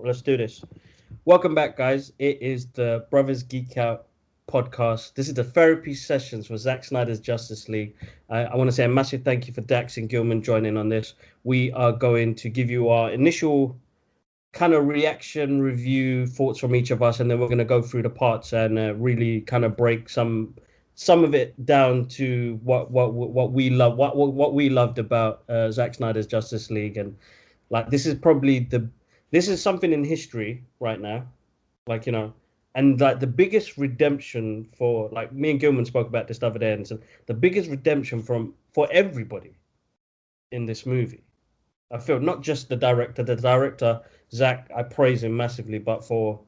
Let's do this. Welcome back, guys. It is the Brothers Geek Out podcast. This is the therapy sessions for Zack Snyder's Justice League. I want to say a massive thank you for Dax and Gilman joining on this. We are going to give you our initial kind of reaction, review, thoughts from each of us, and then we're going to go through the parts and really kind of break some of it down to what we love, what we loved about Zack Snyder's Justice League. And like this is probably this is something in history right now, like and like the biggest redemption for, like, me and Gilman spoke about this the other day, and so the biggest redemption for everybody in this movie. I feel not just the director. The director, Zach, I praise him massively, but for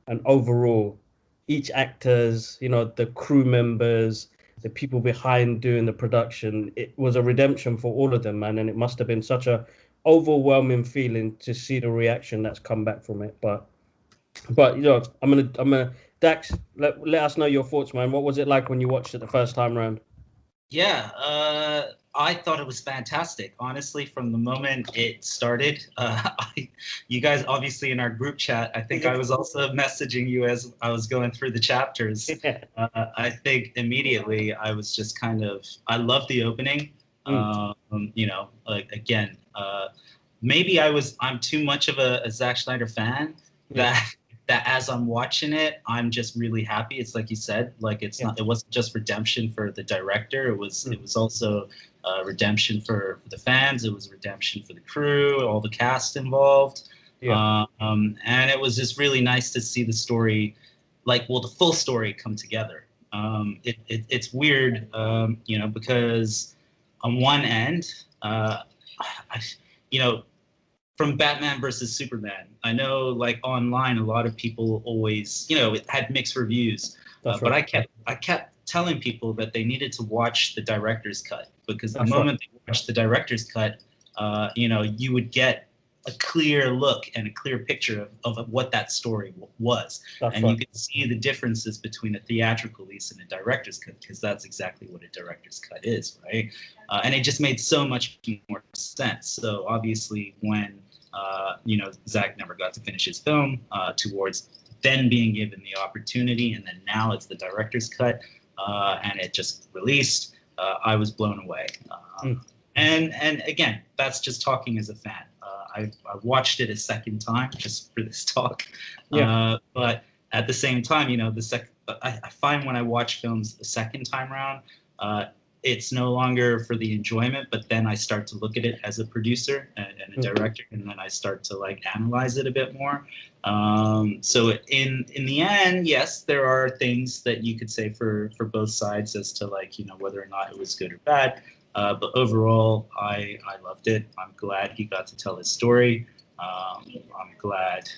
an overall, each actors, the crew members, the people behind doing the production, it was a redemption for all of them, man. And it must have been such a overwhelming feeling to see the reaction that's come back from it. But I'm gonna Dax, let us know your thoughts, man. What was it like when you watched it the first time around? Yeah, I thought it was fantastic. Honestly, from the moment it started, you guys obviously in our group chat, I think I was also messaging you as I was going through the chapters. I think immediately I was just I love the opening. Like again, maybe I'm too much of a Zack Snyder fan that as I'm watching it, I'm just really happy. It's like you said, like it wasn't just redemption for the director. It was also redemption for the fans. It was redemption for the crew, all the cast involved. And it was just really nice to see the story, the full story come together. It's weird, because on one end, from Batman versus Superman, I know online a lot of people always, it had mixed reviews, but I kept telling people that they needed to watch the director's cut, because the moment they watched the director's cut, you would get a clear look and a clear picture of what that story was. You could see the differences between a theatrical release and a director's cut, because that's exactly what a director's cut is, right? And it just made so much more sense. So obviously when, Zack never got to finish his film, towards then being given the opportunity, and then now it's the director's cut, and it just released, I was blown away. And again, that's just talking as a fan. I watched it a second time just for this talk. But at the same time, I find when I watch films a second time around, it's no longer for the enjoyment, but then I start to look at it as a producer and a director, and then I start to analyze it a bit more. So in the end, yes, there are things that you could say for both sides as to whether or not it was good or bad. But overall, I loved it. I'm glad he got to tell his story. I'm glad,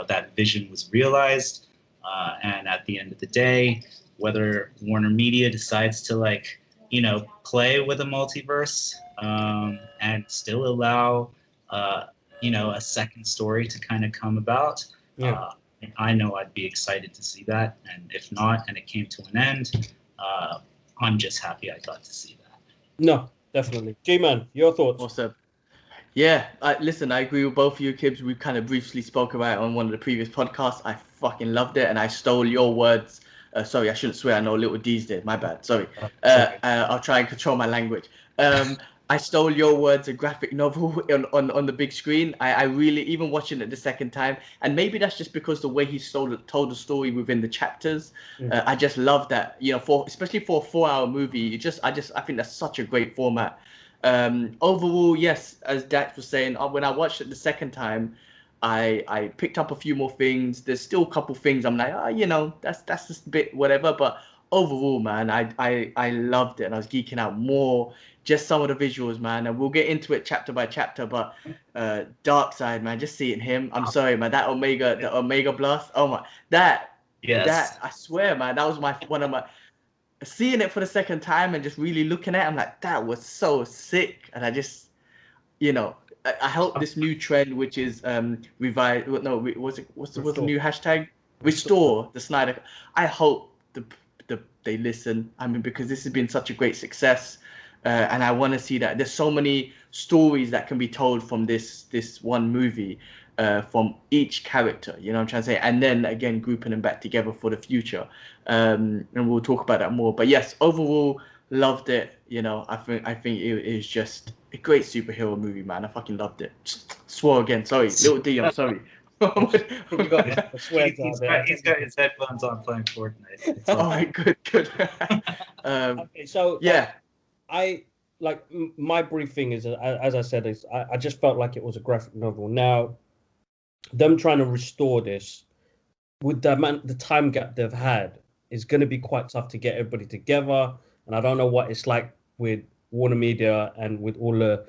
that vision was realized. And at the end of the day, whether Warner Media decides to play with a multiverse, and still allow, a second story to kind of come about, I know I'd be excited to see that. And if not, and it came to an end, I'm just happy I got to see that. No, definitely. G-Man, your thoughts? Awesome. Yeah, listen, I agree with both of you, Kibbs. We kind of briefly spoke about it on one of the previous podcasts. I fucking loved it, and I stole your words. Sorry, I shouldn't swear. I know Little D's did. My bad. Sorry. I'll try and control my language. I stole your words, a graphic novel on the big screen. I really, even watching it the second time, and maybe that's just because the way he told the story within the chapters. I just love that, especially for a 4-hour movie. I think that's such a great format. Overall, yes, as Dax was saying, when I watched it the second time, I picked up a few more things. There's still a couple things I'm like, that's just a bit whatever. But overall, man, I loved it, and I was geeking out more. Just some of the visuals, man, and we'll get into it chapter by chapter. But Dark Side, man, just seeing him. I'm sorry, man. The Omega Blast. Oh my, that I swear, man, that was one of my. Seeing it for the second time and just really looking at it, I'm like, that was so sick. And I just, I hope this new trend, which is revive. No, what's the new hashtag? Restore the Snyder. I hope they listen. I mean, because this has been such a great success, and I want to see that. There's so many stories that can be told from this one movie. from each character. You know what I'm trying to say? And then again, grouping them back together for the future. And we'll talk about that more. But yes, overall, loved it. You know, I think it is just a great superhero movie, man. I fucking loved it. Swore again. Sorry, little D. I'm sorry. You got the swears out there. He's got his headphones on playing Fortnite. All right, good. Okay, so Yeah. My brief thing is, as I said, is I just felt like it was a graphic novel. Now, them trying to restore this with the time gap they've had is going to be quite tough to get everybody together. And I don't know what it's like with Warner Media and with all the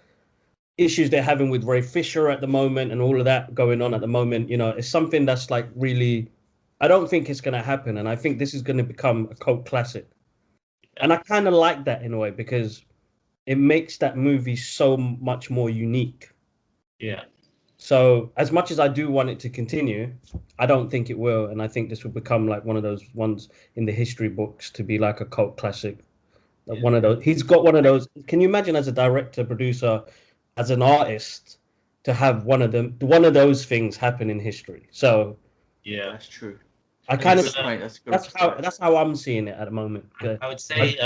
issues they're having with Ray Fisher at the moment and all of that going on at the moment. You know, it's something that's like really, I don't think it's going to happen. And I think this is going to become a cult classic. And I kind of like that in a way because it makes that movie so much more unique. Yeah. So as much as I do want it to continue, I don't think it will. And I think this will become like one of those ones in the history books to be like a cult classic. Like one of those. He's got one of those. Can you imagine as a director, producer, as an artist, to have one of those things happen in history? So yeah, that's true. I kind of that's how I'm seeing it at the moment. I would say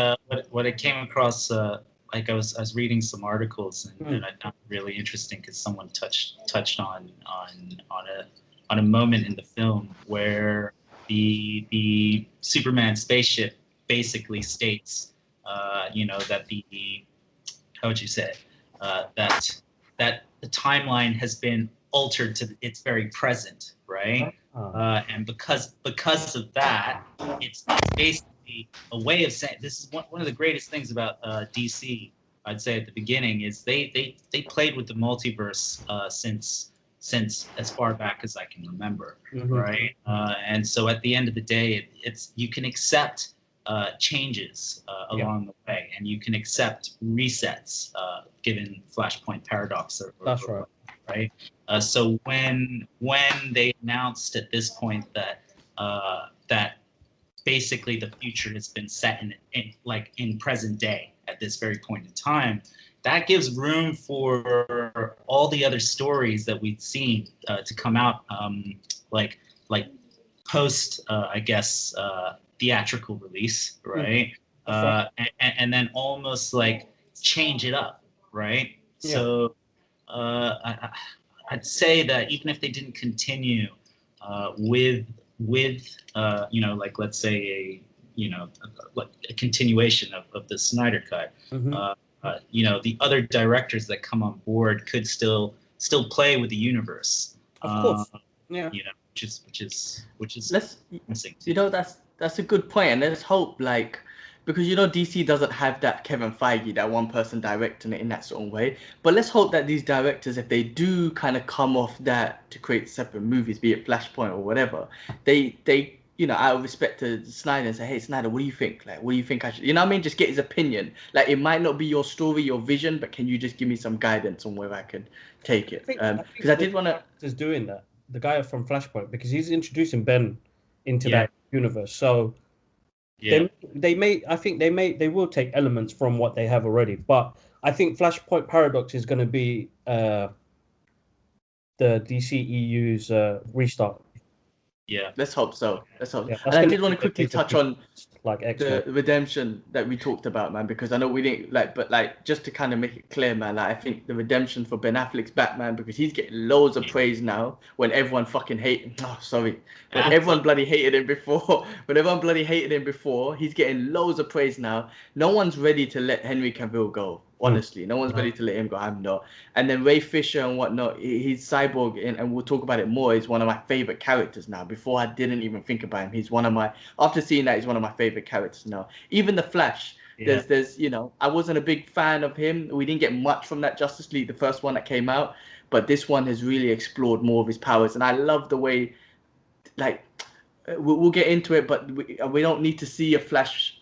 what I came across, like I was reading some articles and I found it really interesting because someone touched on a moment in the film where the Superman spaceship basically states, that how would you say that the timeline has been altered to its very present, right? And because of that, it's basically a way of saying this is one of the greatest things about DC. I'd say at the beginning is they played with the multiverse since as far back as I can remember, right? And so at the end of the day, it's you can accept changes along the way, and you can accept resets given Flashpoint paradox. That's right. Right. So when they announced at this point that that basically the future has been set in present day at this very point in time, that gives room for all the other stories that we've seen to come out, like post, I guess, theatrical release, right? And then almost like change it up, right? Yeah. So I'd say that even if they didn't continue with like let's say a continuation of the Snyder Cut, the other directors that come on board could still play with the universe. Of course. Which is missing. That's a good point, and let's hope because DC doesn't have that Kevin Feige, that one person directing it in that sort of way. But let's hope that these directors, if they do kind of come off that to create separate movies, be it Flashpoint or whatever, they out of respect to Snyder, and say, hey Snyder, what do you think? Like, what do you think I should? You know what I mean? Just get his opinion. Like, it might not be your story, your vision, but can you just give me some guidance on where I could take it? Because I did want to. Is doing that. The guy from Flashpoint, because he's introducing Ben into that universe. So. Yeah. They will take elements from what they have already, but I think Flashpoint Paradox is going to be the DCEU's restart. Yeah, let's hope so. Yeah, and I did want to quickly touch on the redemption that we talked about, man, because I know we didn't but just to kind of make it clear, man, I think the redemption for Ben Affleck's Batman, because he's getting loads of praise now when everyone fucking when everyone bloody hated him before, he's getting loads of praise now. No one's ready to let Henry Cavill go. Honestly, no one's ready to let him go. I'm not. And then Ray Fisher and whatnot, he's Cyborg, and we'll talk about it more. He's one of my favorite characters now. Before, I didn't even think about him. He's after seeing that, he's one of my favorite characters now. Even the Flash, there's I wasn't a big fan of him. We didn't get much from that Justice League, the first one that came out, but this one has really explored more of his powers, and I love the way, we'll get into it, but we don't need to see a Flash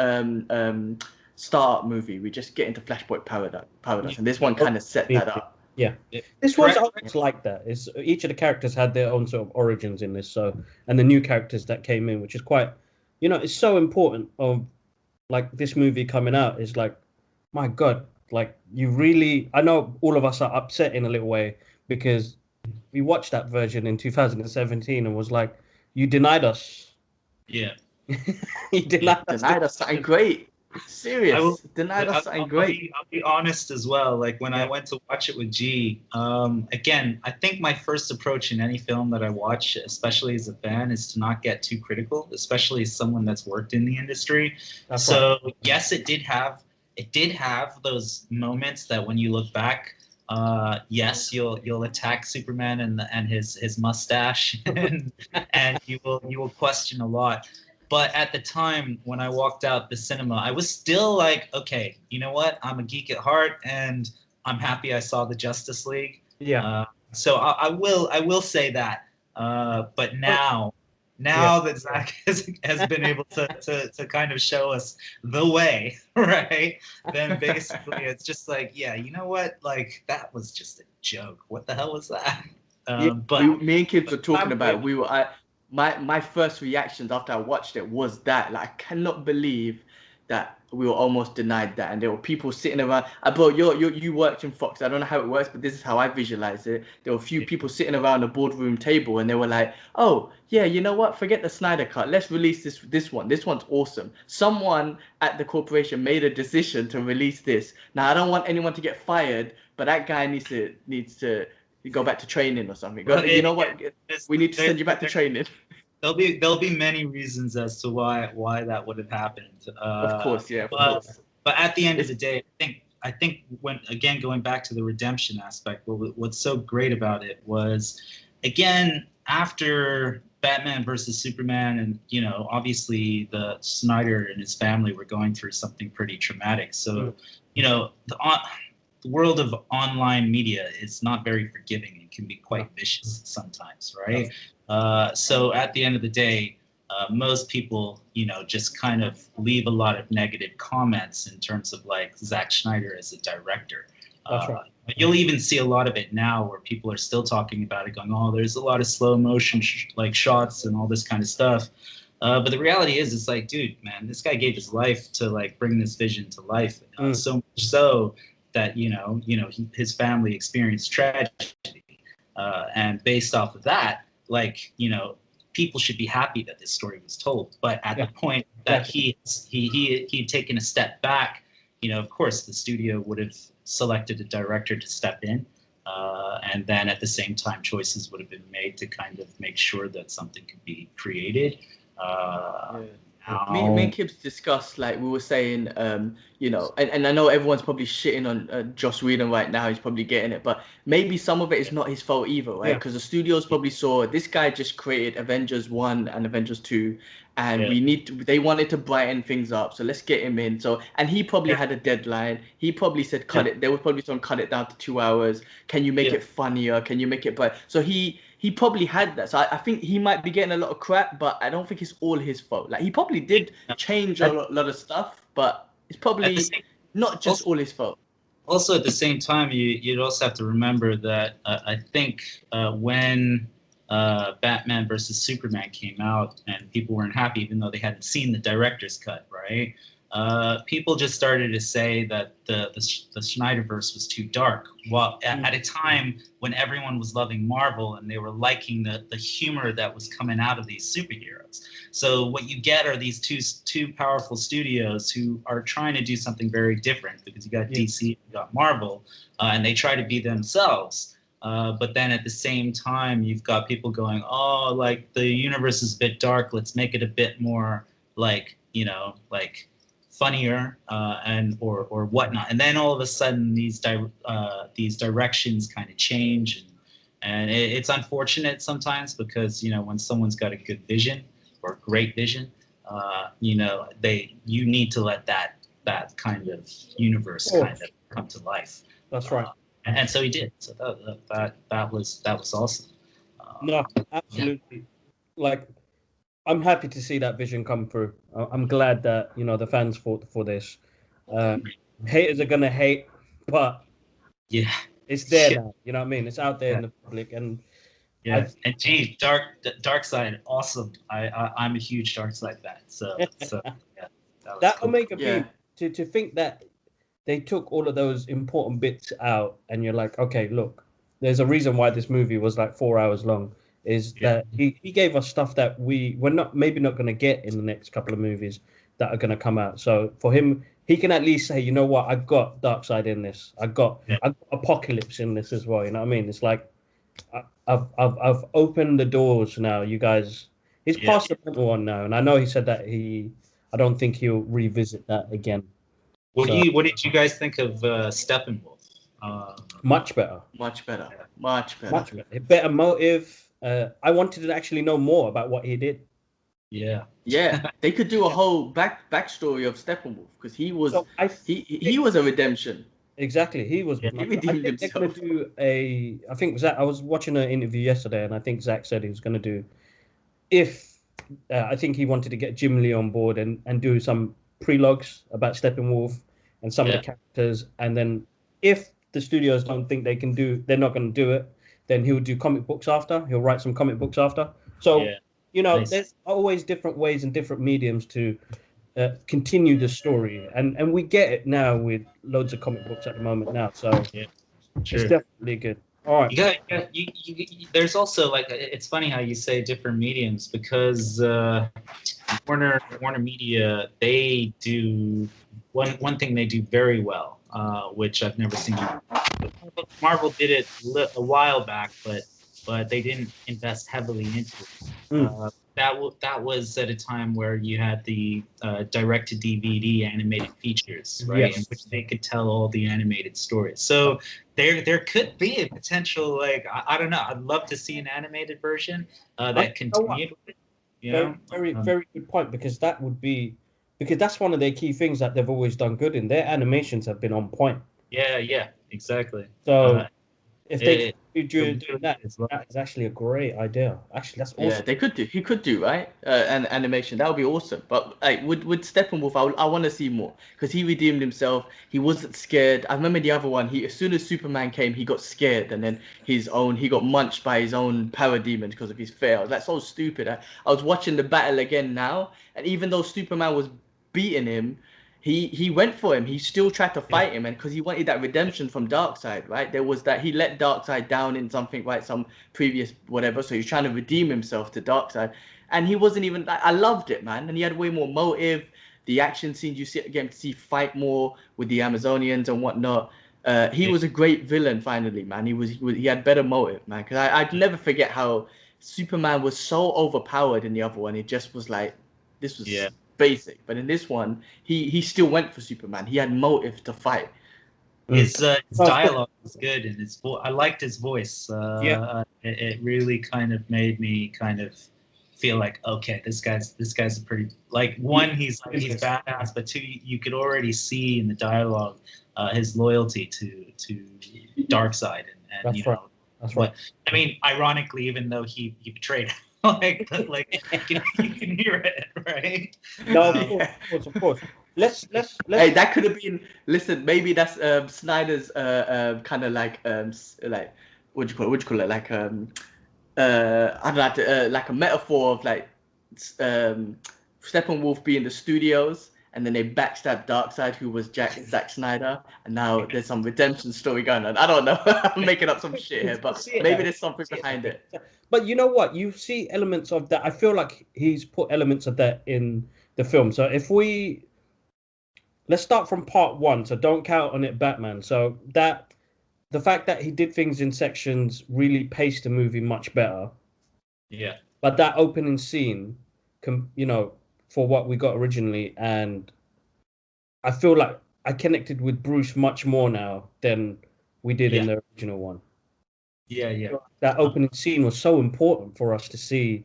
Star movie. We just get into Flashpoint Paradox, and this one kind of set that up. Yeah, this was always like that. Is each of the characters had their own sort of origins in this, and the new characters that came in, which is quite, it's so important. Of like this movie coming out is like, my God, like you really. I know all of us are upset in a little way because, we watched that version in 2017 and was like, you denied us. Yeah. You denied us. Denied us something great. I will. Serious. Denied us something great. I'll be honest as well. Like when I Yeah. went to watch it with G, again, I think my first approach in any film that I watch, especially as a fan, is to not get too critical, especially as someone that's worked in the industry. That's So right. yes, it did have those moments that when you look back, yes, you'll attack Superman and his mustache, and you will question a lot. But at the time when I walked out the cinema, I was still like, okay, you know what? I'm a geek at heart, and I'm happy I saw the Justice League. Yeah. So I will say that. But now that Zach has been able to kind of show us the way, right? Then basically it's just like, yeah, you know what? Like that was just a joke. What the hell was that? Yeah. Me and kids were talking about it. My first reactions after I watched it was that, like, I cannot believe that we were almost denied that, and there were people sitting around. Bro, you worked in Fox. I don't know how it works, but this is how I visualize it. There were a few people sitting around a boardroom table, and they were like, "Oh yeah, you know what? Forget the Snyder cut. Let's release this one. This one's awesome." Someone at the corporation made a decision to release this. Now I don't want anyone to get fired, but that guy needs to go back to training or something. You know what? We need to send you back to training. There'll be many reasons as to why that would have happened. Of course, yeah, of but course. but at the end of the day, I think when again going back to the redemption aspect, what's so great about it was, again, after Batman versus Superman, and you know, obviously the Snyder and his family were going through something pretty traumatic. So, you know, the world of online media is not very forgiving and can be quite vicious sometimes, right? So at the end of the day, most people, you know, just kind of leave a lot of negative comments in terms of like Zack Snyder as a director. That's right. You'll even see a lot of it now where people are still talking about it, going, "Oh, there's a lot of slow motion like shots and all this kind of stuff." But the reality is, it's like, dude, man, this guy gave his life to like bring this vision to life. So much so that his family experienced tragedy, and based off of that, like, you know, people should be happy that this story was told. But at the point that he'd taken a step back, you know, of course the studio would have selected a director to step in, and then at the same time choices would have been made to kind of make sure that something could be created. Me and Kibbs discussed, like we were saying, you know, and I know everyone's probably shitting on Joss Whedon right now. He's probably getting it, but maybe some of it is not his fault either, right? Because the studios probably saw this guy just created Avengers 1 and Avengers 2, and they wanted to brighten things up, so let's get him in. So, and he probably had a deadline. He probably said cut it. They were probably saying cut it down to 2 hours. Can you make it funnier? Can you make it bright? So he probably had that. So I think he might be getting a lot of crap, but I don't think it's all his fault. Like, he probably did change a lot of stuff, but it's probably not just all his fault. Also, at the same time, you'd also have to remember that I think when Batman versus Superman came out and people weren't happy, even though they hadn't seen the director's cut, right? People just started to say that the Snyderverse was too dark. Well, at a time when everyone was loving Marvel and they were liking the humor that was coming out of these superheroes. So what you get are these two powerful studios who are trying to do something very different, because you got DC, you got Marvel, and they try to be themselves. But then at the same time, you've got people going, "Oh, like the universe is a bit dark. Let's make it a bit more like, you know, like funnier or whatnot." And then all of a sudden these directions kind of change, and it's unfortunate sometimes, because, you know, when someone's got a good vision or great vision, you know, you need to let that kind of universe kind of come to life. That's right. And so he did. So that was awesome. No, absolutely. Like, I'm happy to see that vision come through. I'm glad that, you know, the fans fought for this. Haters are gonna hate, but it's there now. You know what I mean? It's out there in the public, and and gee, Dark Side, awesome. I'm a huge Dark Side fan. So that will make a beam. To think that they took all of those important bits out, and you're like, okay, look, there's a reason why this movie was like 4 hours long. Is that he gave us stuff that we're not going to get in the next couple of movies that are going to come out. So for him, he can at least say, you know what, I've got Darkseid in this. I've got Apocalypse in this as well. You know what I mean? It's like I've opened the doors now. You guys, he's past the mental one now, and I know he said that I don't think he'll revisit that again. What did you guys think of Steppenwolf? Much better. Much better. Much better. Much better. Better motive. I wanted to actually know more about what he did. Yeah. Yeah, they could do a whole backstory of Steppenwolf because he was he was a redemption. Exactly, he was. He redeemed they're going to do a. I think Zach. I was watching an interview yesterday, and I think Zach said he was going to do. If I think he wanted to get Jim Lee on board and do some prelogues about Steppenwolf and some of the characters, and then if the studios don't think they're not going to do it, then he'll do comic books after. He'll write some comic books after. So there's always different ways and different mediums to continue the story, and we get it now with loads of comic books at the moment now. So it's definitely good. All right. There's also like it's funny how you say different mediums because Warner Media, they do one thing they do very well, which I've never seen. Marvel did it a while back, but they didn't invest heavily into it. That was at a time where you had the direct-to-DVD animated features, right, in which they could tell all the animated stories. So there could be a potential, like I don't know. I'd love to see an animated version that continued. Very good point, because that's one of their key things that they've always done good in. Their animations have been on point. Yeah, exactly. So if they do that, that is actually a great idea. Actually, that's awesome. Yeah, they could do. He could do, right? An animation. That would be awesome. But like with Steppenwolf, I want to see more because he redeemed himself. He wasn't scared. I remember the other one. As soon as Superman came, he got scared, and then he got munched by his own parademons because of his fear. That's so stupid. I was watching the battle again now, and even though Superman was beating him, he went for him. He still tried to fight him, and because he wanted that redemption from Darkseid, right? There was that he let Darkseid down in something, right? Some previous whatever. So he's trying to redeem himself to Darkseid, and he wasn't even. I loved it, man. And he had way more motive. The action scenes you get to see fight more with the Amazonians and whatnot. He was a great villain finally, man. He had better motive, man. Because I'd never forget how Superman was so overpowered in the other one. It just was like, this was basic. But in this one, he still went for Superman. He had motive to fight. His dialogue was good, and I liked his voice. It really kind of made me kind of feel like, okay, this guy's a pretty, like, one, he's badass, but two, you could already see in the dialogue his loyalty to Darkseid, and you know. That's right. I mean, ironically, even though he betrayed him, like you can hear it, right? No, of course. Let's. Hey, that could have been. Listen, maybe that's Snyder's kind of like what do you call it? Like I don't know, like a metaphor of like Steppenwolf being the studios, and then they backstabbed Darkseid, who was Zack Snyder, and now there's some redemption story going on. I don't know. I'm making up some shit here, but maybe there's something behind it. But you know what? You see elements of that. I feel like he's put elements of that in the film. So let's start from part one. So don't count on it, Batman. So the fact that he did things in sections really paced the movie much better. Yeah. But that opening scene, for what we got originally, and I feel like I connected with Bruce much more now than we did in the original one. Yeah. That opening scene was so important for us to see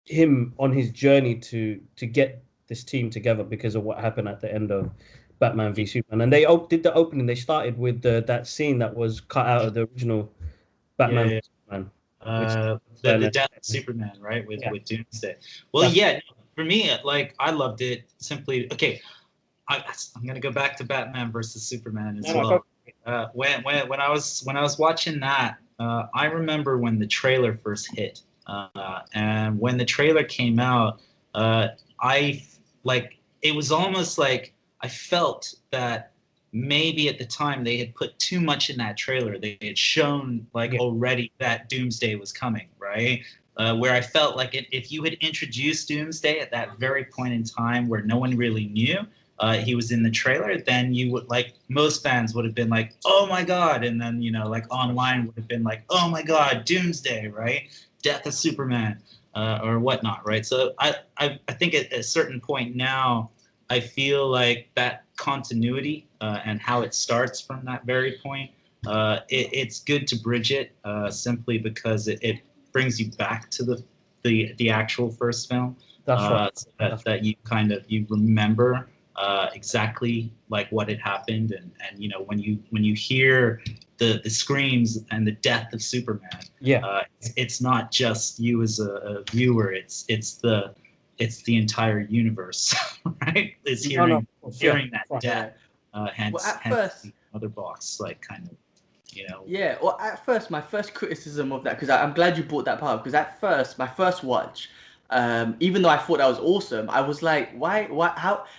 him on his journey to get this team together because of what happened at the end of Batman v Superman. And they did the opening. They started with that scene that was cut out of the original Batman v Superman. The death of Superman, right? With Doomsday. Well, for me, like, I loved it simply. Okay, I'm gonna go back to Batman versus Superman as well. When I was watching that, I remember when the trailer first hit, and when the trailer came out, it was almost like I felt that maybe at the time they had put too much in that trailer. They had shown like already that Doomsday was coming, right? Where I felt like if you had introduced Doomsday at that very point in time where no one really knew he was in the trailer, then you would, like, most fans would have been like, oh my God. And then, you know, like online would have been like, oh my God, Doomsday, right? Death of Superman, or whatnot, right? So I think at a certain point now, I feel like that continuity and how it starts from that very point, it's good to bridge it simply because it brings you back to the actual first film. That's right. So that you kind of you remember exactly like what had happened, and you know, when you hear the screams and the death of Superman, it's not just you as a viewer, it's the entire universe, right? It's hearing that death, hence first, the other box, like, kind of, you know. Yeah, well, at first, my first criticism of that, because I'm glad you brought that part up, because at first, my first watch, even though I thought that was awesome, I was like, why,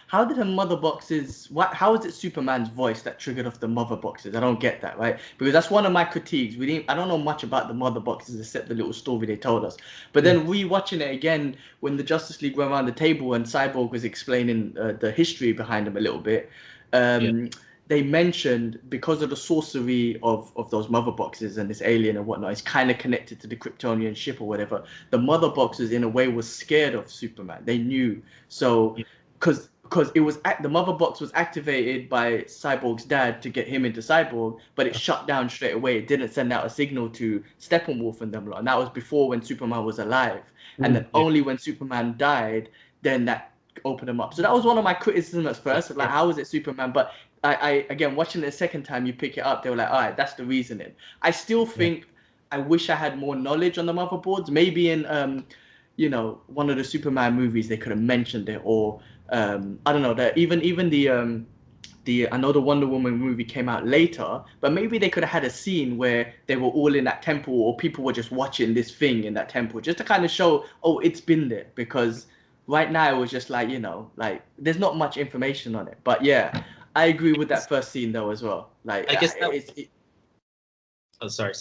how did the mother boxes, how is it Superman's voice that triggered off the mother boxes? I don't get that, right? Because that's one of my critiques. I don't know much about the mother boxes except the little story they told us. But then rewatching it again, when the Justice League went around the table and Cyborg was explaining the history behind them a little bit, they mentioned, because of the sorcery of those mother boxes and this alien and whatnot, it's kind of connected to the Kryptonian ship or whatever. The mother boxes, in a way, was scared of Superman. They knew. So, because it was the mother box was activated by Cyborg's dad to get him into Cyborg, but it shut down straight away. It didn't send out a signal to Steppenwolf and them lot. And that was before, when Superman was alive. And then only when Superman died, then that opened them up. So that was one of my criticisms at first. Like, how is it Superman? But I again, watching it a second time, you pick it up, they were like, all right, that's the reasoning. I still think I wish I had more knowledge on the motherboards. Maybe in you know, one of the Superman movies they could have mentioned it, or I don't know, that even the I know the Wonder Woman movie came out later, but maybe they could have had a scene where they were all in that temple, or people were just watching this thing in that temple, just to kind of show, oh, it's been there. Because right now it was just like, you know, like, there's not much information on it. But yeah, I agree with that first scene though as well. Like, I guess that, oh, sorry.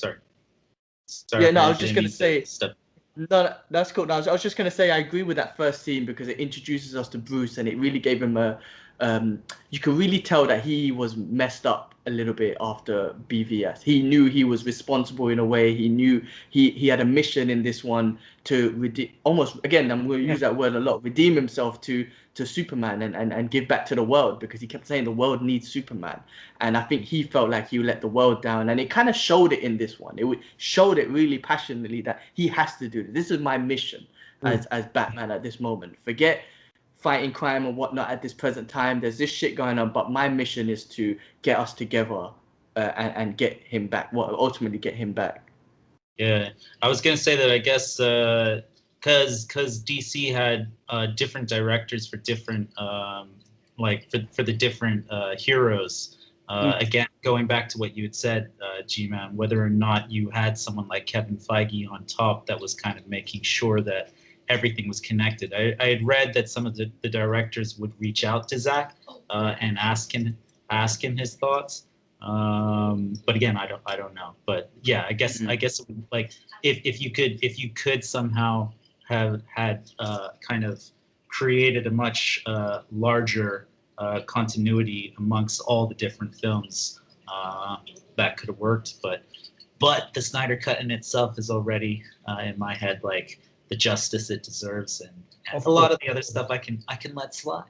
Yeah, no, I was just gonna say. No, that's cool. No, I was just gonna say I agree with that first scene, because it introduces us to Bruce, and it really gave him a. You can really tell that he was messed up a little bit after BVS. He knew he was responsible in a way. He knew he had a mission in this one to redeem, almost, again, I'm going to use that word a lot, redeem himself to Superman and give back to the world, because he kept saying the world needs Superman. And I think he felt like he let the world down, and it kind of showed it in this one. It showed it really passionately that he has to do this. This is my mission as Batman at this moment. Forget fighting crime and whatnot at this present time. There's this shit going on, but my mission is to get us together and get him back. Ultimately get him back. Yeah, I was gonna say that, I guess because DC had different directors for different like for the different heroes. Again, going back to what you had said, G-Man, whether or not you had someone like Kevin Feige on top that was kind of making sure that everything was connected. I had read that some of the directors would reach out to Zack and ask him his thoughts. But again, I don't know. But yeah, I guess like if you could somehow have had kind of created a much larger continuity amongst all the different films, that could have worked. But the Snyder Cut in itself is already in my head like the justice it deserves, and a lot of the other stuff I can let slide.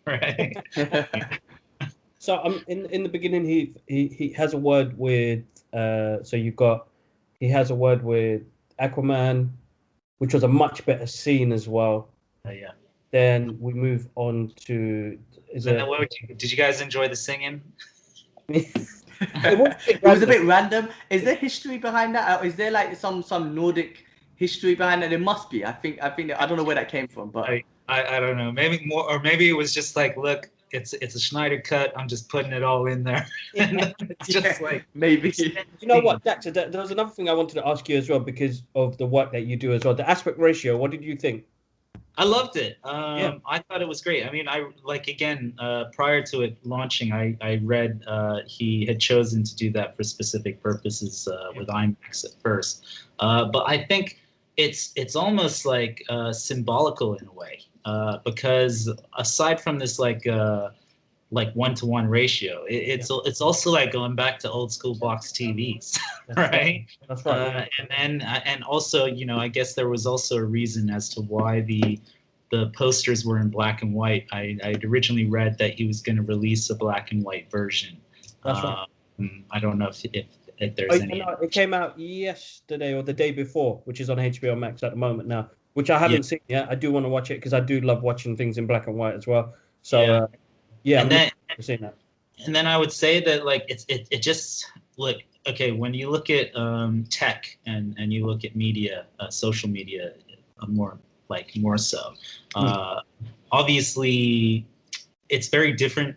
Right. So in the beginning he has a word with he has a word with Aquaman, which was a much better scene as well. Yeah. Then we move on to did you guys enjoy the singing? It was a bit random. Is there history behind that? Is there like some Nordic history behind it? There must be. I think I don't know where that came from, but I don't know. Maybe more, or maybe it was just like, look, it's a Schneider cut. I'm just putting it all in there. It's just like, maybe. You know what, Dax? There was another thing I wanted to ask you as well, because of the work that you do as well. The aspect ratio. What did you think? I loved it. Yeah. I thought it was great. I mean, I like again prior to it launching, I read he had chosen to do that for specific purposes with IMAX at first, but I think it's almost like symbolical in a way because aside from this like 1-to-1 ratio, it's also like going back to old school box TVs, right? That's right. And then and also I guess there was also a reason as to why the posters were in black and white. I'd originally read that he was going to release a black and white version. That's right. I don't know if there's any. No, it came out yesterday or the day before, which is on HBO Max at the moment now, which I Yeah. haven't seen yet. I do want to watch it because I do love watching things in black and white as well. So Yeah. yeah, And I'm then looking forward to seeing that. and then I would say that like it just look okay when you look at tech and you look at media, social media, more so. Obviously, it's very different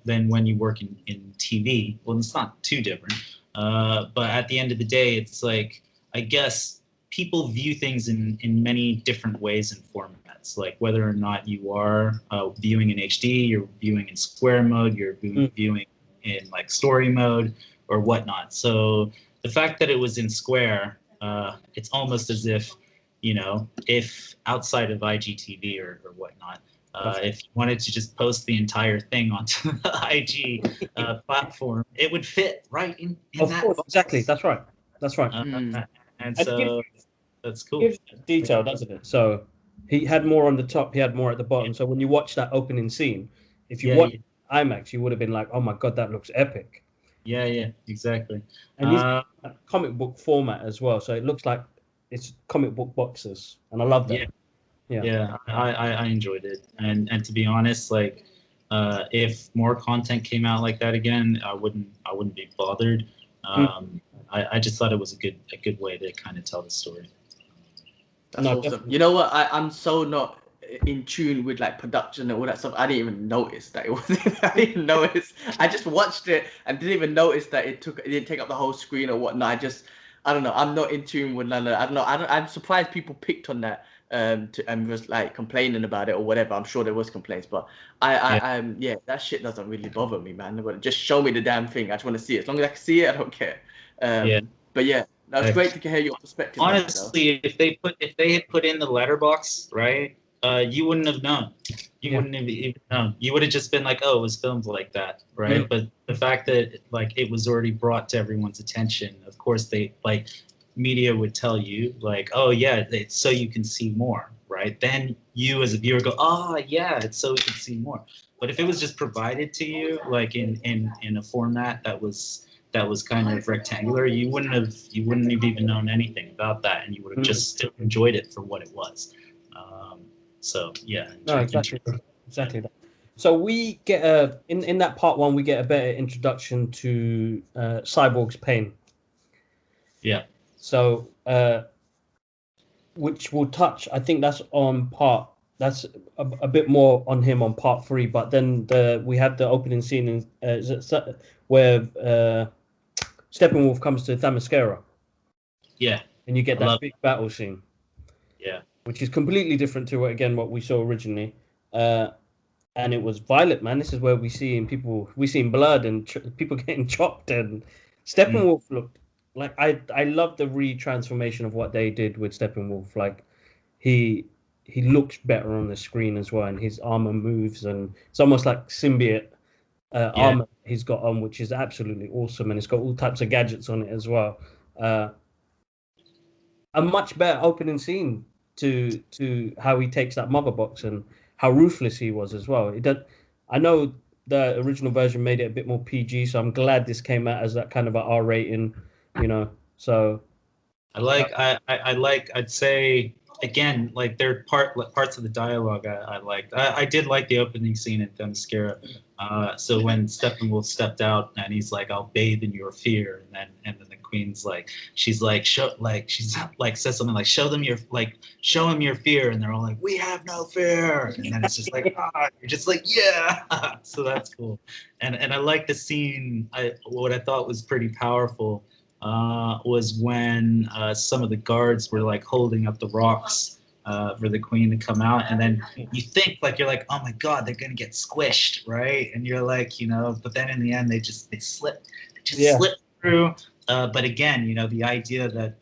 than when you work in TV. Well, it's not too different, but at the end of the day, it's like I guess people view things in many different ways and formats. Like whether or not you are viewing in HD, you're viewing in square mode, you're viewing in like story mode or whatnot. So the fact that it was in square, it's almost as if if outside of IGTV or whatnot. If you wanted to just post the entire thing onto the IG platform, it would fit right in Of that course, box. exactly. That's right. That's right. And so that's cool. Gives detail, doesn't it? So he had more on the top, he had more at the bottom. So when you watch that opening scene, if you watch IMAX, you would have been like, "Oh my god, that looks epic." Yeah, exactly. And he's comic book format as well, so it looks like it's comic book boxes, and I love that. Yeah. I enjoyed it, and to be honest, like if more content came out like that again, I wouldn't be bothered. I just thought it was a good way to kind of tell the story. That's awesome. Definitely. You know what? I'm so not in tune with like production and all that stuff. I didn't even notice that it was. I didn't notice. I just watched it and didn't even notice that it didn't take up the whole screen or whatnot. I don't know. I'm not in tune with none of that. I don't know. I'm surprised people picked on that and was like complaining about it or whatever. I'm sure there was complaints, but yeah, that shit doesn't really bother me, man. But just show me the damn thing. I just want to see it. As long as I can see it, I don't care. But yeah. That's great to hear your perspective. Honestly, if they had put in the letterbox, right, you wouldn't have known. You wouldn't have even known. You would have just been like, "Oh, it was filmed like that," right? But the fact that like it was already brought to everyone's attention, of course, they like media would tell you like, "Oh yeah, it's so you can see more," right? Then you as a viewer go, "Oh yeah, it's so we can see more." But if it was just provided to you like in a format that was kind of rectangular, you wouldn't have even known anything about that, and you would have just still enjoyed it for what it was. So yeah. No, exactly that. So we get in that part one, we get a better introduction to Cyborg's pain. Yeah. So which will touch. I think that's that's a bit more on him on part 3. But then we have the opening scene where Steppenwolf comes to Themyscira. Yeah. And you get that big battle scene. Yeah. Which is completely different to what we saw originally. And it was violent, man. This is where we seen blood and people getting chopped. And Steppenwolf looked like I love the retransformation of what they did with Steppenwolf. Like he looks better on the screen as well, and his armor moves, and it's almost like symbiote armor he's got on, which is absolutely awesome, and it's got all types of gadgets on it as well. A much better opening scene to how he takes that mother box and how ruthless he was as well. I know the original version made it a bit more PG, so I'm glad this came out as that kind of a R rating, So I'd say again, like there are parts of the dialogue I liked. I did like the opening scene in Themyscira. So when Steppenwolf stepped out and he's like, "I'll bathe in your fear," and then the Queen's like, she's like says something like, show him your fear," and they're all like, "We have no fear," and then it's just like, you're just like, yeah. So that's cool, and I like the scene. What I thought was pretty powerful was when some of the guards were like holding up the rocks for the queen to come out, and then you think like you're like, oh my god, they're gonna get squished, right? And you're like, but then in the end they slip through. But again, the idea that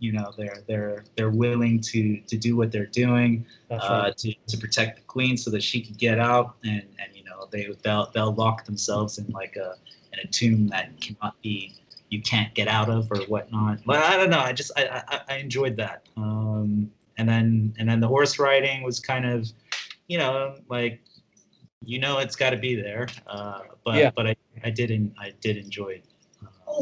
they're willing to do what they're doing to protect the queen so that she could get out, and they'll lock themselves in like in a tomb that you can't get out of or whatnot. But I don't know. I enjoyed that. And then the horse riding was kind of, like, it's got to be there. But I did enjoy it.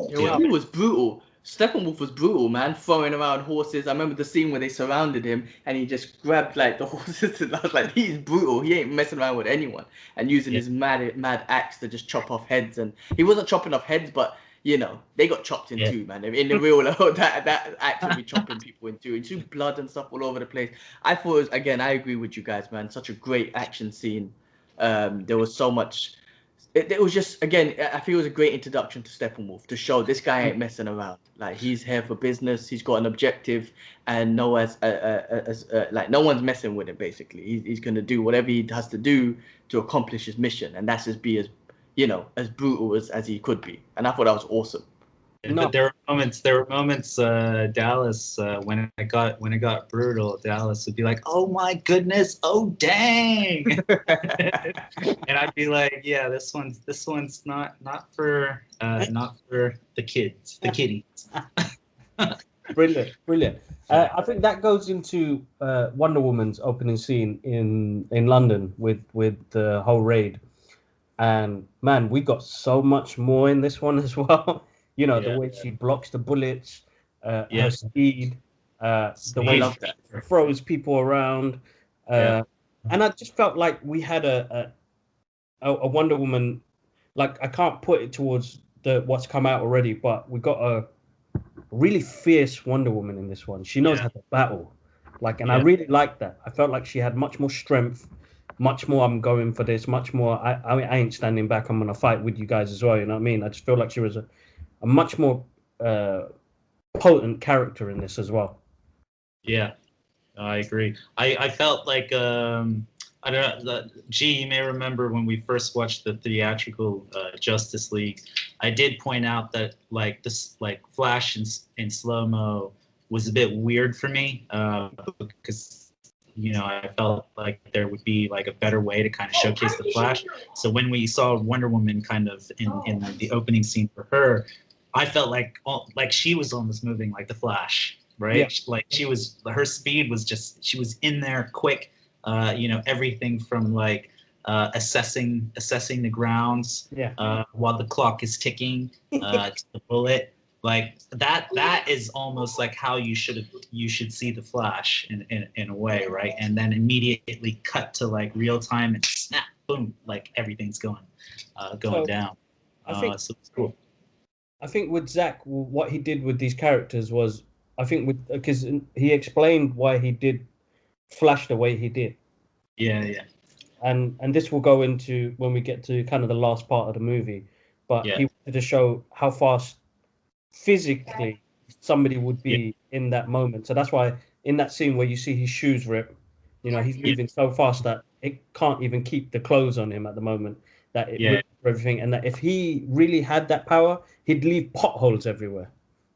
He was brutal. Steppenwolf was brutal, man, throwing around horses. I remember the scene where they surrounded him and he just grabbed like the horses, and I was like, he's brutal. He ain't messing around with anyone, and using his mad axe to just chop off heads. And he wasn't chopping off heads, but they got chopped in two, man. In the real world, that axe would be chopping people in two, and blood and stuff all over the place. I thought it was, again, I agree with you guys, man. Such a great action scene. There was so much. It was just, again, I feel it was a great introduction to Steppenwolf to show this guy ain't messing around. Like, he's here for business. He's got an objective, and no one's messing with him. Basically, he's gonna do whatever he has to do to accomplish his mission, and that's just be as brutal as he could be. And I thought that was awesome. But there were moments, Dallas, when it got brutal, Dallas would be like, "Oh my goodness, oh dang," and I'd be like, "Yeah, this one's not for the kids, the kiddies." Brilliant. I think that goes into Wonder Woman's opening scene in London with the whole raid, and man, we got so much more in this one as well. The way she blocks the bullets, her speed, the way she throws people around. And I just felt like we had a Wonder Woman, like, I can't put it towards what's come out already, but we got a really fierce Wonder Woman in this one. She knows how to battle. I really liked that. I felt like she had much more strength, much more, I'm going for this, much more, I ain't standing back, I'm going to fight with you guys as well, you know what I mean? I just feel like she was a much more potent character in this as well. Yeah, I agree. I felt like I don't know. You may remember when we first watched the theatrical Justice League. I did point out that Flash in slow mo was a bit weird for me because I felt like there would be like a better way to kind of showcase the Flash. So when we saw Wonder Woman kind of in the opening scene for her, I felt like she was almost moving like the Flash, right? Yeah. Like her speed was just, she was in there quick. Everything from assessing the grounds while the clock is ticking to the bullet. Like that is almost like how you should see the Flash in a way, right? And then immediately cut to real time and snap, boom, like everything's going down. So it's cool. I think with Zack, what he did with these characters was, I think because he explained why he did Flash the way he did. Yeah. And this will go into when we get to kind of the last part of the movie. But he wanted to show how fast physically somebody would be in that moment. So that's why in that scene where you see his shoes rip, he's moving so fast that it can't even keep the clothes on him at the moment. That it rips everything, and that if he really had that power, he'd leave potholes everywhere.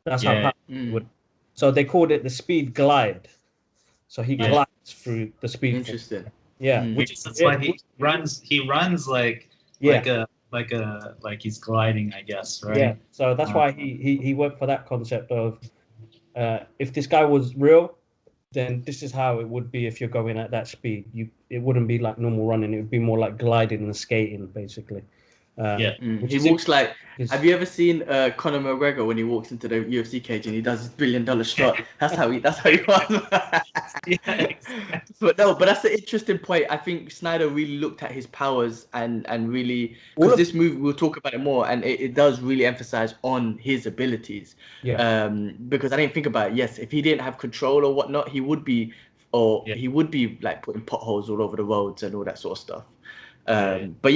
That's how powerful he would. So they called it the speed glide. So he glides through the speed. Interesting. Yeah, which is why he runs. He runs like he's gliding, I guess, right? Yeah. So that's why he went for that concept of if this guy was real, then this is how it would be if you're going at that speed. It wouldn't be like normal running. It would be more like gliding and skating, basically. He walks like. Have you ever seen Conor McGregor when he walks into the UFC cage and he does his $1 billion strut? That's how he was. But that's an interesting point. I think Snyder really looked at his powers and really, because this movie, we'll talk about it more, and it does really emphasize on his abilities. Yeah. Because I didn't think about it. Yes, if he didn't have control or whatnot, he would be like putting potholes all over the roads and all that sort of stuff. But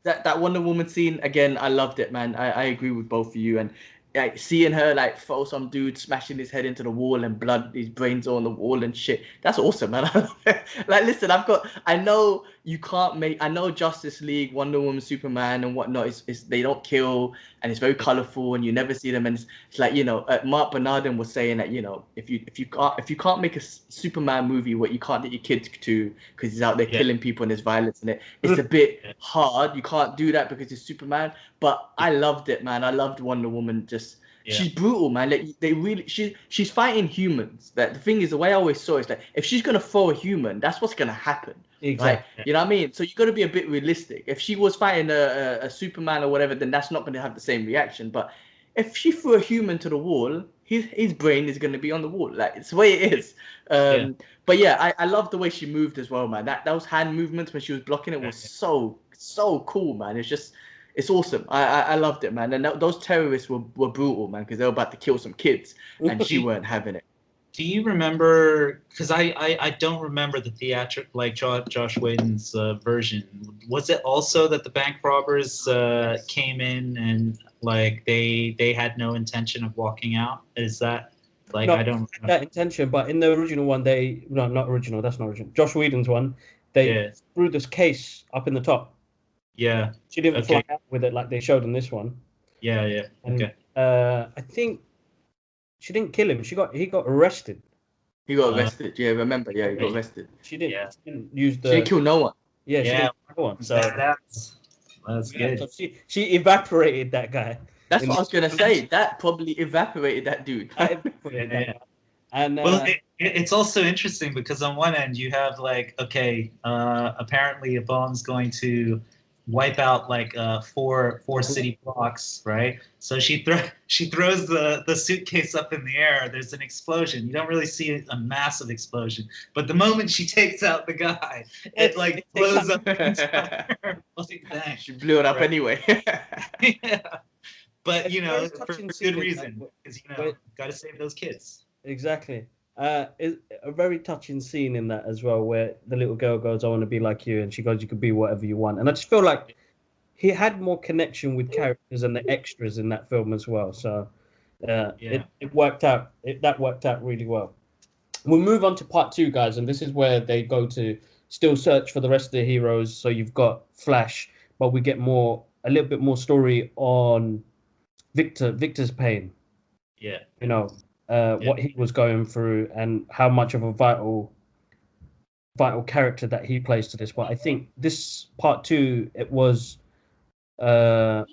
that Wonder Woman scene again, I loved it, man. I agree with both of you, and like seeing her like throw some dude smashing his head into the wall and blood, his brains all on the wall and shit. That's awesome, man. Like, listen, I know you can't make, I know Justice League, Wonder Woman, Superman, and whatnot is they don't kill, and it's very colorful, and you never see them, and it's like, you know, Mark Bernardin was saying that, you know, if you can't make a Superman movie what you can't get your kids to because he's out there killing people and there's violence in it, it's a bit hard. You can't do that because it's Superman. But I loved it, man. I loved Wonder Woman. Just she's brutal, man. Like they really, she's fighting humans. That the thing is, the way I always saw it is like, if she's gonna throw a human, that's what's gonna happen. Exactly. Right? You know what I mean? So you got to be a bit realistic. If she was fighting a Superman or whatever, then that's not gonna have the same reaction. But if she threw a human to the wall, his brain is gonna be on the wall. Like, it's the way it is. But yeah, I love the way she moved as well, man. Those hand movements when she was blocking it was so cool, man. It's awesome. I loved it, man. And those terrorists were brutal, man, because they were about to kill some kids, and she weren't having it. Do you remember? Because I don't remember the theatric, like Josh Whedon's version. Was it also that the bank robbers came in and like they had no intention of walking out? Is that like, no, I don't remember that intention, but in the original one, not original. That's not original. Josh Whedon's one, they threw this case up in the top. Yeah. She didn't fly out with it like they showed in this one. Yeah. And, I think she didn't kill him. He got arrested. He got arrested. Yeah, remember? Yeah, he got arrested. She didn't. She didn't use the. She didn't kill no one. Yeah, she didn't kill no one. So that's good. So she evaporated that guy. That's what I was gonna say. That probably evaporated that dude. And well, it's also interesting because on one end you have like, okay, apparently a bomb's going to wipe out like four city blocks, right? So she throws the suitcase up in the air. There's an explosion. You don't really see a massive explosion, but the moment she takes out the guy, it like blows up. Like, she blew it up anyway. Yeah. But you know, for good reason, because you know, got to save those kids. Exactly. It's a very touching scene in that as well, where the little girl goes, "I want to be like you," and she goes, "You could be whatever you want." And I just feel like he had more connection with characters and the extras in that film as well. So it worked out. That worked out really well. We'll move on to part 2, guys, and this is where they go to still search for the rest of the heroes. So you've got Flash, but we get a little bit more story on Victor's pain. Yeah. You know, what he was going through and how much of a vital character that he plays to this. But I think this part 2, it was they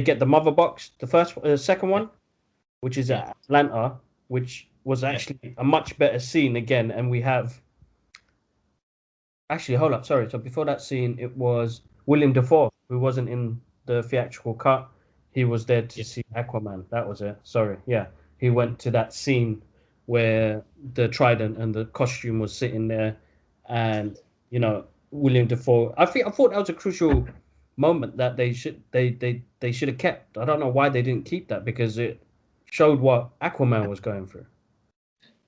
get the mother box, the second one, which is at Atlanta, which was actually a much better scene again. And we have actually, hold up, sorry. So before that scene, it was William Dafoe, who wasn't in the theatrical cut. He was there to see Aquaman. That was it. Sorry. Yeah. He went to that scene where the trident and the costume was sitting there, and you know, William Dafoe. I thought that was a crucial moment that they should have kept. I don't know why they didn't keep that, because it showed what Aquaman was going through.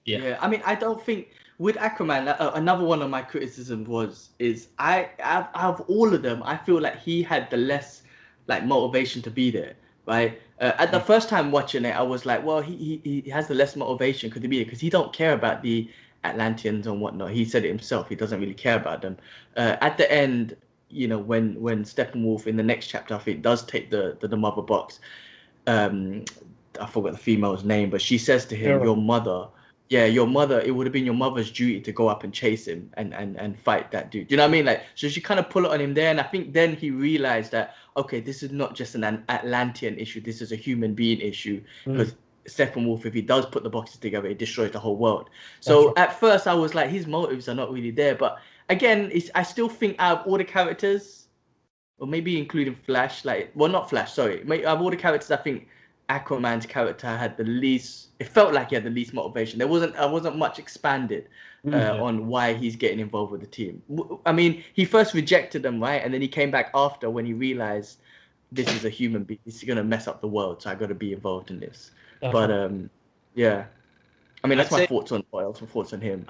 Yeah. I mean, I don't think with Aquaman, another one of my criticisms is out of all of them, I feel like he had the less like motivation to be there. Right. At the first time watching it, I was like, well, he has the less motivation could he be, because he don't care about the Atlanteans and whatnot. He said it himself. He doesn't really care about them. At the end, you know, when Steppenwolf in the next chapter, I think, does take the mother box. I forgot the female's name, but she says to him, your mother. Yeah, your mother, it would have been your mother's duty to go up and chase him and fight that dude. You know what I mean? Like, so she kind of pull it on him there. And I think then he realized that, okay, this is not just an Atlantean issue. This is a human being issue. Because Steppenwolf, if he does put the boxes together, it destroys the whole world. So at first I was like, his motives are not really there. But again, I still think out of all the characters, or maybe including Flash, like, well, not Flash, sorry. Out of all the characters, I think Aquaman's character had the least. It felt like he had the least motivation. I wasn't much expanded on why he's getting involved with the team. I mean, he first rejected them, right, and then he came back after when he realized this is a human being. This is gonna mess up the world, so I got to be involved in this. Yeah. I mean, that's my thoughts on Oil. Some thoughts on him.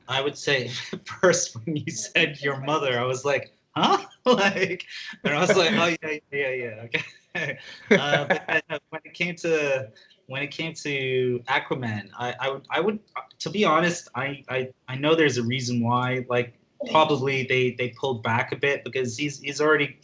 I would say first when you said your mother, I was like, huh? Like, and I was like, oh yeah, okay. When it came to Aquaman, I would to be honest, I know there's a reason why. Like probably they pulled back a bit because he's already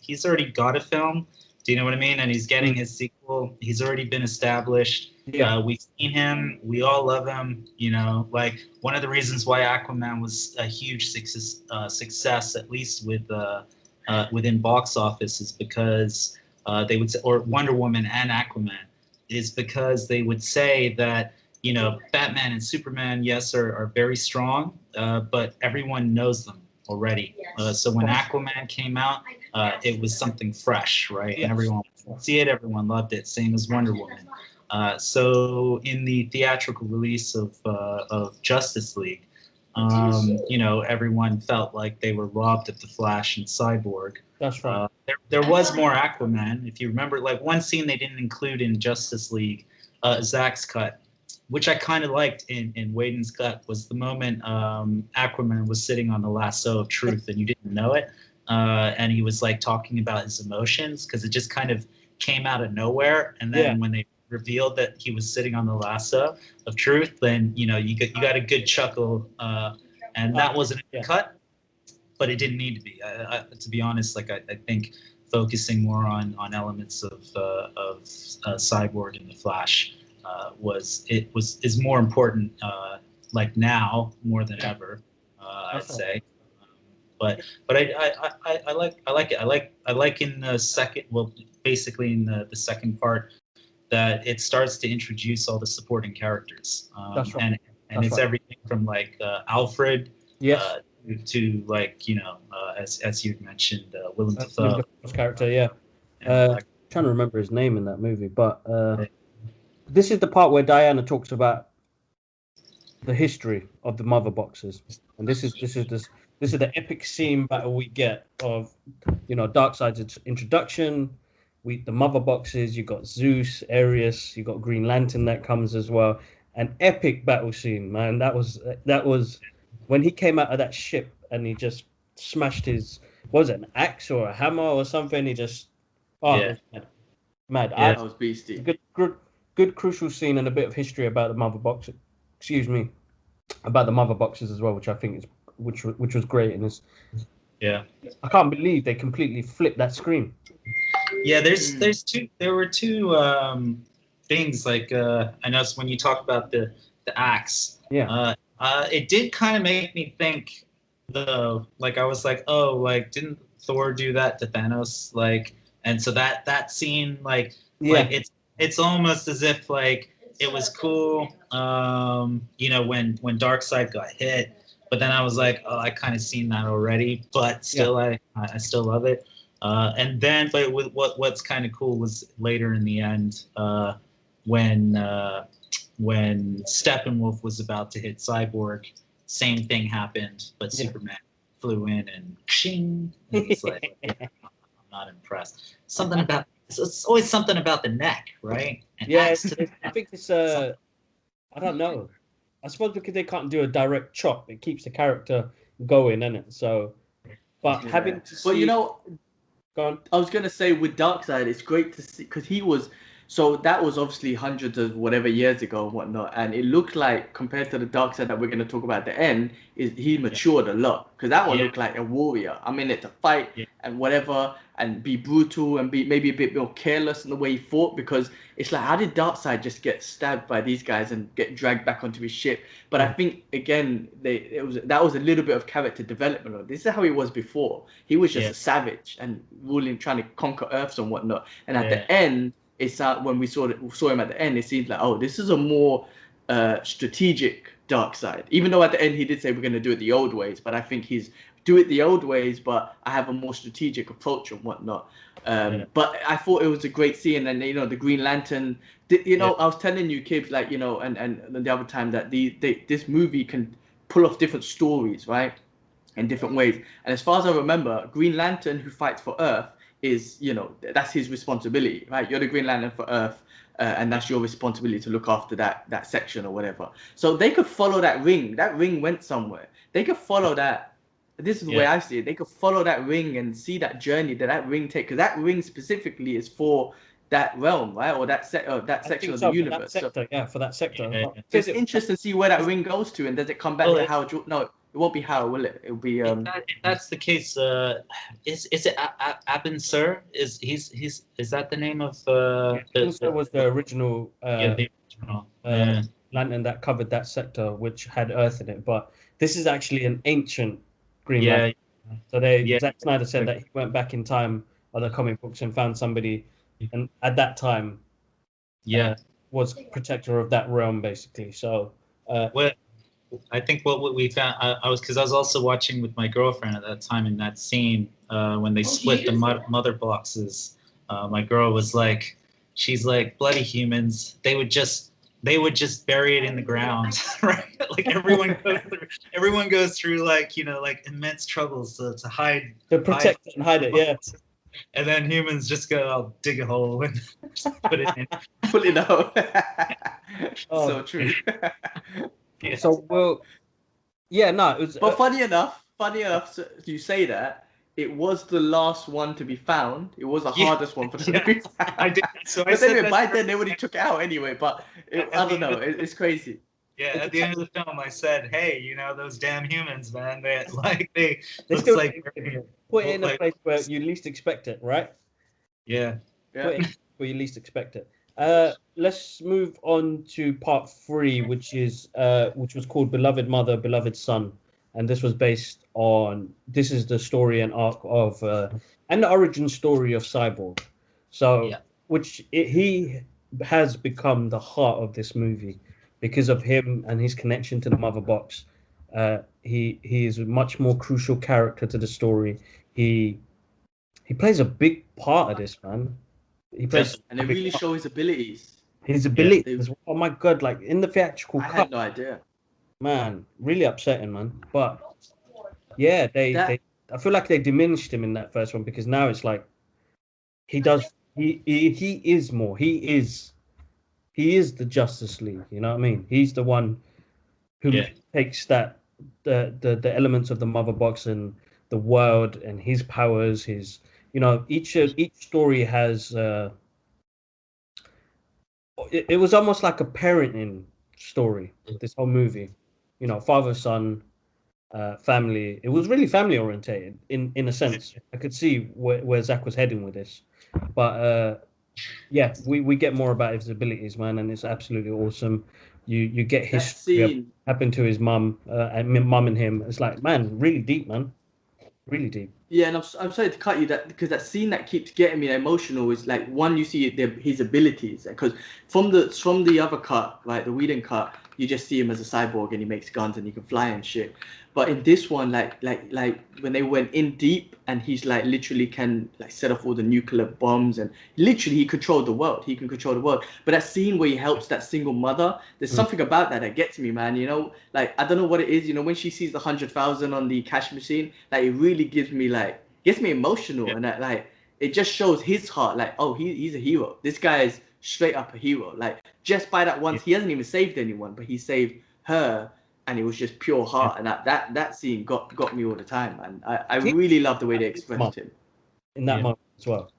got a film. Do you know what I mean? And he's getting his sequel. He's already been established. Yeah. We've seen him. We all love him. You know, like one of the reasons why Aquaman was a huge success, at least within box office, is because they would say, or Wonder Woman and Aquaman, is because they would say that, you know, Batman and Superman, yes, are very strong, but everyone knows them already. So when Aquaman came out, it was something fresh, right? Yes. And everyone see it, everyone loved it. Same as Wonder Woman. So in the theatrical release of Justice League, you know, everyone felt like they were robbed of the Flash and Cyborg. That's right. There was more Aquaman. If you remember, like one scene they didn't include in Justice League, Zack's cut, which I kind of liked in Whedon's cut, was the moment Aquaman was sitting on the lasso of truth and you didn't know it. And he was like talking about his emotions because it just kind of came out of nowhere. And then when they revealed that he was sitting on the lasso of truth, then, you know, you got a good chuckle. And that wasn't a cut, but it didn't need to be. To be honest, like I think focusing more on elements of Cyborg and the Flash is more important, like now more than ever, I'd say. But I like it. I like in the second, well, basically in the second part, that it starts to introduce all the supporting characters. That's right. And it's everything from like Alfred, Yes. to like, you know, as you mentioned, Willem Dafoe. Character, yeah. Like, Trying to remember his name in that movie, but this is the part where Diana talks about the history of the mother boxes, and this is the epic scene battle we get of, you know, Darkseid's introduction. The mother boxes. You got Zeus, Ares. You got Green Lantern that comes as well. An epic battle scene, man. That was when he came out of that ship and he just smashed his, what was it, an axe or a hammer or something? He just it was mad. Yeah, that was beastie. Good crucial scene and a bit of history about the mother box. Excuse me, about the mother boxes as well, which I think is which was great. And I can't believe they completely flipped that screen. Yeah, there were two things, like I noticed when you talk about the axe. Yeah. It did kind of make me think, though, like I was like, oh, like didn't Thor do that to Thanos? Like, and so that scene, like it's almost as if like it was cool, you know, when Darkseid got hit, but then I was like, oh, I kind of seen that already, but still I still love it. And then, but what's kind of cool was later in the end, when Steppenwolf was about to hit Cyborg, same thing happened, but Superman flew in and shing. And it's like, I'm not impressed. Something about it's always something about the neck, right? And I think it's I don't know. I suppose because they can't do a direct chop, it keeps the character going, isn't it? So, but having to see, but you know. Go on. I was gonna say with Darkseid, it's great to see because he was, so that was obviously hundreds of whatever years ago and whatnot, and it looked like compared to the Darkseid that we're gonna talk about at the end, he matured a lot because that one looked like a warrior. I mean, to fight and whatever and be brutal and be maybe a bit more careless in the way he fought, because it's like, how did Darkseid just get stabbed by these guys and get dragged back onto his ship? But I think again that was a little bit of character development. This is how he was before. He was just a savage and ruling, trying to conquer Earths and whatnot. And at the end, it's when we saw him at the end, it seems like, oh, this is a more strategic Darkseid. Even though at the end he did say we're going to do it the old ways, but I think he's do it the old ways, but I have a more strategic approach and whatnot. But I thought it was a great scene, and you know, the Green Lantern. You know, I was telling you, kids, like, you know, and the other time that this movie can pull off different stories, right, in different ways. And as far as I remember, Green Lantern, who fights for Earth, is, you know, that's his responsibility, right? You're the Green Lantern for Earth. And that's your responsibility to look after that section or whatever. So they could follow that ring. That ring went somewhere. They could follow that. This is the way I see it. They could follow that ring and see that journey that ring takes. Because that ring specifically is for that realm, right, or that I section think of the so, for that universe. So, sector, yeah, for that sector. Yeah. so it's interesting to see where that ring goes to, and does it come back Well, to how? No, it won't be how, will it? It'll be if that's the case, is it Abin Sur? Is that the name of That was the original the original? lantern that covered that sector, which had Earth in it. But this is actually an ancient Green Yeah, Lantern. So yeah, Zack Snyder said that he went back in time of the comic books and found somebody, and at that time yeah. was protector of that realm, basically. So What I think what we found, I was also watching with my girlfriend at that time in that scene when they split the mother boxes. My girl was like, she's like, bloody humans. They would just bury it in the ground, right? Like everyone goes through like like immense struggles to hide to protect it and hide it, yeah. and then humans just go, I'll dig a hole and put it in. fully know. Oh, So true. Yeah. so well, yeah, no, it was. But funny enough, so you say that it was the last one to be found. It was the Yeah, hardest one for them to be found. I did. So I But said anyway, that by then they already took it out anyway. But at I the don't end know. of It's crazy. Yeah, It's at the end of the film, I said, "Hey, those damn humans, man. They they looks still like put it in a like place where you least expect it, right? yeah, Yeah. Put it in where you least expect it. Let's move on to part three, which was called "Beloved Mother, Beloved Son," and this was based on this is the story and arc of and the origin story of Cyborg. So, yeah, he has become the heart of this movie because of him and his connection to the mother box. He is a much more crucial character to the story. He he plays a big part of this, man. He plays definitely, And a they big really part. show his abilities. His yeah, ability They, is, oh my god, like in the theatrical I cut, had no idea. man, really upsetting, man. But yeah, That I feel like they diminished him in that first one because now it's like he is more. He is the Justice League. You know what I mean? He's the one who yeah, takes that the elements of the mother box and the world and his powers. His each story has. It was almost like a parenting story. This whole movie, father son family. It was really family orientated in a sense. I could see where Zach was heading with this, but yeah, we get more about his abilities, man, and it's absolutely awesome. You get that history of what scene. happened to his mum and mum and him. It's like, man, really deep, man, really deep. Yeah, and I'm sorry to cut you that because that scene that keeps getting me emotional is like one you see his abilities because from the other cut, like the Whedon cut, you just see him as a cyborg and he makes guns and he can fly and shit. But in this one, like when they went in deep and he's like literally can like set off all the nuclear bombs and literally he controlled the world. He can control the world. But that scene where he helps that single mother, there's Mm. something about that gets me, man. Like I don't know what it is. When she sees the 100,000 on the cash machine, like it really gets me emotional, yeah, and that like it just shows his heart. Like oh, he's a hero. This guy is straight up a hero. Like just by that once, he hasn't even saved anyone, but he saved her, and it was just pure yeah. heart. And that scene got me all the time, man. I He really love the way they his mum expressed him. in that Yeah. moment as well,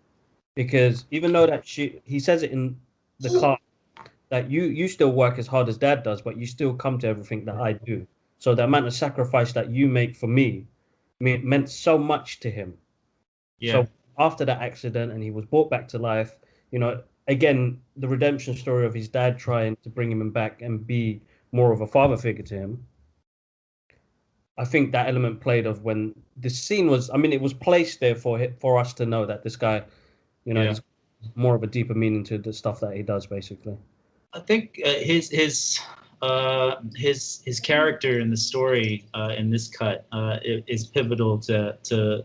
because even though that he says it in the car that you still work as hard as dad does, but you still come to everything that I do. So the amount of sacrifice that you make for me, meant so much to him. Yeah. So after that accident, and he was brought back to life, again the redemption story of his dad trying to bring him back and be more of a father figure to him. I think that element played of when the scene was. I mean, it was placed there for us to know that this guy, Yeah. he's more of a deeper meaning to the stuff that he does, basically. I think his character in the story in this cut is pivotal to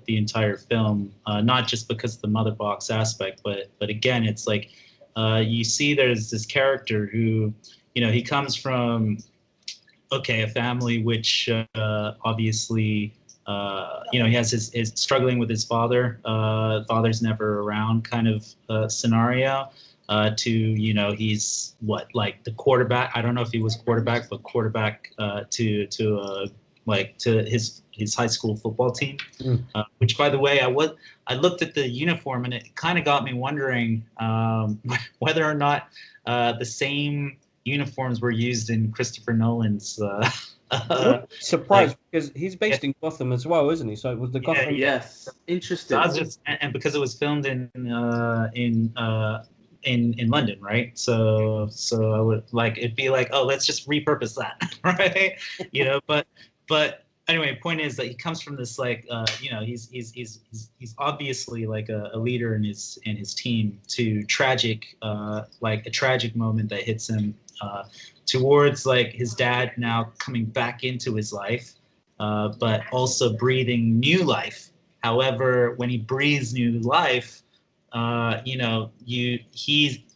the entire film. Not just because of the mother box aspect, but again, it's like you see there's this character who he comes from a family which obviously he has his struggling with his father. Father's never around kind of scenario. To he's what like the quarterback. I don't know if he was quarterback, but quarterback to like to his high school football team. Which, by the way, I looked at the uniform and it kind of got me wondering whether or not the same uniforms were used in Christopher Nolan's. Surprised because he's based in Gotham as well, isn't he? So it was the Gotham. Yes, interesting. So I was just, and because it was filmed in London, right? So I would like it'd be like, oh, let's just repurpose that, right? You know, but anyway, point is that he comes from this like you know, he's obviously like a leader in his team to tragic like a tragic moment that hits him towards like his dad now coming back into his life, but also breathing new life. However, when he breathes new life, you know,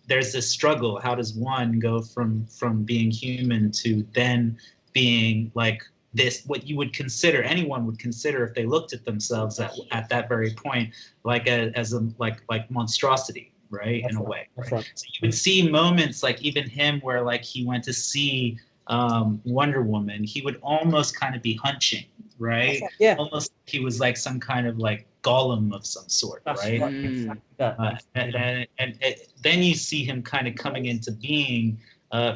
there's this struggle. How does one go from being human to then being like this, what you would consider, anyone would consider if they looked at themselves at that very point, like as a like monstrosity, right? In a way. Right? So you would see moments like even him where like he went to see Wonder Woman, he would almost kind of be hunching, right? Yeah. Almost he was like some kind of like golem of some sort, right? And then you see him kind of coming into being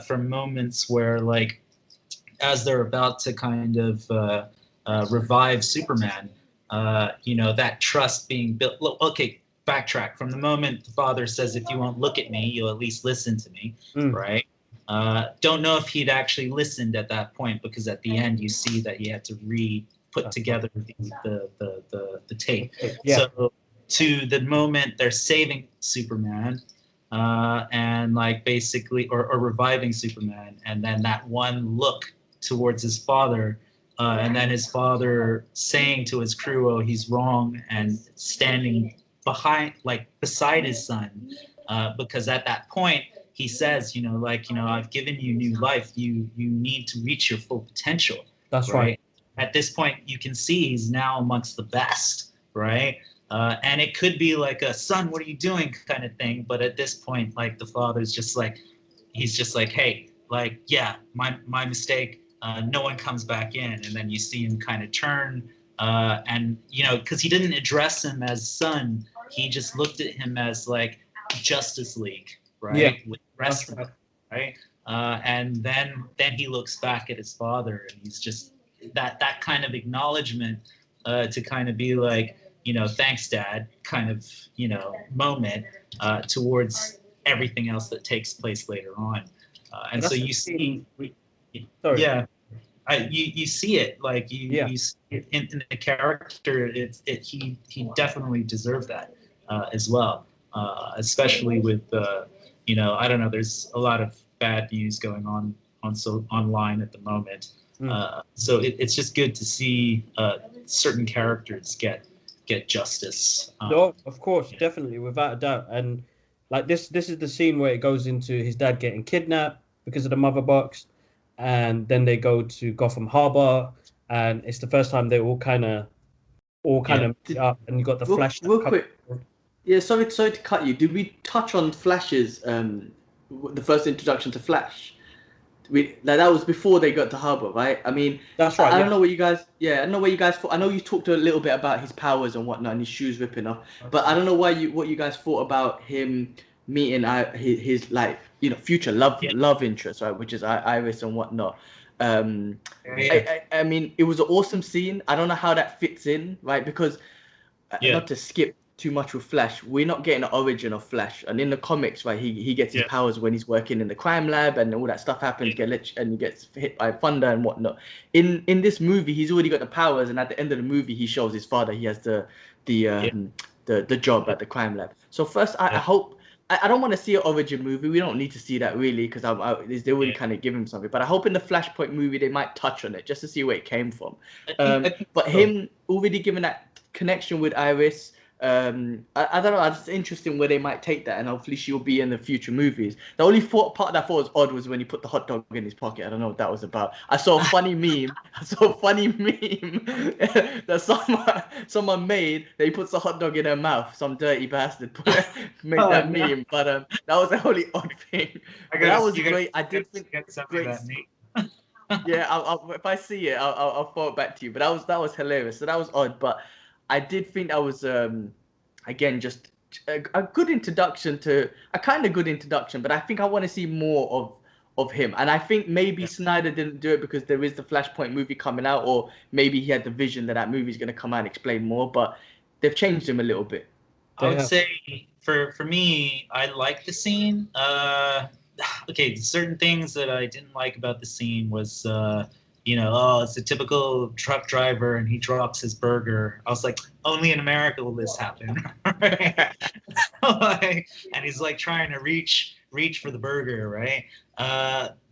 from moments where like as they're about to kind of revive Superman, you know, that trust being built. Okay, backtrack from the moment the father says, if you won't look at me, you'll at least listen to me, right? Don't know if he'd actually listened at that point, because at the end you see that he had to put together the tape. So to the moment they're saving Superman, and like basically or reviving Superman, and then that one look towards his father, and then his father saying to his crew, oh, he's wrong, and standing beside his son, because at that point he says, you know, like, you know, I've given you new life, you need to reach your full potential. That's right. At this point you can see he's now amongst the best, right? And it could be like a son, what are you doing kind of thing, but at this point, like, the father's just like, he's just like, hey, like, yeah, my mistake, no one comes back in. And then you see him kind of turn, and, you know, because he didn't address him as son, he just looked at him as like Justice League, right? Yeah. With the rest of them, right? And then he looks back at his father, and he's just that kind of acknowledgement, to kind of be like, you know, thanks, Dad, kind of, you know, moment, towards everything else that takes place later on. And so you see, yeah, you see it, like you see it in the character. He definitely deserved that as well, especially with you know, I don't know, there's a lot of bad news going on online at the moment. So it's just good to see certain characters get justice. No, of course, definitely, without a doubt. And like this is the scene where it goes into his dad getting kidnapped because of the mother box, and then they go to Gotham Harbor, and it's the first time they all kind of meet up, and you got the Flash. Real quick, yeah, sorry to cut you. Did we touch on Flash's the first introduction to Flash? That was before they got to Harbor, right? I mean, that's right. I don't know what you guys. Yeah, I don't know what you guys thought. I know you talked a little bit about his powers and whatnot, and his shoes ripping off. But I don't know what you guys thought about him meeting his like, you know, future love interest, right? Which is Iris and whatnot. I mean, it was an awesome scene. I don't know how that fits in, right? Because not to skip too much with Flash, we're not getting the origin of Flash, and in the comics, right, he gets his powers when he's working in the crime lab, and all that stuff happens, and he gets hit by thunder and whatnot. In this movie, he's already got the powers, and at the end of the movie, he shows his father he has the job at the crime lab. So first, I hope. I don't want to see an origin movie. We don't need to see that really, because they already kind of give him something. But I hope in the Flashpoint movie they might touch on it just to see where it came from. But him already giving that connection with Iris. I don't know. It's interesting where they might take that, and hopefully she'll be in the future movies. The only part that I thought was odd was when he put the hot dog in his pocket. I don't know what that was about. I saw a funny meme. that someone made. That he puts the hot dog in her mouth. Some dirty bastard made that meme. But that was the only odd thing. That was great. I did think great. Yeah, if I see it, I'll throw it back to you. But that was hilarious. So that was odd, but I did think that was again just a good introduction to a kind of good introduction. But I think I want to see more of him, and I think maybe Snyder didn't do it because there is the Flashpoint movie coming out, or maybe he had the vision that that movie is going to come out and explain more. But they've changed him a little bit. I would say for me, I like the scene. Okay, certain things that I didn't like about the scene was, oh, it's a typical truck driver and he drops his burger. I was like, only in America will this happen, right? And he's like trying to reach for the burger, right?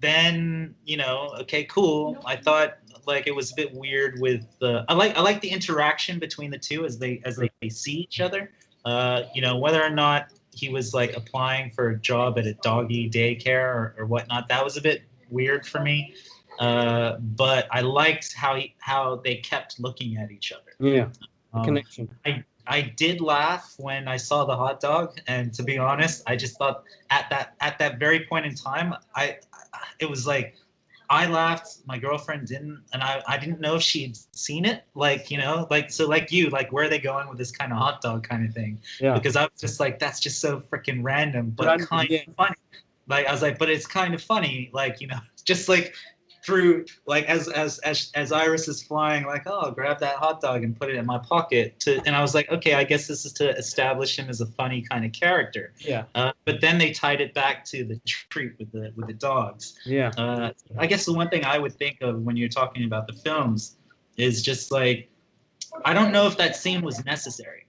Then okay, cool. I thought like it was a bit weird with the. I like the interaction between the two as they see each other. Whether or not he was like applying for a job at a doggy daycare or whatnot, that was a bit weird for me. But I liked how they kept looking at each other. Yeah, the connection. I did laugh when I saw the hot dog, and to be honest, I just thought at that very point in time, it was like I laughed, my girlfriend didn't, and I didn't know if she'd seen it. Like, so like you, like where are they going with this kind of hot dog kind of thing? Yeah. Because I was just like, that's just so freaking random, but kind of funny. Like I was like, but it's kind of funny, like, just like through like as Iris is flying, like, oh, I'll grab that hot dog and put it in my pocket and I was like, okay, I guess this is to establish him as a funny kind of character. Yeah. But then they tied it back to the treat with the dogs. Yeah. I guess the one thing I would think of when you're talking about the films is just like, I don't know if that scene was necessary.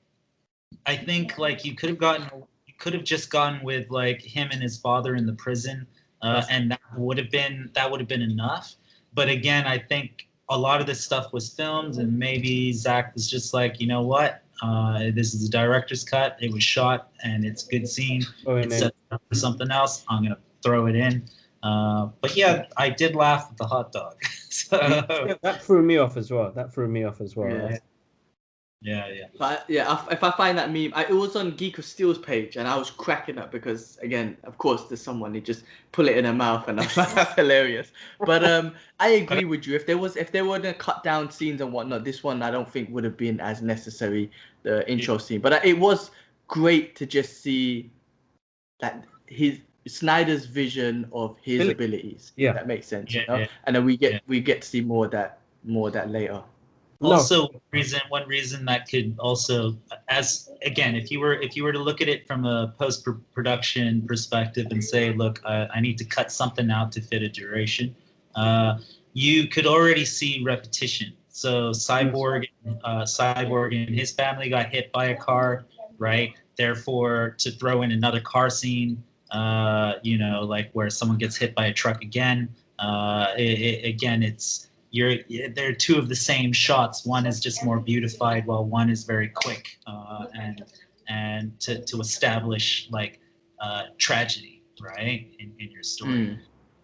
I think like you could have just gone with like him and his father in the prison. And that would have been enough. But again, I think a lot of this stuff was filmed, and maybe Zack was just like, you know what, this is the director's cut. It was shot, and it's a good scene. It's set up for something else. I'm gonna throw it in. But yeah, I did laugh at the hot dog. So, yeah, that threw me off as well. Yeah. But yeah, if I find that meme, it was on Geek of Steel's page, and I was cracking up because, again, of course, there's someone who just pull it in their mouth, and I was like, that's hilarious. But I agree with you. If there were to cut down scenes and whatnot, this one I don't think would have been as necessary, the intro scene. But it was great to just see that Snyder's vision of his abilities. Yeah, if that makes sense. Yeah. And then we get to see more of that later. Also, one reason that could also, as again, if you were to look at it from a post-production perspective and say, look, I need to cut something out to fit a duration, you could already see repetition. So Cyborg and his family got hit by a car, right? Therefore, to throw in another car scene, like where someone gets hit by a truck again, they're two of the same shots. One is just more beautified, while one is very quick, and to establish like tragedy, right, in your story.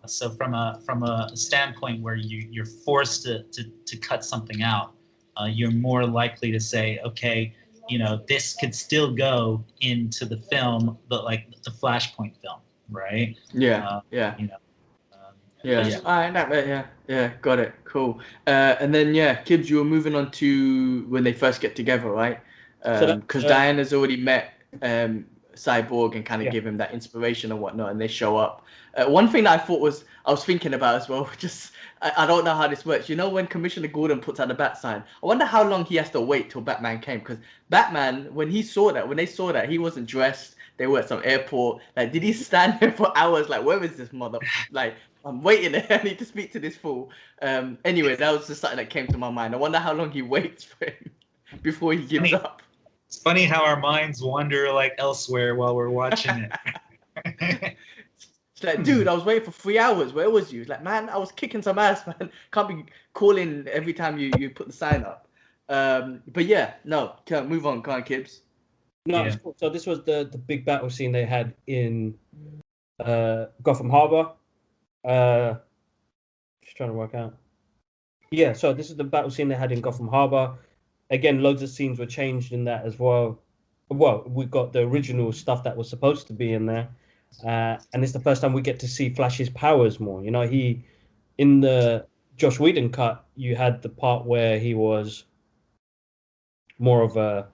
So from a standpoint where you're forced to cut something out, you're more likely to say, okay, this could still go into the film, but like the Flashpoint film, right? Yeah. Yeah. Yeah. All right. Yeah. Got it. Cool. And then Kibbs, you were moving on to when they first get together, right? Because Diana's already met Cyborg and kind of give him that inspiration and whatnot, and they show up. One thing that I was thinking about as well, just I don't know how this works. When Commissioner Gordon puts out the bat sign, I wonder how long he has to wait till Batman came, because Batman, when they saw that, he wasn't dressed. They were at some airport. Like, did he stand there for hours? Like, where is this mother? Like, I'm waiting. I need to speak to this fool. Anyway, that was just something that came to my mind. I wonder how long he waits for him before he gives up. It's funny how our minds wander like elsewhere while we're watching it. It's like, dude, I was waiting for 3 hours. Where was you? It's like, man, I was kicking some ass, man. Can't be calling every time you put the sign up. But yeah, no, move on. Come on, Kibbs. No, so this was the big battle scene they had in Gotham Harbor. Just trying to work out. Yeah, so this is the battle scene they had in Gotham Harbor. Again, loads of scenes were changed in that as well. Well, we got the original stuff that was supposed to be in there. And it's the first time we get to see Flash's powers more. He in the Josh Whedon cut, you had the part where he was more of a,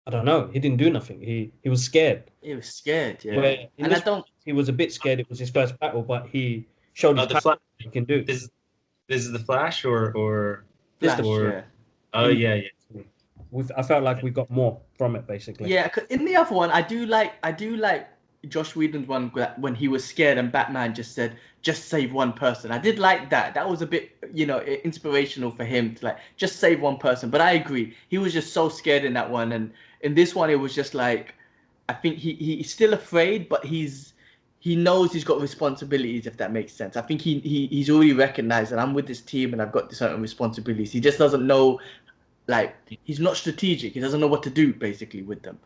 I don't know, he didn't do nothing. He was scared. He was scared, yeah. Where in And I this don't. he was a bit scared. It was his first battle, but he showed his The power. Flash. What he can do. This is the Flash, or This the Flash, yeah. oh in- yeah, yeah. I felt like we got more from it, basically. Yeah, 'cause in the other one, I do like Josh Whedon's one when he was scared and Batman just said, "Just save one person." I did like that. That was a bit, inspirational for him to like just save one person. But I agree, he was just so scared in that one, and in this one, it was just like, I think he's still afraid, but he knows he's got responsibilities, if that makes sense. I think he's already recognized that I'm with this team and I've got certain responsibilities. He just doesn't know, like, he's not strategic. He doesn't know what to do basically with them,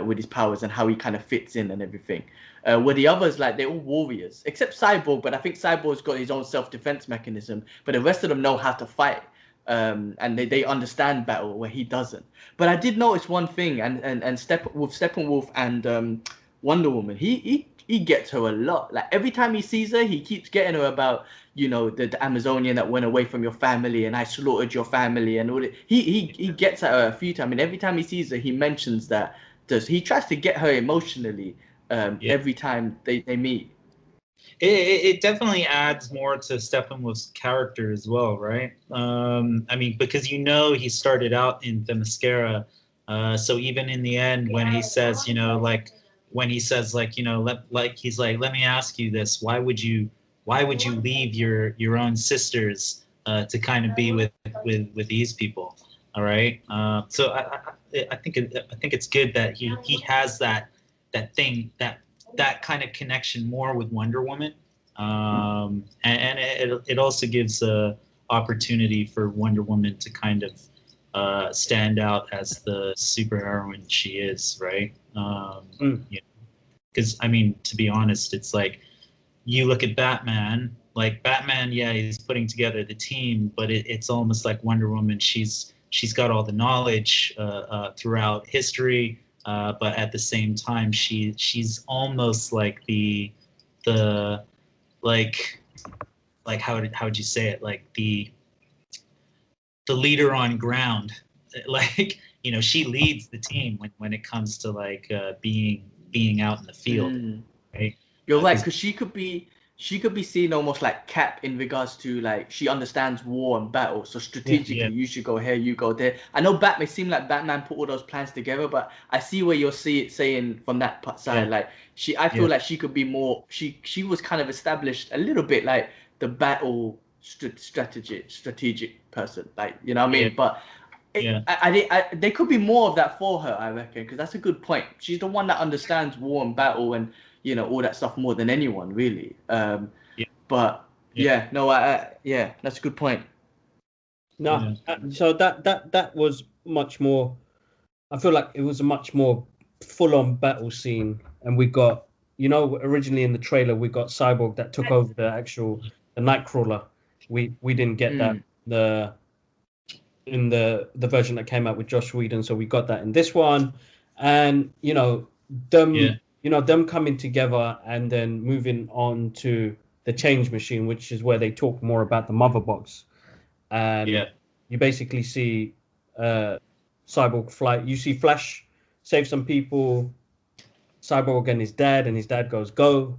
with his powers and how he kind of fits in and everything. Where the others, like, they're all warriors except Cyborg, but I think Cyborg's got his own self-defense mechanism. But the rest of them know how to fight, and they understand battle where he doesn't. But I did notice one thing, and Steppenwolf and Wonder Woman, he gets her a lot. Like every time he sees her, he keeps getting her about, the Amazonian that went away from your family and I slaughtered your family and all it. He gets at her a few times, and every time he sees her, he mentions that. He tries to get her emotionally every time they meet. It definitely adds more to Steppenwolf's character as well, right? I mean, because he started out in the mascara, so even in the end when he says, he's like, let me ask you this: why would you leave your own sisters to kind of be with these people? All right. So I think it's good that he has that thing that kind of connection more with Wonder Woman, and it also gives a opportunity for Wonder Woman to kind of stand out as the superheroine she is, right? Because I mean, to be honest, it's like you look at Batman. Like Batman, yeah, he's putting together the team, but it's almost like Wonder Woman. She's got all the knowledge throughout history. But at the same time, she's almost like the like how would you say it, like the leader on ground, like she leads the team when it comes to like being out in the field, right? You're right, because she could be seen almost like Cap in regards to, like, she understands war and battle. So strategically, you should go here, you go there. I know Batman seem like Batman put all those plans together, but I see where you're saying from that side. Like I feel like she could be more. She was kind of established a little bit like the battle strategic person, like, you know what I mean. But there could be more of that for her, I reckon, because that's a good point. She's the one that understands war and battle and all that stuff more than anyone, really. But yeah, that's a good point. No, so that was much more. I feel like it was a much more full-on battle scene, and we got, originally in the trailer we got Cyborg that took over the Nightcrawler. We didn't get that in the version that came out with Josh Whedon, so we got that in this one, and them coming together and then moving on to the Change Machine, which is where they talk more about the Mother Box, and you basically see Cyborg fly. You see Flash save some people. Cyborg and his dad goes go.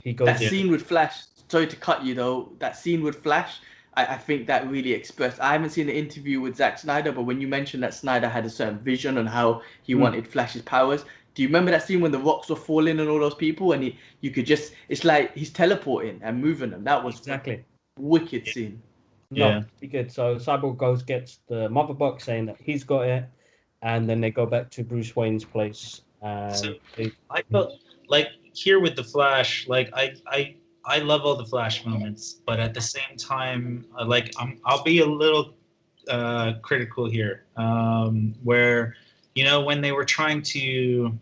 He goes. That scene with Flash. Sorry to cut you though. That scene with Flash, I think that really expressed. I haven't seen the interview with Zack Snyder, but when you mentioned that Snyder had a certain vision on how he wanted Flash's powers, do you remember that scene when the rocks were falling and all those people, and you could just, it's like he's teleporting and moving them. That was exactly a wicked scene. No, pretty good. So Cyborg gets the Mother Box, saying that he's got it, and then they go back to Bruce Wayne's place. So I felt like here with the Flash, like I love all the Flash moments, but at the same time, like I'll be a little critical here, where when they were trying to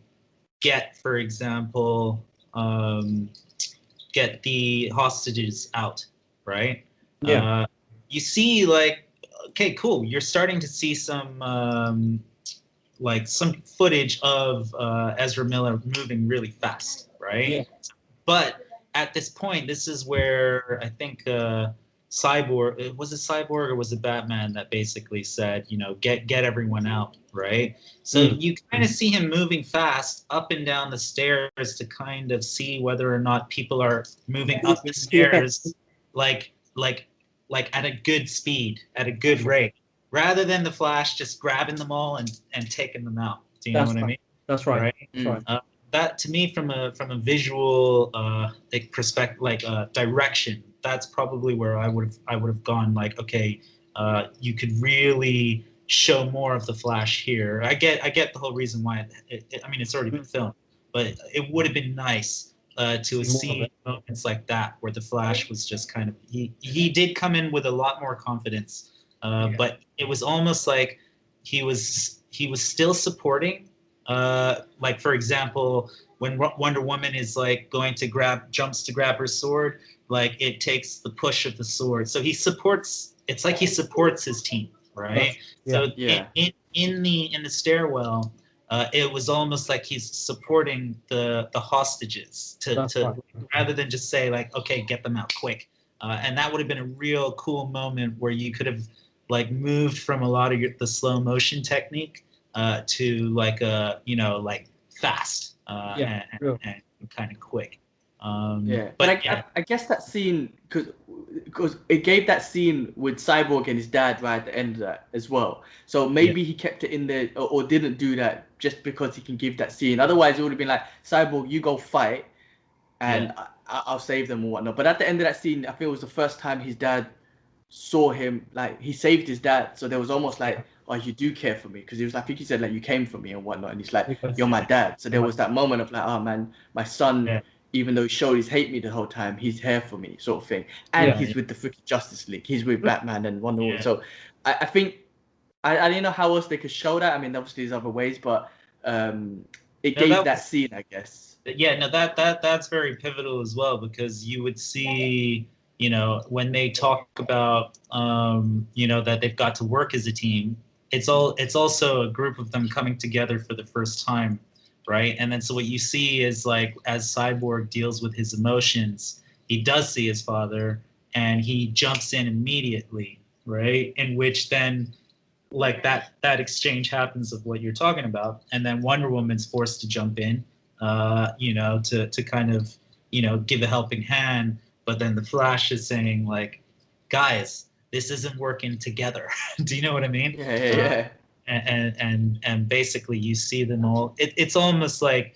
get, for example, get the hostages out, right? You see, like, okay, cool. You're starting to see some some footage of Ezra Miller moving really fast, right? But at this point, this is where I think Cyborg, was it Cyborg or was it Batman that basically said, get everyone out, right? So you kind of see him moving fast up and down the stairs to kind of see whether or not people are moving up the stairs, like at a good speed, at a good rate, rather than the Flash just grabbing them all and taking them out. Do you know what I mean? That's right. Right? That's right. That to me, from a visual perspective, direction, that's probably where I would have gone. Like, okay, you could really show more of the Flash here. I get the whole reason why. I mean, it's already been filmed, but it would have been nice to see moments like that where the Flash was just kind of he did come in with a lot more confidence, but it was almost like he was still supporting. Like, for example, when Wonder Woman is like jumps to grab her sword, like it takes the push of the sword. So he supports. It's like he supports his team, right? So in the stairwell, it was almost like he's supporting the hostages to rather than just say like, okay, get them out quick. And that would have been a real cool moment where you could have like moved from a lot of the slow motion technique to like like fast and kind of quick. But I guess that scene, because it gave that scene with Cyborg and his dad right at the end of that as well. So maybe he kept it in there or didn't do that just because he can give that scene. Otherwise, it would have been like, Cyborg, you go fight, and I'll save them or whatnot. But at the end of that scene, I think it was the first time his dad saw him, like he saved his dad. So there was almost like, oh, you do care for me, because he was, I think he said like, you came for me and whatnot, and he's like, you're my dad. So there was that moment of like, oh man, my son, even though he showed he's hate me the whole time, he's here for me, sort of thing. And he's with the freaking Justice League. He's with Batman and Wonder Woman. So I think I didn't know how else they could show that. I mean, obviously there's other ways, but it gave that scene, I guess. Yeah, no, that's very pivotal as well, because you would see, when they talk about, that they've got to work as a team. It's also a group of them coming together for the first time, right? And then so what you see is like, as Cyborg deals with his emotions, he does see his father, and he jumps in immediately, right? In which then, like that exchange happens of what you're talking about, and then Wonder Woman's forced to jump in, to kind of, give a helping hand. But then the Flash is saying like, guys, this isn't working together. Do you know what I mean? Yeah. And basically you see them all. It's almost like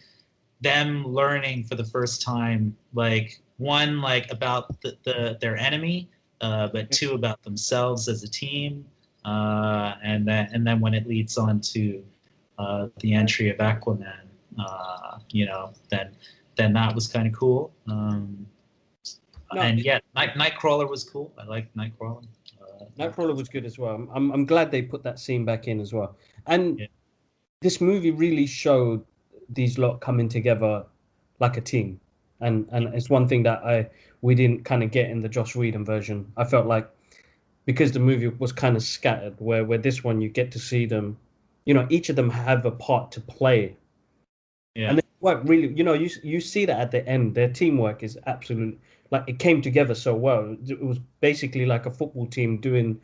them learning for the first time, like, one, like about their enemy, but two, about themselves as a team. And then when it leads on to the entry of Aquaman, then that was kind of cool. And Nightcrawler was cool. I liked Nightcrawler. Nightcrawler was good as well. I'm glad they put that scene back in as well. And this movie really showed these lot coming together like a team. And it's one thing that we didn't kind of get in the Joss Whedon version. I felt like, because the movie was kind of scattered, where this one you get to see them, each of them have a part to play. Yeah. And they work really, you see that at the end, their teamwork is absolutely, like, it came together so well. It was basically like a football team doing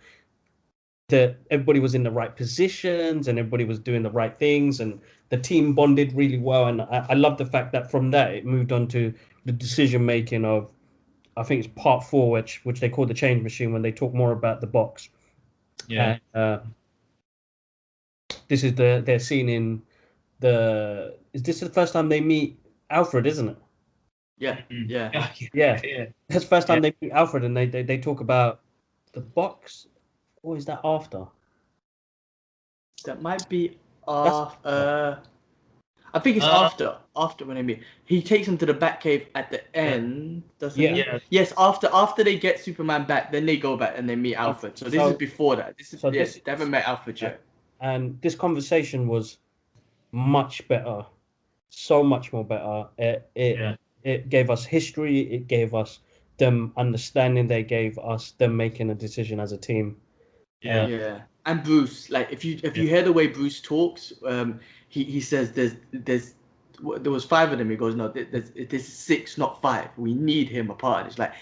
everybody was in the right positions and everybody was doing the right things, and the team bonded really well. And I love the fact that from that it moved on to the decision making of, I think it's part 4, which they call the change machine, when they talk more about the box. Yeah. This is their scene in is this the first time they meet Alfred, isn't it? Yeah. That's the first time they meet Alfred, and they talk about the box. Or is that after? That might be after. I think it's after when they meet. He takes him to the Batcave at the end, doesn't he? Yeah. Yes, after they get Superman back, then they go back and they meet Alfred. So this is before that. They haven't met Alfred yet. And this conversation was much better, so much more better. It gave us history. It gave us them understanding. They gave us them making a decision as a team. Yeah. And Bruce, like if you hear the way Bruce talks, he says there was 5 of them. He goes, no, there's 6, not 5. We need him apart. It's like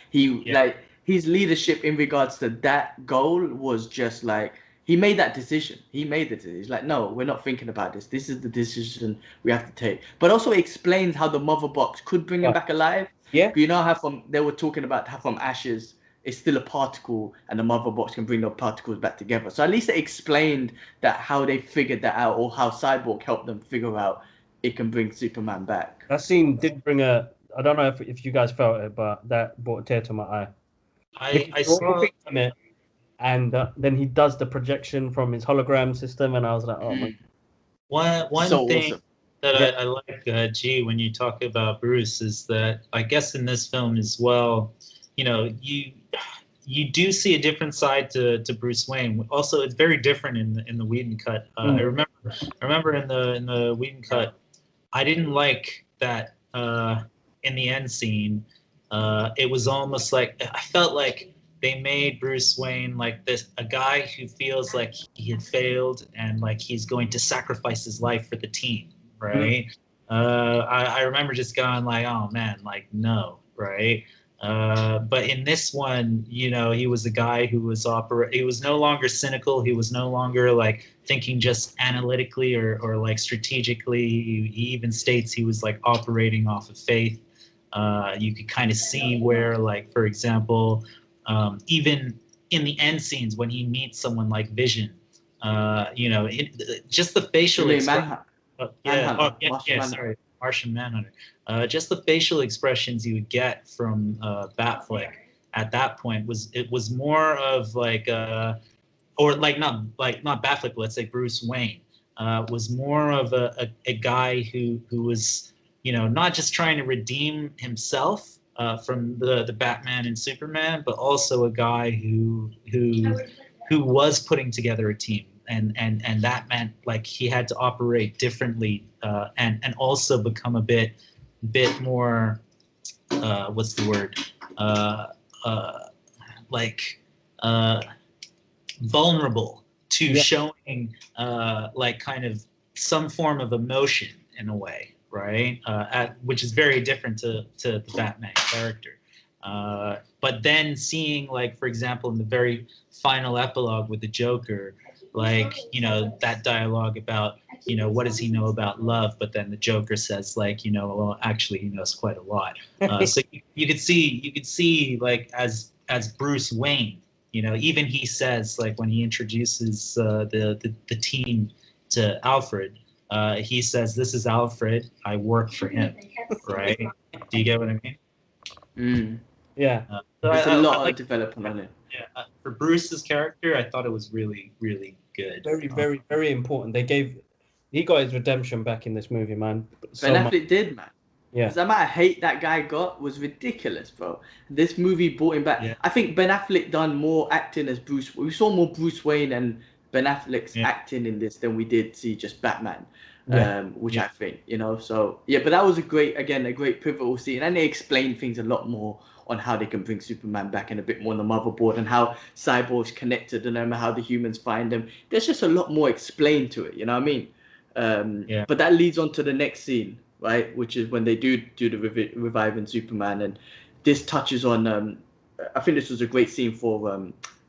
his leadership in regards to that goal was just like he made that decision. He made the decision. He's like, no, we're not thinking about this. This is the decision we have to take. But also explains how the mother box could bring him back alive. Yeah. You know how they were talking about how from ashes it's still a particle and the mother box can bring the particles back together. So at least they explained that how they figured that out, or how Cyborg helped them figure out it can bring Superman back. That scene did bring a. I don't know if you guys felt it, but that brought a tear to my eye. I saw it, and then he does the projection from his hologram system, and I was like, oh my. One So thing awesome. that I like, G, when you talk about Bruce, is that I guess in this film as well, you know, you do see a different side to Bruce Wayne. Also, it's very different in the Whedon cut. I remember in the Whedon cut, I didn't like that in the end scene. It was almost like I felt like they made Bruce Wayne like a guy who feels like he had failed and like he's going to sacrifice his life for the team, right? I remember just going like, oh man, like no, right? But in this one, you know, he was a guy who was he was no longer cynical. He was no longer like thinking just analytically or like strategically. He even states he was like operating off of faith. You could kind of see where, like, for example, even in the end scenes when he meets someone like Vision, you know, just the facial expression. Sorry, Martian Manhunter. Just the facial expressions you would get from Batfleck at that point was more of like or not Batfleck, but let's say Bruce Wayne was more of a guy who was, you know, not just trying to redeem himself from the Batman and Superman, but also a guy who was putting together a team. And that meant like he had to operate differently and also become a bit more what's the word like vulnerable to showing like kind of some form of emotion in a way, right? Which is very different to the Batman character. But then seeing, like, for example, in the very final epilogue with the Joker, like, you know, that dialogue about, you know, what does he know about love? But then the Joker says, like, you know, well, actually, he knows quite a lot. So you could see, like, as Bruce Wayne, you know, even he says, like, when he introduces the team to Alfred, he says, "This is Alfred. I work for him." Right? Do you get what I mean? Yeah. There's a lot of development on it. Yeah. For Bruce's character, I thought it was really, really good. Very, very, very important. He got his redemption back in this movie, man. Ben Affleck did, man. Yeah. The amount of hate that guy got was ridiculous, bro. This movie brought him back. Yeah. I think Ben Affleck done more acting as Bruce. We saw more Bruce Wayne and Ben Affleck's acting in this than we did see just Batman. Which I think, you know, so yeah, but that was a great pivotal scene, and they explained things a lot more on how they can bring Superman back and a bit more on the motherboard and how Cyborg's connected and how the humans find them. There's just a lot more explained to it, you know what I mean? But that leads on to the next scene, right, which is when they do the reviving Superman, and this touches on I think this was a great scene for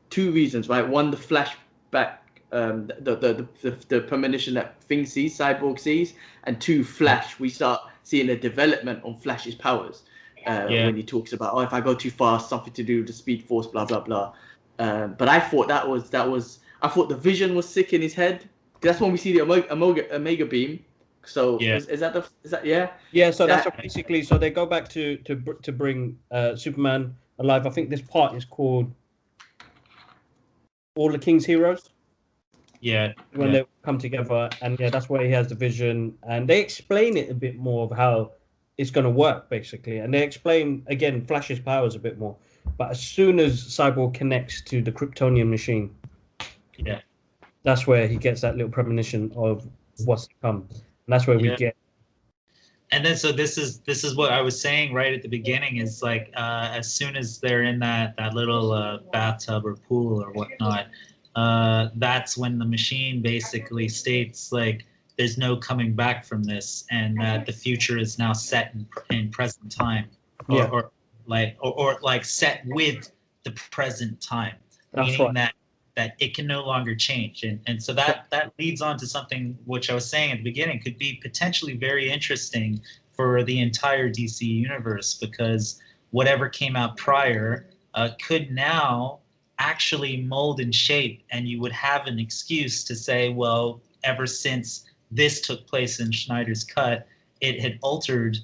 two reasons, right? One, the flashback, the premonition that Cyborg sees, and two, Flash. We start seeing a development on Flash's powers when he talks about, oh, if I go too fast, something to do with the Speed Force, blah blah blah. But I thought that was I thought the vision was sick in his head. That's when we see the Omega beam. So is that yeah? So that's basically, so they go back to bring Superman alive. I think this part is called All the King's Heroes. When they come together, and that's where he has the vision, and they explain it a bit more of how it's going to work, basically, and they explain again Flash's powers a bit more. But as soon as Cyborg connects to the Kryptonian machine, that's where he gets that little premonition of what's to come, and that's where we get. And then, so this is what I was saying right at the beginning, is like as soon as they're in that little bathtub or pool or whatnot, that's when the machine basically states, like, there's no coming back from this, and that the future is now set in present time, or set with the present time, That's meaning right. that it can no longer change. And so that leads on to something which I was saying at the beginning could be potentially very interesting for the entire DC universe, because whatever came out prior could now actually mold and shape, and you would have an excuse to say, well, ever since this took place in Snyder's cut, it had altered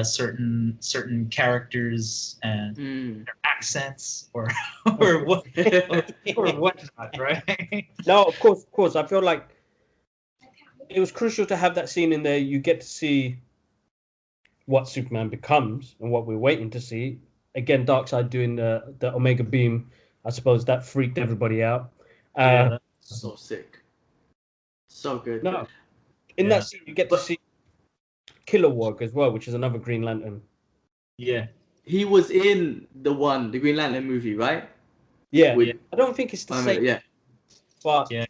certain characters and their accents or what or whatnot, right? No, of course. I feel like it was crucial to have that scene in there. You get to see what Superman becomes and what we're waiting to see. Again, Darkseid doing the Omega Beam, I suppose that freaked everybody out. Yeah, So sick. So good. No, in yeah, that scene you get to see Kilowog as well, which is another Green Lantern. yeah. He was in the Green Lantern movie, right? Yeah, With, I don't think it's the same, yeah. but Yeah.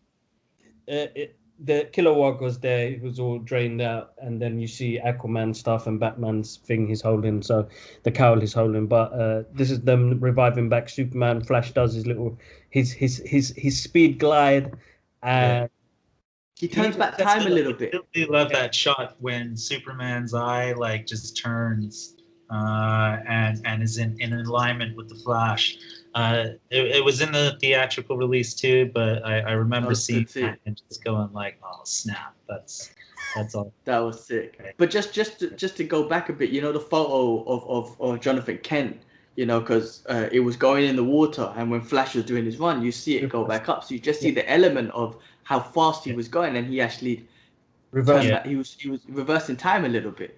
The Kilowog was there. It was all drained out, and then you see Aquaman stuff and Batman's thing he's holding. So the cowl he's holding, but this is them reviving back Superman. Flash does his little his speed glide, and He turns back time a little bit. I really love that shot when Superman's eye like just turns and is in alignment with the Flash. It was in the theatrical release too, but I remember seeing that and just going like, "Oh snap!" That's all. That was sick. Okay. But just to go back a bit, the photo of Jonathan Kent, because it was going in the water, and when Flash was doing his run, you see it go back up. So you just see the element of how fast he was going, and he actually turned back. He was reversing time a little bit,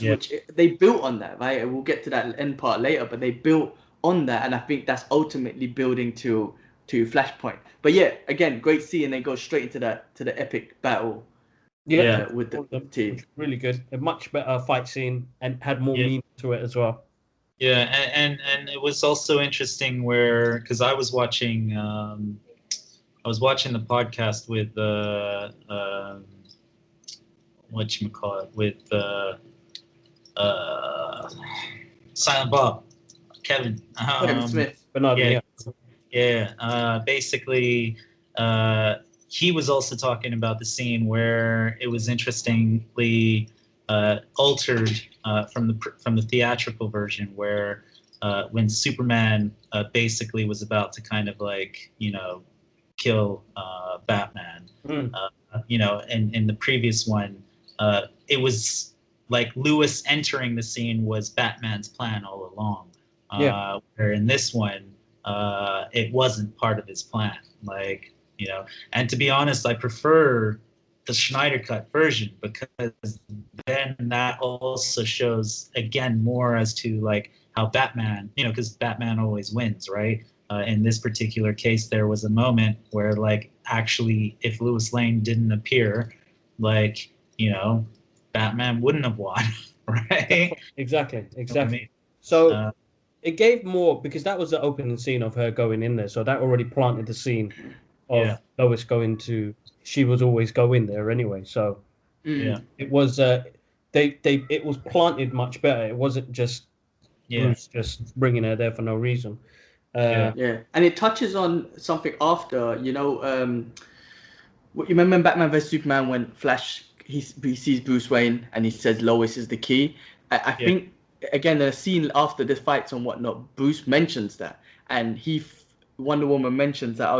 which they built on that, right? And we'll get to that end part later, but they built on that, and I think that's ultimately building to Flashpoint. But yeah, again, great scene, and they go straight into the epic battle. With the team, really good. A much better fight scene and had more meaning to it as well. Yeah, and it was also interesting where, because I was watching the podcast with whatchamacallit, with Silent Bob, Kevin. Kevin Smith. Bernard, basically, he was also talking about the scene where it was interestingly altered from the theatrical version, where when Superman basically was about to kind of like kill Batman, in the previous one, it was like Lewis entering the scene was Batman's plan all along. Where in this one, it wasn't part of his plan. And to be honest, I prefer the Schneider cut version, because then that also shows again more as to like how Batman, because Batman always wins, right? In this particular case, there was a moment where like actually if Lois Lane didn't appear, Batman wouldn't have won, right? Exactly. I mean? So it gave more, because that was the opening scene of her going in there, so that already planted the scene of Lois going to. She was always going there anyway, so it was it was planted much better. It wasn't just Bruce just bringing her there for no reason. And it touches on something after, you remember in Batman vs Superman when Flash he sees Bruce Wayne and he says Lois is the key. I think again the scene after the fights and whatnot, Bruce mentions that, and Wonder Woman mentions that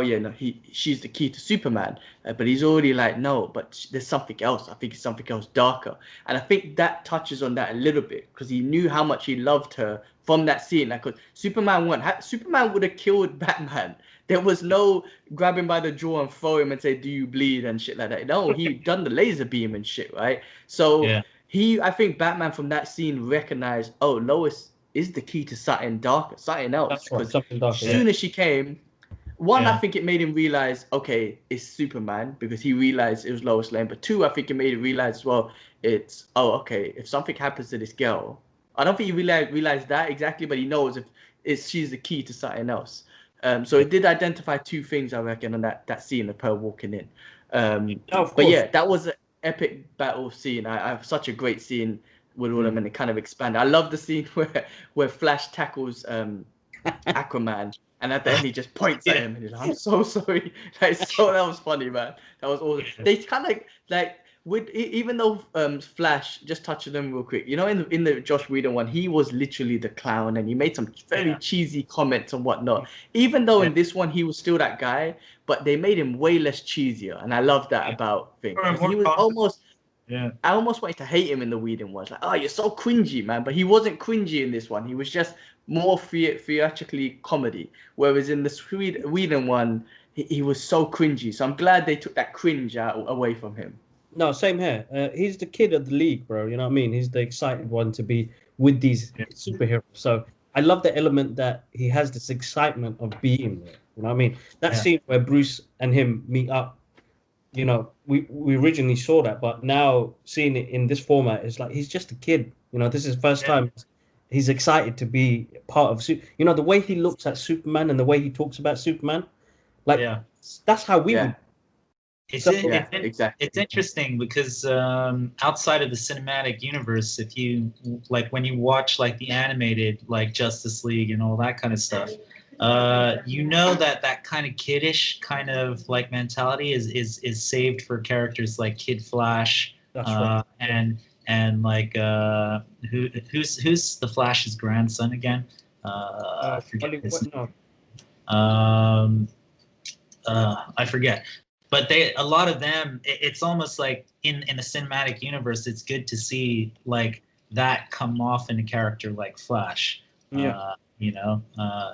she's the key to Superman, but he's already like, no, but there's something else. I think it's something else darker, and I think that touches on that a little bit, because he knew how much he loved her from that scene. Like, Superman would have killed Batman. There was no grab him by the jaw and throw him and say, do you bleed and shit like that. No, he done the laser beam and shit, right? So I think Batman from that scene recognized, oh, Lois is the key to something darker, something else. Because as soon as she came, I think it made him realize, okay, it's Superman, because he realized it was Lois Lane. But two, I think it made him realize as well, it's, okay, if something happens to this girl, I don't think he realized that exactly, but he knows if she's the key to something else. So it did identify two things, I reckon, on that scene of her walking in. But yeah, that was an epic battle scene. I have such a great scene with all of them, and it kind of expanded. I love the scene where Flash tackles Aquaman. And at the end, he just points at him and he's like, "I'm so sorry." Like, so that was funny, man. That was awesome. They kind of like with even though Flash, just touching them real quick. You know, in the Josh Whedon one, he was literally the clown and he made some very cheesy comments and whatnot. Even though in this one he was still that guy, but they made him way less cheesier, and I love that about things. He was almost. Yeah. I almost wanted to hate him in the Whedon one. It's like, oh, you're so cringy, man. But he wasn't cringy in this one. He was just more theatrically comedy. Whereas in the Whedon one, he was so cringy. So I'm glad they took that cringe away from him. No, same here. He's the kid of the league, bro. You know what I mean? He's the excited one to be with these superheroes. So I love the element that he has this excitement of being there. You know what I mean? That scene where Bruce and him meet up, you know, we originally saw that, but now seeing it in this format, it's like he's just a kid. You know, this is the first time he's excited to be part of. You know, the way he looks at Superman and the way he talks about Superman, like that's how we would. Exactly. It's interesting because outside of the cinematic universe, if you like when you watch like the animated like Justice League and all that kind of stuff, you know that kind of kiddish kind of like mentality is saved for characters like Kid Flash, and like who's the Flash's grandson again? I forget his name. I forget. But a lot of them, it's almost like in the cinematic universe, it's good to see like that come off in a character like Flash. You know,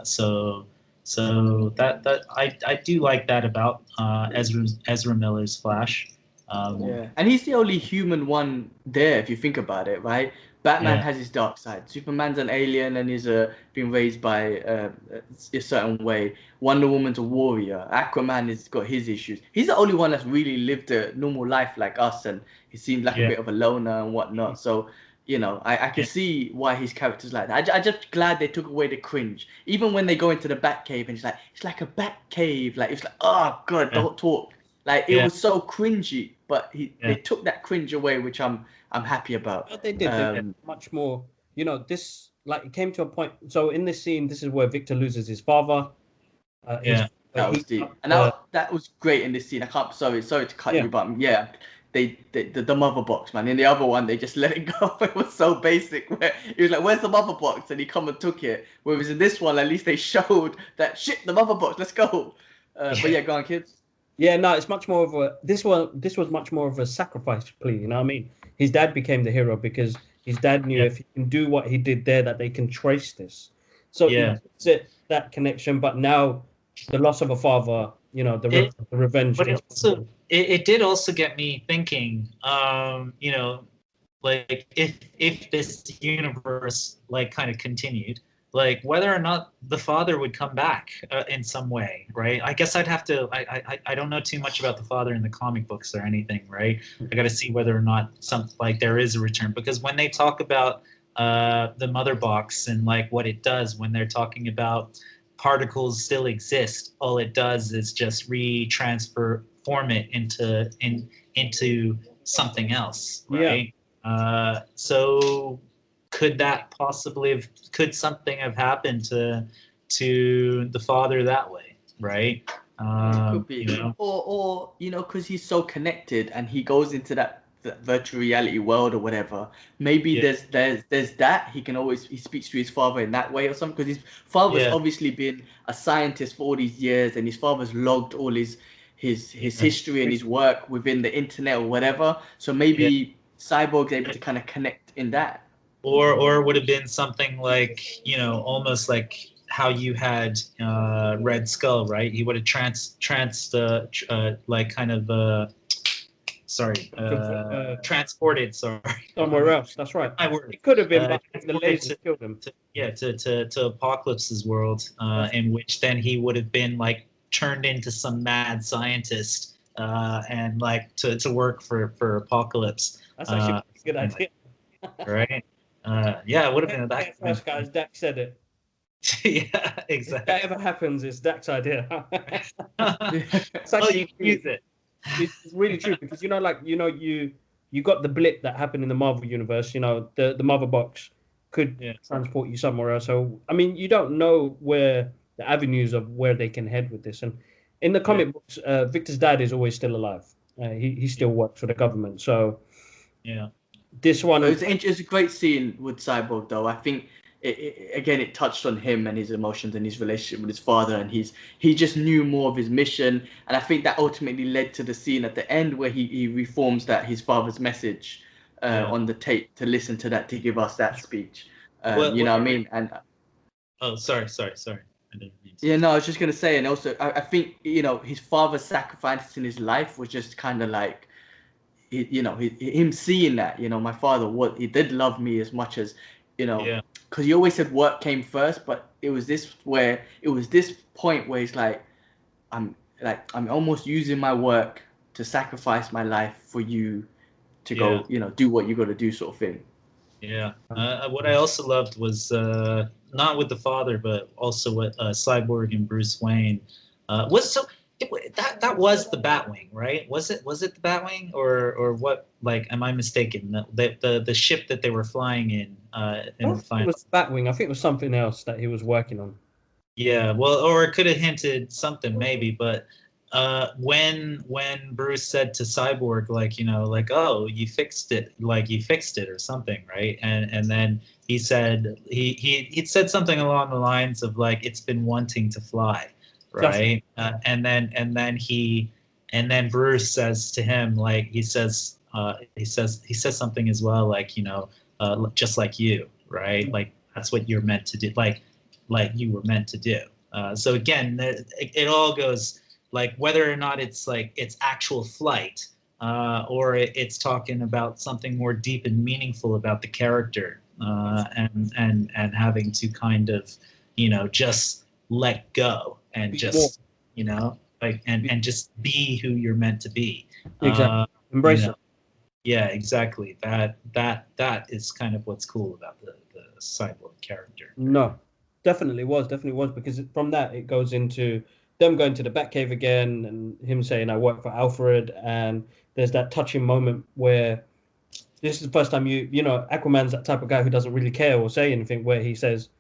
so that I do like that about Ezra Miller's Flash. And he's the only human one there if you think about it, right? Batman has his dark side. Superman's an alien and is been raised by a certain way. Wonder Woman's a warrior. Aquaman has got his issues. He's the only one that's really lived a normal life like us, and he seems like a bit of a loner and whatnot. So, you know, I can see why his character's like that. I'm just glad they took away the cringe. Even when they go into the Batcave and it's like a Batcave. Like, it's like, oh, God, don't talk. Like, it was so cringy, but they took that cringe away, which I'm happy about. But they did much more. You know, this like it came to a point. So in this scene, this is where Victor loses his father. That was deep, and that was great in this scene. I can't. Sorry to cut you, but the mother box, man. In the other one, they just let it go. It was so basic. Where he was like, "Where's the mother box?" and he come and took it. Whereas in this one, at least they showed that shit. The mother box. Let's go. But yeah, go on, kids. Yeah, no, it's much more of a this was much more of a sacrifice plea, you know what I mean? His dad became the hero because his dad knew if he can do what he did there that they can trace this. So it's that connection, but now the loss of a father, you know, the revenge. But it did also get me thinking, you know, like if this universe like kind of continued, like whether or not the father would come back in some way, right? I guess I'd have to. I don't know too much about the father in the comic books or anything, right? I got to see whether or not there is a return, because when they talk about the mother box and like what it does when they're talking about particles still exist, all it does is just form it into something else, right? So could something have happened to the father that way, right? Could be. You know? Or you know, because he's so connected and he goes into that virtual reality world or whatever. Maybe there's that he speaks to his father in that way or something, because his father's obviously been a scientist for all these years, and his father's logged all his history and his work within the internet or whatever. So maybe Cyborg's able to kind of connect in that. Or would have been something like, you know, almost like how you had Red Skull, right? He would have transported somewhere else. That's right. It could have been, but the lasers killed him. To Apocalypse's world, in which then he would have been like turned into some mad scientist and like to work for Apocalypse. That's actually a good idea. Right? It would have been that. First, guys, Dax said it. Yeah, exactly. If that ever happens, it's Dax's idea. You can use it. It's really true, because you know, like, you know, you got the blip that happened in the Marvel universe. You know, the mother box. could transport you somewhere else. So I mean, you don't know where the avenues of where they can head with this. And in the comic books, Victor's dad is always still alive. He still works for the government. So this one, it's a great scene with Cyborg, though. I think again it touched on him and his emotions and his relationship with his father, and he just knew more of his mission, and I think that ultimately led to the scene at the end where he reforms his father's message on the tape to listen to that, to give us that speech. You know what I mean? And sorry. I didn't mean to. Yeah, no, I was just gonna say, and also I think his father's sacrifice in his life was just kind of like, him seeing that, my father, he did love me as much as, because he always said work came first, but it was this point where he's like, I'm almost using my work to sacrifice my life for you to go, do what you got to do, sort of thing. Yeah. What I also loved was not with the father, but also with Cyborg and Bruce Wayne. That was the Batwing, right? Was it the Batwing or what? Like, am I mistaken? The ship that they were flying in the final. It was Batwing. I think it was something else that he was working on. Yeah, well, or it could have hinted something maybe, but when Bruce said to Cyborg, like, oh, you fixed it or something, right? And then he said he said something along the lines of like, it's been wanting to fly, right? And then Bruce says to him, like, he says something as well, like, just like you, right? Like, that's what you're meant to do, like you were meant to do. So again, it all goes, like, whether or not it's like it's actual flight, or it's talking about something more deep and meaningful about the character, and having to kind of, just let go and just, and just be who you're meant to be. Exactly. Embrace it. Yeah, exactly. That is kind of what's cool about the Cyborg character. No, definitely was, because from that it goes into them going to the Batcave again and him saying, I work for Alfred, and there's that touching moment where this is the first time Aquaman's that type of guy who doesn't really care or say anything, where he says,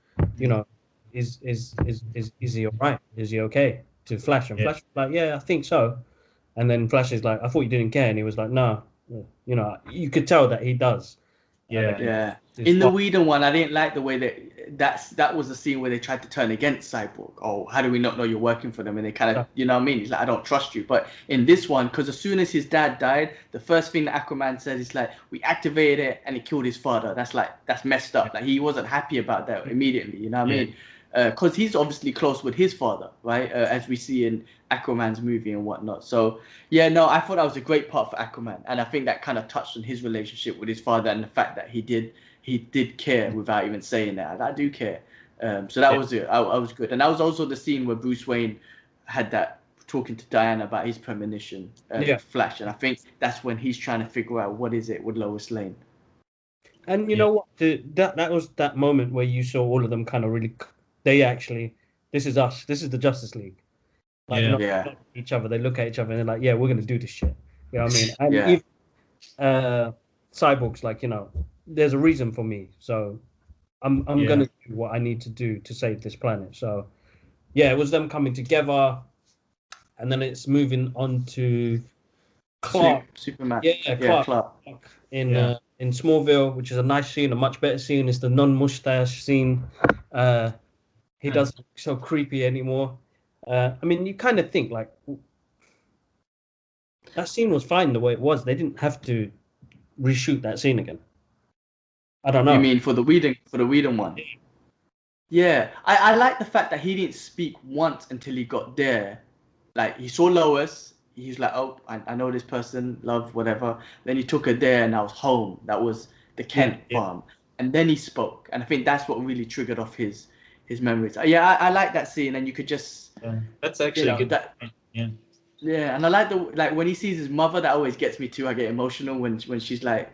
is he all right? Is he okay? To Flash, and Flash was like, yeah, I think so. And then Flash is like, I thought you didn't care, and he was like, no, you could tell that he does. Yeah. In the Whedon one, I didn't like the way that was the scene where they tried to turn against Cyborg. Oh, how do we not know you're working for them? And they kind of, you know what I mean? He's like, I don't trust you. But in this one, because as soon as his dad died, the first thing that Aquaman says is like, we activated it and it killed his father. That's messed up. Like, he wasn't happy about that immediately. You know what I mean? Because he's obviously close with his father, right? As we see in Aquaman's movie and whatnot. So yeah, no, I thought that was a great part for Aquaman, and I think that kind of touched on his relationship with his father and the fact that he did care without even saying that. I do care. So that was it. I was good, and that was also the scene where Bruce Wayne had that talking to Diana about his premonition, Flash, and I think that's when he's trying to figure out what is it with Lois Lane. And you know what? That was that moment where you saw all of them kind of really. They actually, this is us. This is the Justice League. Like, each other. They look at each other and they're like, "Yeah, we're gonna do this shit." You know what I mean? And even Cyborg's like, there's a reason for me, so I'm gonna do what I need to do to save this planet. So yeah, it was them coming together, and then it's moving on to Clark, Superman. Clark in Smallville, which is a nice scene, a much better scene. It's the non-mustache scene. He doesn't look so creepy anymore. I mean, you kind of think like that scene was fine the way it was. They didn't have to reshoot that scene again. I don't know. You mean for the Whedon one? Yeah, I like the fact that he didn't speak once until he got there. Like, he saw Lois. He's like, oh, I know this person, love, whatever. Then he took her there, and that was home. That was the Kent farm. And then he spoke, and I think that's what really triggered off his memories. Yeah, I like that scene, and you could just. That's actually good. Yeah, and I like when he sees his mother. That always gets me too. I get emotional when she's like,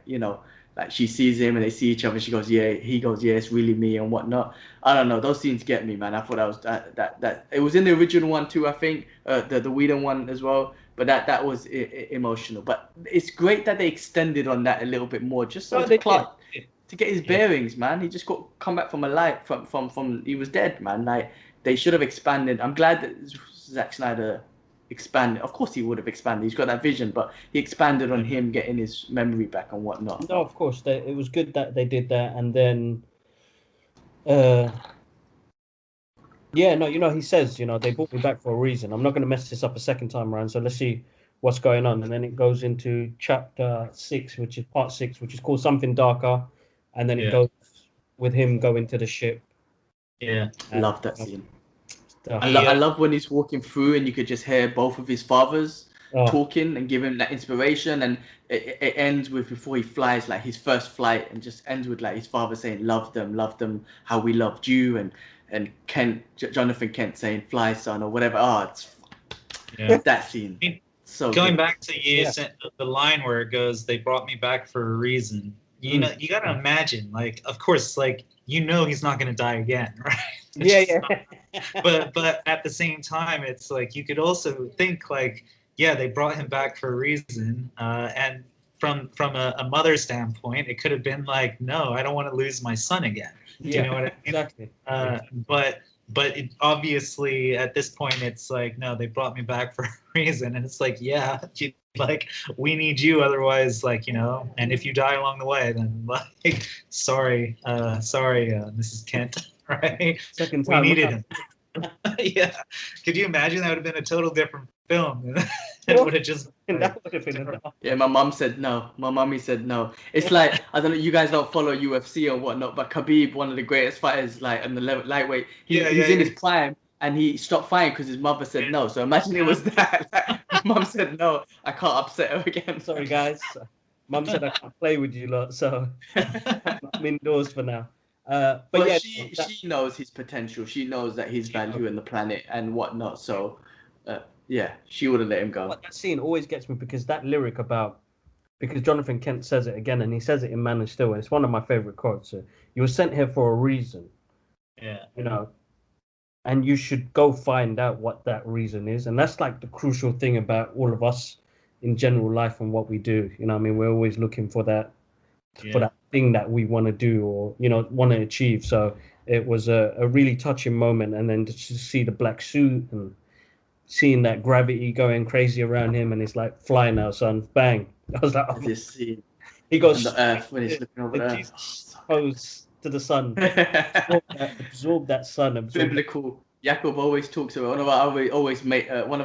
like she sees him and they see each other. She goes, yeah. He goes, yeah. It's really me and whatnot. I don't know. Those scenes get me, man. I thought that was that it was in the original one too. I think the Whedon one as well. But that was emotional. But it's great that they extended on that a little bit more, just so to to get his bearings, man. He just got come back from a light from he was dead, man. Like they should have expanded. I'm glad that Zack Snyder expanded. Of course, he would have expanded. He's got that vision, but he expanded on him getting his memory back and whatnot. No, of course, it was good that they did that, and then, yeah, no, he says, they brought me back for a reason. I'm not going to mess this up a second time around, so let's see what's going on. And then it goes into chapter 6, which is part 6, which is called Something Darker, and then it goes with him going to the ship. Yeah, love that scene. Stuff. I love when he's walking through and you could just hear both of his fathers talking and give him that inspiration, and it ends with before he flies, like his first flight, and just ends with like his father saying love them how we loved you, and Jonathan Kent saying fly son or whatever. It's that scene. So going back to you said the line where it goes, they brought me back for a reason. You know, you gotta imagine, like, of course, like, he's not gonna die again, right? But at the same time, it's like you could also think like, they brought him back for a reason, and from a mother's standpoint, it could have been like, no, I don't want to lose my son again. You know what I mean? Exactly. But it, obviously at this point it's like, no, they brought me back for a reason, and it's like, like we need you, otherwise, like, and if you die along the way, then like, sorry, Mrs. Kent, right? Second time we needed him. Yeah, could you imagine? That would have been a total different film. It would have just my mom said no. My mommy said no. It's like, I don't know, you guys don't follow UFC or whatnot, but Khabib, one of the greatest fighters, like on the lightweight, he's in his prime, and he stopped fighting because his mother said no. So imagine it was that. Like, mom said no, I can't upset her again. Sorry guys, mom said I can't play with you lot, so I'm indoors for now. But she knows his potential. She knows that his value in the planet and whatnot. So, she would have let him go. But that scene always gets me, because that lyric because Jonathan Kent says it again, and he says it in Man of Steel, and it's one of my favorite quotes. So, you were sent here for a reason. Yeah. And you should go find out what that reason is. And that's like the crucial thing about all of us in general life and what we do. I mean, we're always looking for that thing that we want to do or want to achieve. So it was a really touching moment, and then to see the black suit and seeing that gravity going crazy around him, and it's like, fly now, son, bang. I was like, this scene, he goes on the earth when he's looking over the Jesus pose to the sun. absorb that sun. Biblical. Jakob always talks about one of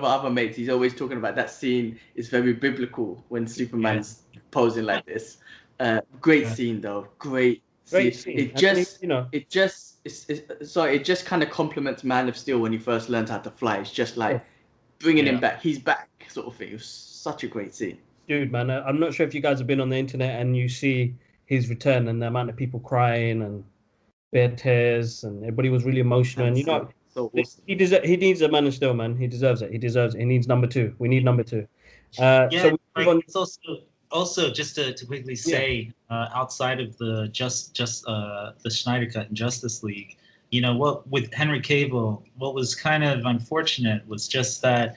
our other mates. He's always talking about that scene is very biblical when Superman's posing like this. Great scene though. Great scene. It just kind of complements Man of Steel when he first learned how to fly. It's just like bringing him back. He's back, sort of thing. It was such a great scene. Dude, man, I'm not sure if you guys have been on the internet and you see his return and the amount of people crying and bare tears, and everybody was really emotional. And so awesome. He needs a Man of Steel, man. He deserves it. He needs number 2. We need number 2. It's also just to quickly say, outside of the the Snyder Cut and Justice League, what with Henry Cavill, what was kind of unfortunate was just that,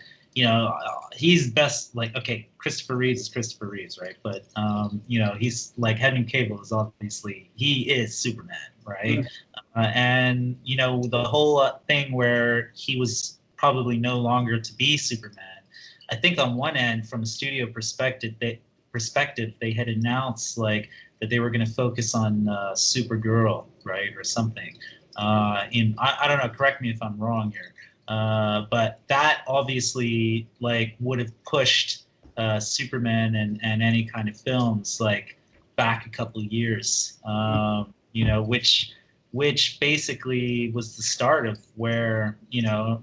he's best, like, okay, Christopher Reeves is Christopher Reeves, right? But he's like, Henry Cavill is obviously, he is Superman, right? And the whole thing where he was probably no longer to be Superman. I think on one end, from a studio perspective, they had announced like that they were going to focus on Supergirl, right, or something. I don't know. Correct me if I'm wrong here. But that obviously like would have pushed Superman and any kind of films like back a couple of years. Which basically was the start of where,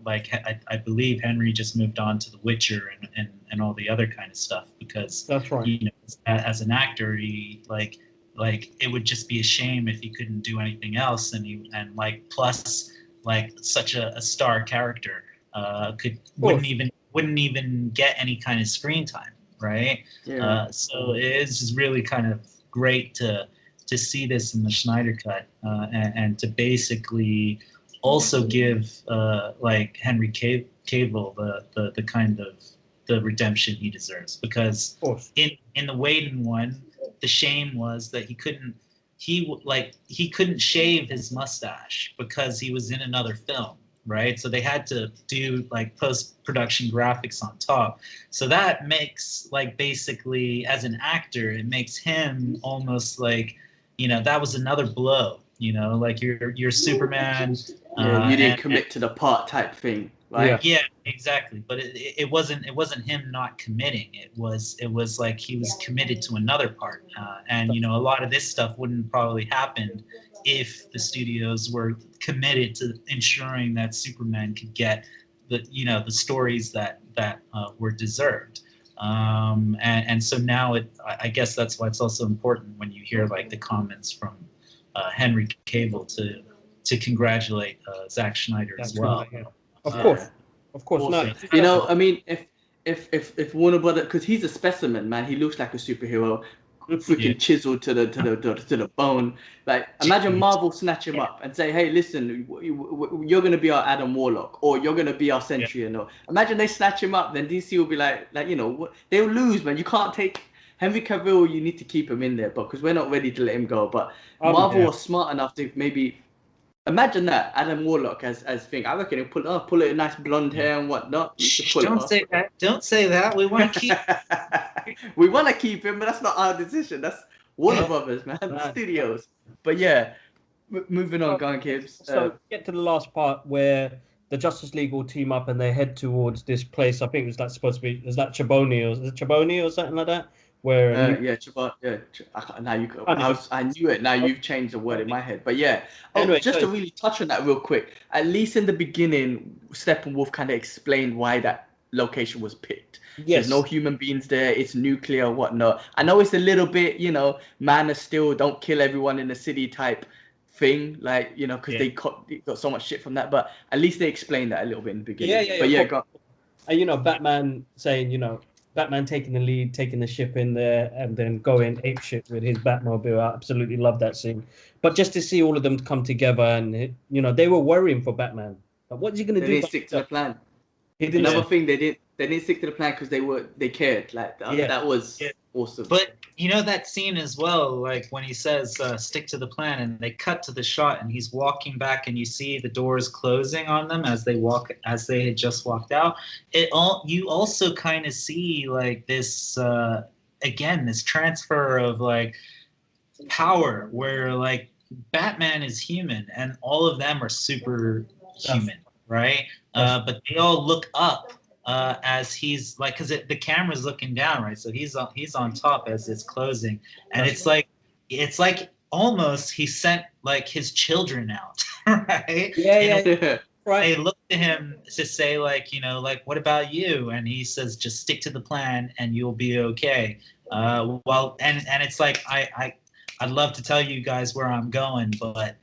like I believe Henry just moved on to The Witcher and all the other kind of stuff, because that's right. As an actor, he like it would just be a shame if he couldn't do anything else, and like plus like such a star character wouldn't even get any kind of screen time, right? So it is just really kind of great to see this in the Snyder Cut, and to basically also give like Henry Cavill the kind of the redemption he deserves, because in the Whedon one, the shame was that he couldn't he couldn't shave his mustache because he was in another film, right? So they had to do like post-production graphics on top. So that makes like basically as an actor, it makes him almost like, that was another blow, like you're Superman. Yeah, you didn't and commit to the part type thing, right? yeah, exactly. But it wasn't him not committing. It was like he was committed to another part. And a lot of this stuff wouldn't probably happen if the studios were committed to ensuring that Superman could get the stories that were deserved. And so now I guess that's why it's also important when you hear like the comments from Henry Cavill to congratulate Zack Schneider as well. Of Yeah. course, of course. Awesome. No, I mean, if Warner Brother, because he's a specimen, man, he looks like a superhero, freaking chiseled to the bone. Like, imagine Marvel snatch him up and say, "Hey, listen, you're gonna be our Adam Warlock, or you're gonna be our Sentry." Imagine they snatch him up, then DC will be like, they'll lose, man. You can't take Henry Cavill. You need to keep him in there, but because we're not ready to let him go. But Marvel are smart enough to maybe. Imagine that Adam Warlock as thing. I reckon he'll pull it nice blonde hair and whatnot. Don't say that. Don't say that. We want to keep. We want to keep him, but that's not our decision. That's Warner Brothers, man. Studios. But yeah, moving on, going Gibbs. So get to the last part where the Justice League will team up and they head towards this place. I think it was like supposed to be. Is that Chiboni or something like that? Where I knew it. Now you've changed the word in my head, but yeah. Anyway, just to really touch on that real quick. At least in the beginning, Steppenwolf kind of explained why that location was picked. Yes. There's no human beings there. It's nuclear, whatnot. I know it's a little bit, man of steel, don't kill everyone in the city type thing, like because they got so much shit from that. But at least they explained that a little bit in the beginning. But Batman saying, Batman taking the lead, taking the ship in there, and then going apeshit with his Batmobile. I absolutely love that scene. But just to see all of them come together, and they were worrying for Batman. Like, what's he going to do? They didn't stick to the plan. Another thing, they didn't stick to the plan because they cared. Like that was awesome. But that scene as well, like when he says stick to the plan, and they cut to the shot and he's walking back and you see the doors closing on them as they had just walked out. You also kind of see like this again, this transfer of like power where like Batman is human and all of them are super human, right? But they all look up as he's like, because the camera's looking down, right? So he's on top as it's closing, and it's like almost he sent like his children out, right? Right. They look to him to say like, like, what about you? And he says, just stick to the plan and you'll be okay. And it's like I'd love to tell you guys where I'm going, but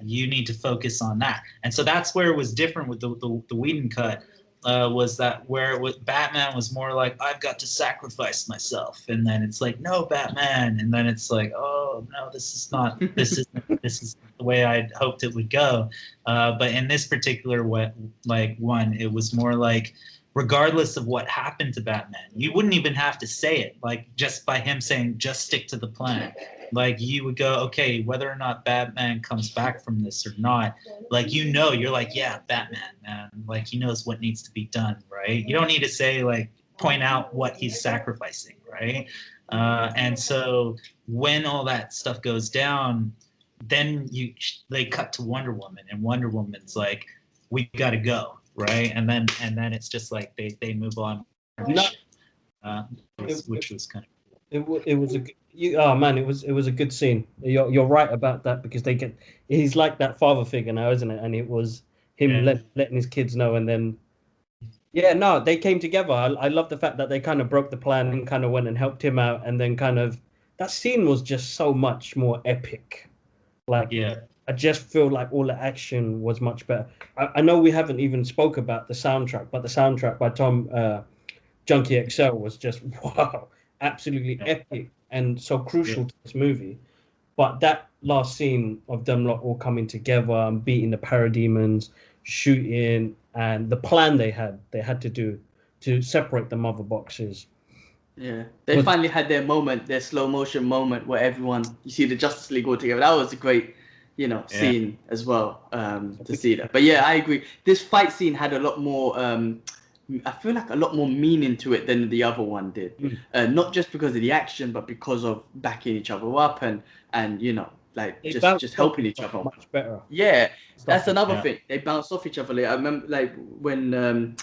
you need to focus on that. And so that's where it was different with the Whedon cut. Was that where Batman was more like, I've got to sacrifice myself, and then it's like, no, Batman, and then it's like, oh no, this is the way I'd hoped it would go. But in this particular one, it was more like, regardless of what happened to Batman, you wouldn't even have to say it. Like just by him saying, just stick to the plan. Like you would go, okay, whether or not Batman comes back from this or not, like, you're like, yeah, Batman, man. Like he knows what needs to be done, right? You don't need to say like, point out what he's sacrificing, right? And so when all that stuff goes down, then they cut to Wonder Woman, and Wonder Woman's like, we got to go. Right, and then it's just like they move on, which was kind of. It was a it was a good scene. You're right about that, because he's like that father figure now, isn't it? And it was him letting his kids know, and then they came together. I love the fact that they kind of broke the plan and kind of went and helped him out, and then kind of that scene was just so much more epic. I just feel like all the action was much better. I know we haven't even spoke about the soundtrack, but the soundtrack by Tom Junkie XL was just, wow, absolutely epic and so crucial to this movie. But that last scene of them all coming together and beating the parademons, shooting, and the plan they had to do to separate the mother boxes. Yeah, they finally had their moment, their slow motion moment where everyone, you see the Justice League all together. That was a great, scene as well, to see that. But yeah, I agree. This fight scene had a lot more, I feel like a lot more meaning to it than the other one did. Not just because of the action, but because of backing each other up and like It just bounced off helping each other. much better. Yeah, Stuff that's like another Yeah. thing. They bounce off each other. Like, I remember, like when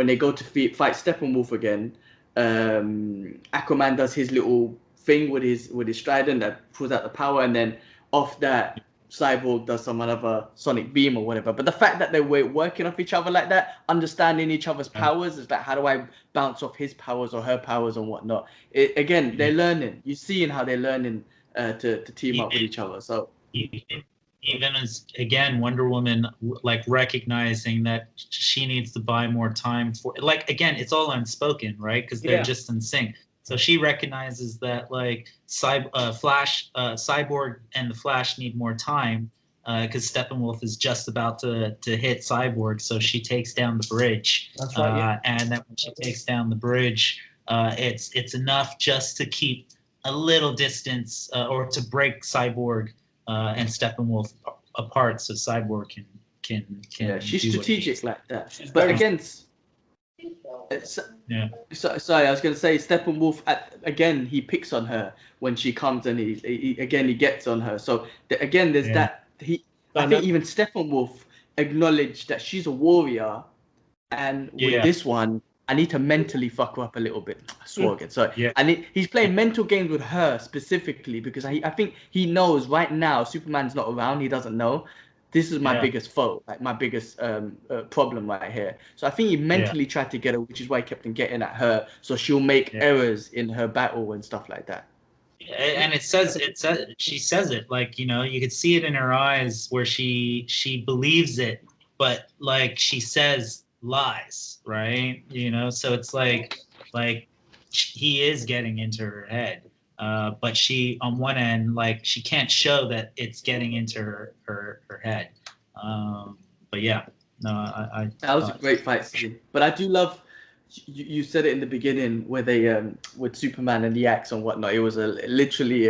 they go to fight Steppenwolf again, Aquaman does his little thing with his trident that pulls out the power, and then off that, Cyborg does some other sonic beam or whatever. But the fact that they were working off each other like that, understanding each other's powers, is like, how do I bounce off his powers or her powers and whatnot? Again, they're learning. You're seeing how they're learning to team up with each other. So. Even as again Wonder Woman like recognizing that she needs to buy more time for like again it's all unspoken, right? Because they're just in sync. So she recognizes that like Cyborg and the Flash need more time because Steppenwolf is just about to hit Cyborg, so she takes down the bridge. That's right. Yeah. And then when she takes down the bridge, it's enough just to keep a little distance or to break Cyborg and Steppenwolf apart, so Cyborg can. Yeah, she's strategic like that. She's but very against. Yeah. Sorry, I was going to say Steppenwolf. Again, he picks on her when she comes, and he gets on her. So again, there's that. I think even Steppenwolf acknowledged that she's a warrior, and with this one, I need to mentally fuck her up a little bit. I swore again. Sorry. Yeah. And he's playing mental games with her specifically because I think he knows right now Superman's not around. He doesn't know. This is my biggest foe, like my biggest problem right here. So I think he mentally tried to get her, which is why he kept on getting at her. So she'll make errors in her battle and stuff like that. And it says she says it like you could see it in her eyes where she believes it, but like she says lies, right? So it's like he is getting into her head, but she on one end like she can't show that it's getting into her head. But yeah, no, I that was a great fight scene. But I do love. You said it in the beginning where they with Superman and the axe and whatnot. It was literally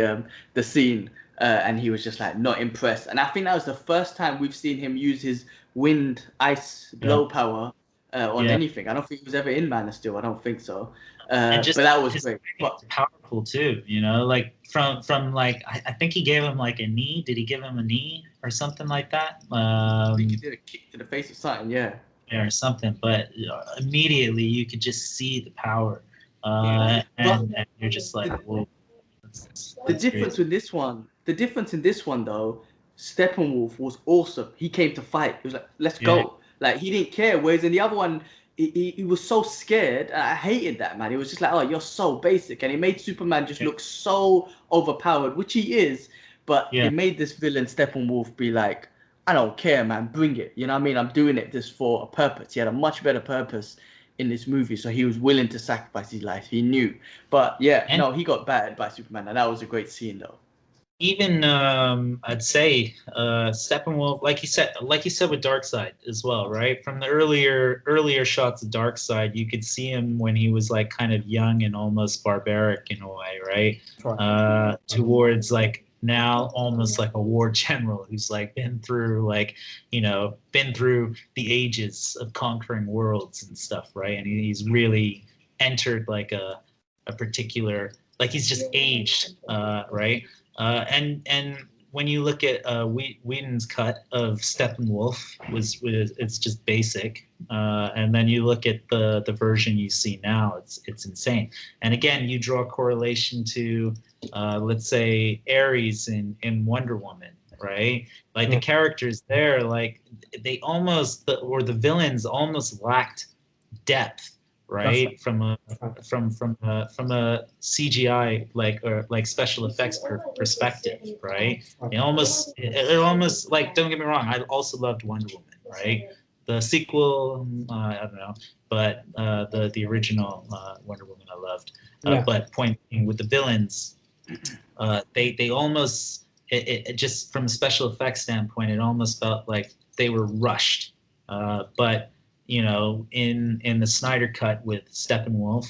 the scene, and he was just like not impressed. And I think that was the first time we've seen him use his wind, ice, blow power on anything. I don't think he was ever in Man of Steel. I don't think so. But that was great. But powerful too, like from like I think he gave him like a knee. Did he give him a knee or something like that? I think he did a kick to the face or something. Yeah. Or something, but immediately you could just see the power, and you're just like, whoa. The difference in this one though, Steppenwolf was awesome. He came to fight. He was like, let's go. Like he didn't care. Whereas in the other one, he was so scared. I hated that, man. He was just like, oh, you're so basic, and he made Superman just look so overpowered, which he is. But it made this villain Steppenwolf be like, I don't care, man. Bring it. You know what I mean? I'm doing it just for a purpose. He had a much better purpose in this movie, so he was willing to sacrifice his life. He knew. But yeah, he got battered by Superman, and that was a great scene, though. Even I'd say Steppenwolf, like you said with Darkseid as well, right? From the earlier shots of Darkseid, you could see him when he was like kind of young and almost barbaric in a way, right? Towards like now almost like a war general who's like been through the ages of conquering worlds and stuff, right? And he's really entered like a particular, like he's just aged, right? And when you look at Whedon's cut of Steppenwolf, it's just basic, and then you look at the version you see now, it's insane. And again, you draw a correlation to let's say Ares in Wonder Woman, right? Like the characters there, like they almost the villains almost lacked depth, right? From a CGI like special effects perspective, right? It almost like, don't get me wrong, I also loved Wonder Woman, right? The sequel, I don't know, but the original Wonder Woman I loved. But point being, with the villains, they almost it just from a special effects standpoint, it almost felt like they were rushed. But you know, in the Snyder cut with Steppenwolf,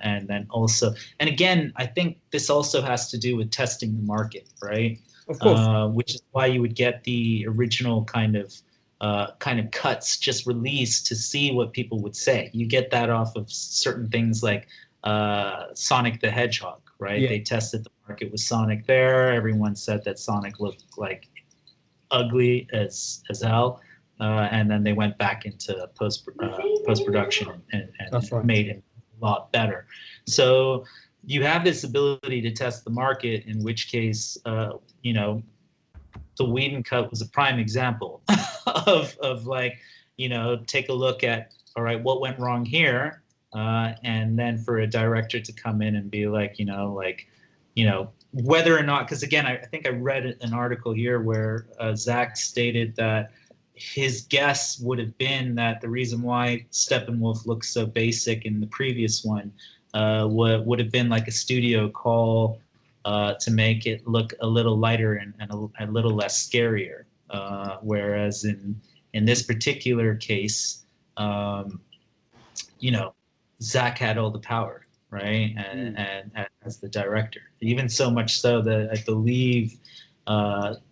and then also, and again, I think this also has to do with testing the market, right? Of course. Which is why you would get the original kind of cuts just released to see what people would say. You get that off of certain things like Sonic the Hedgehog, right? Yeah. They tested the market with Sonic there. Everyone said that Sonic looked like ugly as hell. And then they went back into post production and right. made it a lot better. So you have this ability to test the market, in which case, you know, the Whedon cut was a prime example of like, you know, take a look at, all right, what went wrong here, and then for a director to come in and be like, you know, whether or not, because again, I think I read an article here where Zack stated that his guess would have been that the reason why Steppenwolf looks so basic in the previous one would have been like a studio call to make it look a little lighter and a little less scarier. Whereas in this particular case, you know, Zack had all the power, right? And as the director, even so much so that I believe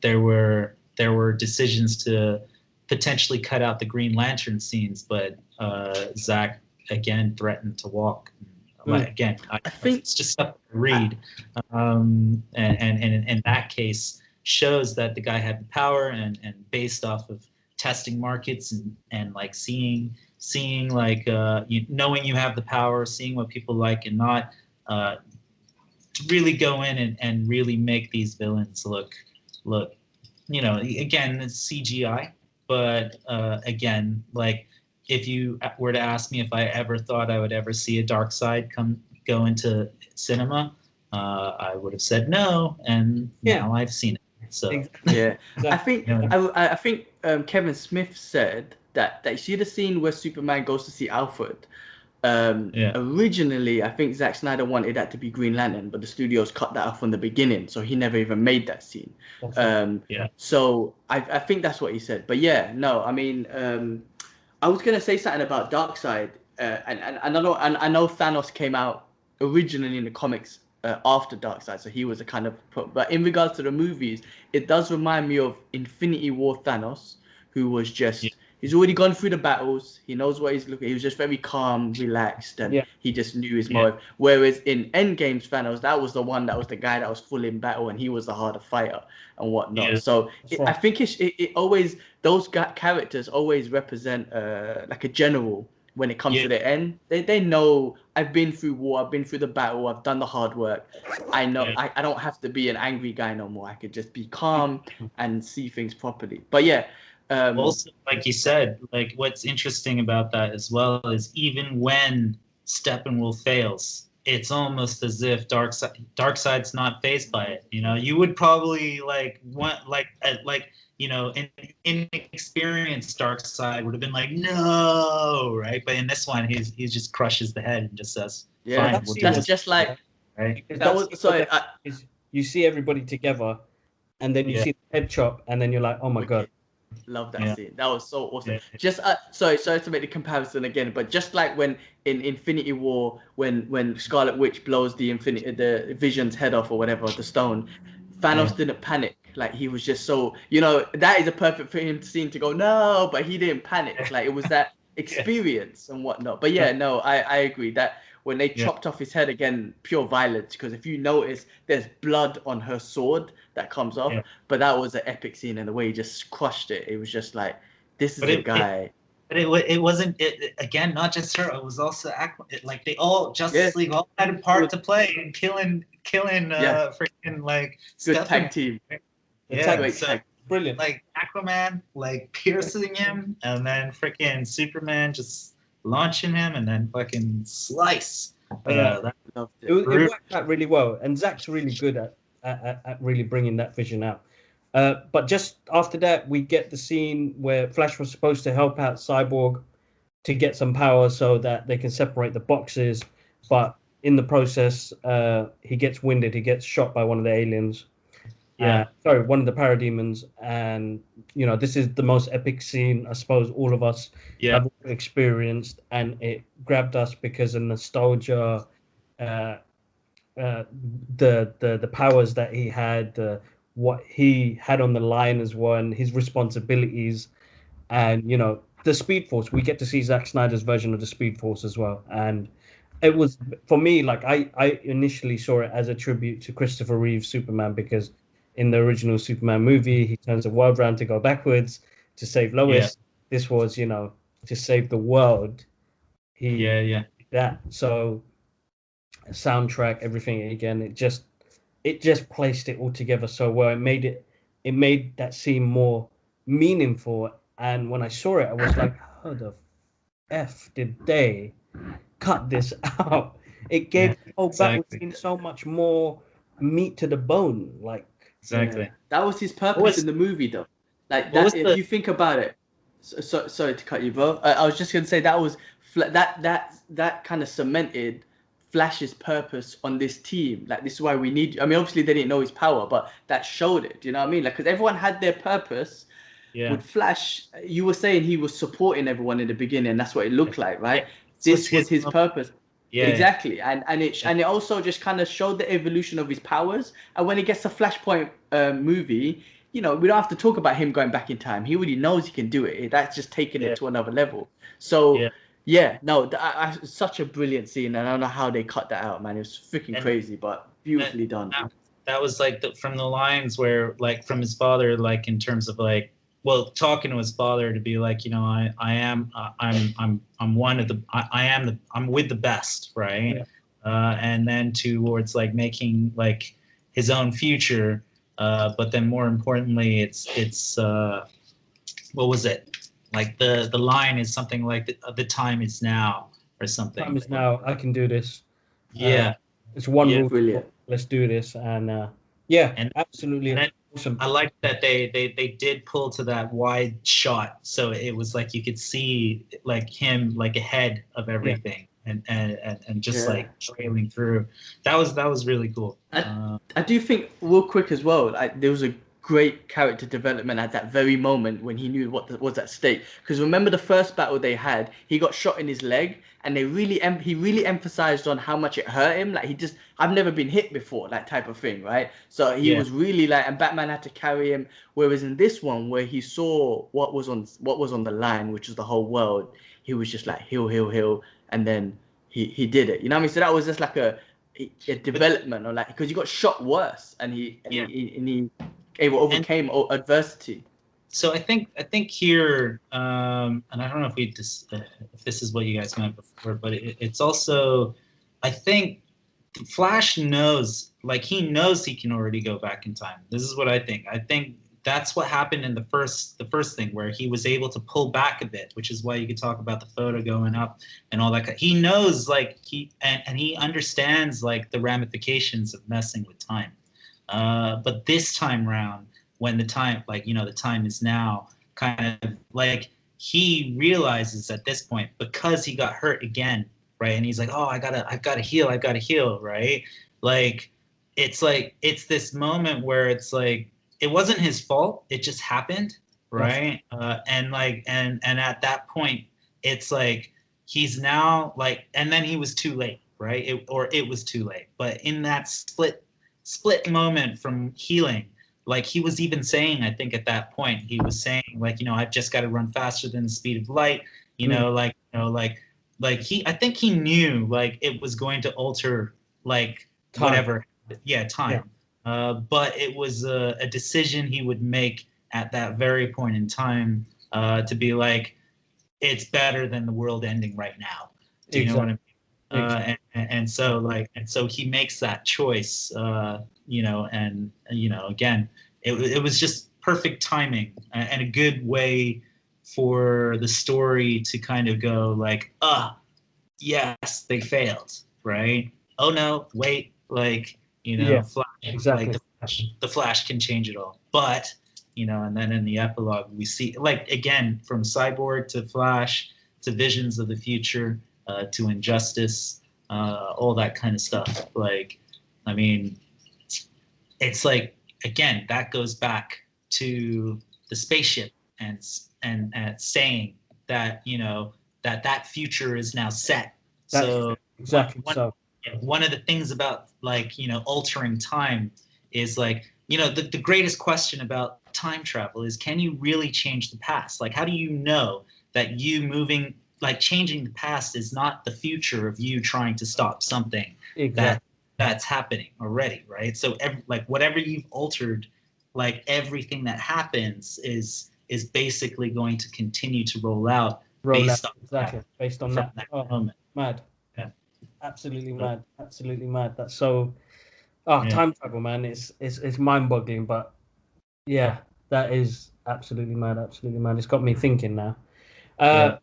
there were decisions to potentially cut out the Green Lantern scenes, but Zack again threatened to walk. Again, I think it's just stuff to read, and in that case shows that the guy had the power, and based off of testing markets and like seeing like knowing you have the power, seeing what people like and not, to really go in and really make these villains look, you know, again, it's CGI, but again, like, if you were to ask me if I ever thought I would ever see a Darkseid go into cinema, I would have said no, and now I've seen it. So yeah, I think Kevin Smith said that you see the scene where Superman goes to see Alfred. Originally, I think Zack Snyder wanted that to be Green Lantern, but the studios cut that off from the beginning, so he never even made that scene. So I think that's what he said. But yeah, no, I mean, I was gonna say something about Darkseid, and I know Thanos came out originally in the comics after Darkseid, so he was a kind of. But in regards to the movies, it does remind me of Infinity War Thanos, who was just. He's already gone through the battles. He knows what he's looking. He was just very calm, relaxed, and he just knew his motive. Whereas in Endgame's Thanos, that was the guy that was full in battle, and he was the harder fighter and whatnot. So I think it always, those characters always represent like a general when it comes to the end. They know, I've been through war, I've been through the battle, I've done the hard work. I know I don't have to be an angry guy no more. I could just be calm and see things properly. But yeah. Also, like you said, like what's interesting about that as well is even when Steppenwolf fails, it's almost as if Darkseid's not fazed by it. You know, you would probably you know, an inexperienced Darkseid would have been like, no, right? But in this one, he just crushes the head and just says, fine, that's just like, right? That was sorry. You see everybody together, and then you see the head chop, and then you're like, oh my god. Love that scene. That was so awesome. Just sorry to make the comparison again, but just like when in Infinity War, when Scarlet Witch blows the Vision's head off or whatever, the stone, Thanos didn't panic. Like, he was just so, you know, that is a perfect for him scene to go no, but he didn't panic. Like, it was that experience and whatnot. But yeah, no, I agree that when they chopped off his head again, pure violence, because if you notice, there's blood on her sword that comes off. But that was an epic scene, and the way he just crushed it, it was just like, this is a guy. But it wasn't again, not just her. It was also like they all Justice League all had a part to play in killing freaking like good tag team. Brilliant. Like Aquaman, like piercing him, and then freaking Superman just launching him, and then fucking slice. It worked out really well, and Zack's really good at really bringing that vision out. But just after that, we get the scene where Flash was supposed to help out Cyborg to get some power so that they can separate the boxes. But in the process, he gets winded. He gets shot by one of the aliens. Sorry, one of the parademons, and this is the most epic scene I suppose all of us have experienced, and it grabbed us because of nostalgia, uh, the powers that he had, what he had on the line as well, and his responsibilities, and the Speed Force. We get to see Zack Snyder's version of the Speed Force as well, and it was for me like I initially saw it as a tribute to Christopher Reeve's Superman, because in the original Superman movie he turns the world around to go backwards to save Lois. This was to save the world. He did that. So soundtrack, everything again, it just placed it all together so well. It made that scene more meaningful. And when I saw it, I was like, how the f did they cut this out? It gave the whole battle scene so much more meat to the bone. Like, that was his purpose in the movie, though. Like that, if you think about it. Sorry to cut you, bro. I was just gonna say that was that kind of cemented Flash's purpose on this team. Like, this is why we need. I mean, obviously they didn't know his power, but that showed it. You know what I mean? Like, because everyone had their purpose. With Flash, you were saying he was supporting everyone in the beginning, and that's what it looked like, right? This was his purpose. Exactly. And it also just kind of showed the evolution of his powers. And when it gets to Flashpoint movie, we don't have to talk about him going back in time. He already knows he can do it. That's just taking it to another level. So such a brilliant scene, and I don't know how they cut that out, man. It was freaking crazy, but beautifully done. That was like from the lines where, like, from his father, like, in terms of like, well, talking to his father to be like, I'm one of the, I'm with the best, right? And then towards like making like his own future, but then more importantly, it's what was it? Like the line is something like the time is now, or something. Time is now. I can do this. It's one rule. Brilliant. Let's do this, and absolutely. And awesome. I like that they did pull to that wide shot, so it was like you could see like him like ahead of everything, and just like trailing through. That was really cool. I do think, real quick as well, there was a great character development at that very moment when he knew what was at stake. Because remember the first battle they had, he got shot in his leg, and he really emphasized on how much it hurt him. Like, I've never been hit before, that type of thing, right? So he was really like, and Batman had to carry him. Whereas in this one, where he saw what was on the line, which was the whole world, he was just like heal, and then he did it. You know what I mean? So that was just like a development, or like, because he got shot worse, and he overcame adversity. So I think here, and I don't know if this is what you guys meant before, but it's also, I think Flash knows, like, he knows he can already go back in time. This is what I think. I think that's what happened in the first thing, where he was able to pull back a bit, which is why you could talk about the photo going up and all that. He knows, like, he understands like the ramifications of messing with time. But this time round, when the time, like, the time is now, kind of like, he realizes at this point, because he got hurt again, right? And he's like, oh, I've gotta heal, right? Like, it's this moment where it's like, it wasn't his fault, it just happened, right? And at that point, it's like, he's now like, and then he was too late, right? It was too late. But in that split moment from healing, like, he was even saying, I think at that point, he was saying, like, I've just got to run faster than the speed of light, I think he knew, like, it was going to alter, like, time. Whatever, time. But it was a decision he would make at that very point in time, to be like, it's better than the world ending right now. Do you know what I mean? And so he makes that choice, and again, it was just perfect timing and a good way for the story to kind of go like, yes, they failed, right? Oh no, wait, like, Flash, exactly. Like the Flash can change it all. But, and then in the epilogue, we see, like, again, from Cyborg to Flash to visions of the future, to Injustice, all that kind of stuff. Like, I mean, it's like again, that goes back to the spaceship and saying that, you know, that future is now set. So exactly. one of the things about, like, you know, altering time is, like, you know, the greatest question about time travel is, can you really change the past? Like, how do you know that you moving, like, changing the past is not the future of you trying to stop something that's happening already, right? So like whatever you've altered, like everything that happens is basically going to continue to roll out based on that moment. Mad. Yeah. Absolutely mad. Absolutely mad. That's so time travel, man. It's mind-boggling, but yeah, that is absolutely mad. Absolutely mad. It's got me thinking now.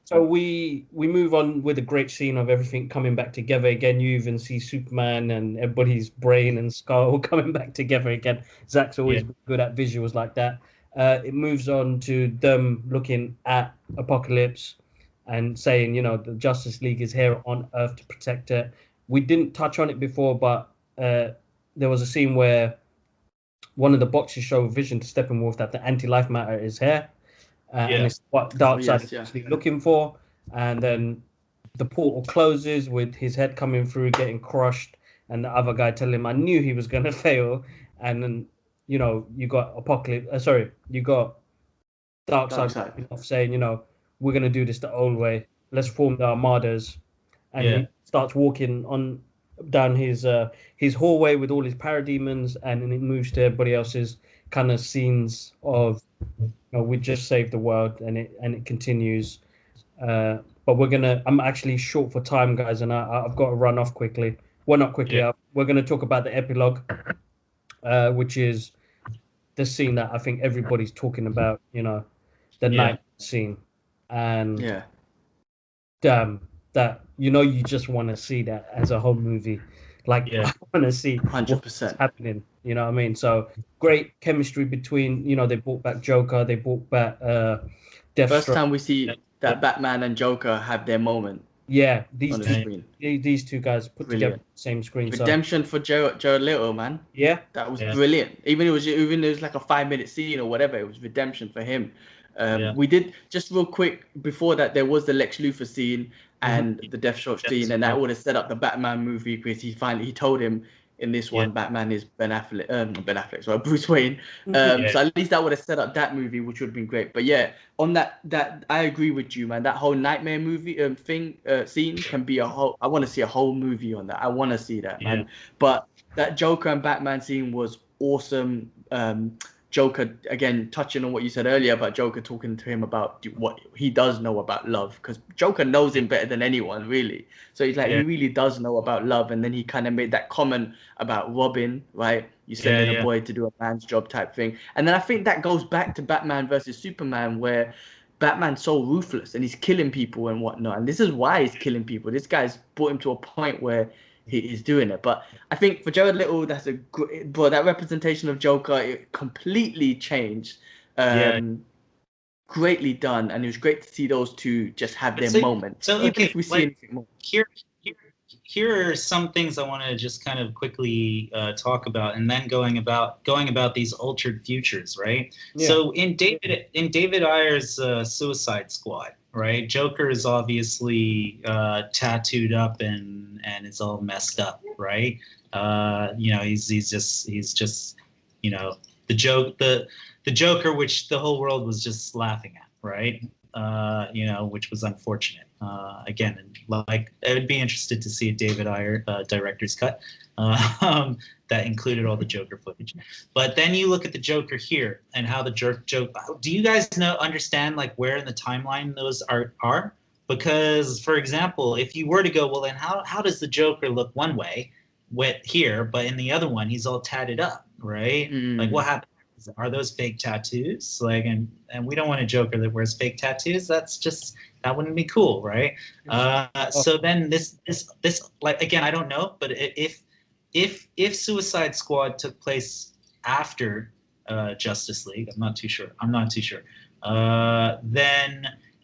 So we move on with a great scene of everything coming back together again. You even see Superman and everybody's brain and skull coming back together again. Zack's always been good at visuals like that. It moves on to them looking at Apocalypse and saying, you know, the Justice League is here on Earth to protect it. We didn't touch on it before, but there was a scene where one of the boxes show Vision to Steppenwolf that the anti-life matter is here. And it's what Darkseid is actually looking for. And then the portal closes with his head coming through, getting crushed, and the other guy telling him, "I knew he was gonna fail." And then, you know, you got Apocalypse. You got Darkseid saying, you know, we're gonna do this the old way. Let's form the armadas. And he starts walking on down his hallway with all his parademons, and then it moves to everybody else's kind of scenes of, you know, we just saved the world, and it continues. But I'm actually short for time, guys, and I've got to run off quickly. Well, not quickly. We're going to talk about the epilogue, which is the scene that I think everybody's talking about. You know, the night scene, and damn, that, you know, you just want to see that as a whole movie. Like, I want to see 100% what's happening. You know what I mean? So great chemistry between, you know, they brought back Joker, they brought back Deathstroke. First time we see that Batman and Joker have their moment. Yeah, these two guys put together the same screen. Redemption for Jared Leto, man. Yeah, that was brilliant. Even it was like a 5-minute scene or whatever. It was redemption for him. We did, just real quick before that, there was the Lex Luthor scene and the Deathstroke scene, and that would have set up the Batman movie, because he told him in this one Batman is Bruce Wayne. So at least that would have set up that movie, which would have been great. But yeah, on that I agree with you, man. That whole nightmare movie scene can be a whole. I want to see a whole movie on that. I want to see that, man. But that Joker and Batman scene was awesome. Joker, again, touching on what you said earlier about Joker talking to him about what he does know about love, because Joker knows him better than anyone, really. So he's like, he really does know about love. And then he kind of made that comment about Robin, right? You sending a boy to do a man's job type thing. And then I think that goes back to Batman versus Superman, where Batman's so ruthless and he's killing people and whatnot. And this is why he's killing people. This guy's brought him to a point where he is doing it. But I think for Jared Leto, that's that representation of Joker, it completely changed. Greatly done, and it was great to see those two just have their moment. So even if we see anything more. Here are some things I want to just kind of quickly talk about, and then going about these altered futures, right? So in David Ayer's Suicide Squad, right? Joker is obviously tattooed up and is all messed up, right? You know, he's just you know, the Joker, which the whole world was just laughing at, right? You know, which was unfortunate. Again, like, I would be interested to see a David Ayer director's cut that included all the Joker footage. But then you look at the Joker here and how the Joker. Do you guys understand like where in the timeline those are? Because, for example, if you were to go, well, then how does the Joker look one way, here, but in the other one he's all tatted up, right? Like, what happened? Are those fake tattoos? Like, and we don't want a Joker that wears fake tattoos. That wouldn't be cool, right? So then this like, again, I don't know, but if Suicide Squad took place after Justice League, I'm not too sure.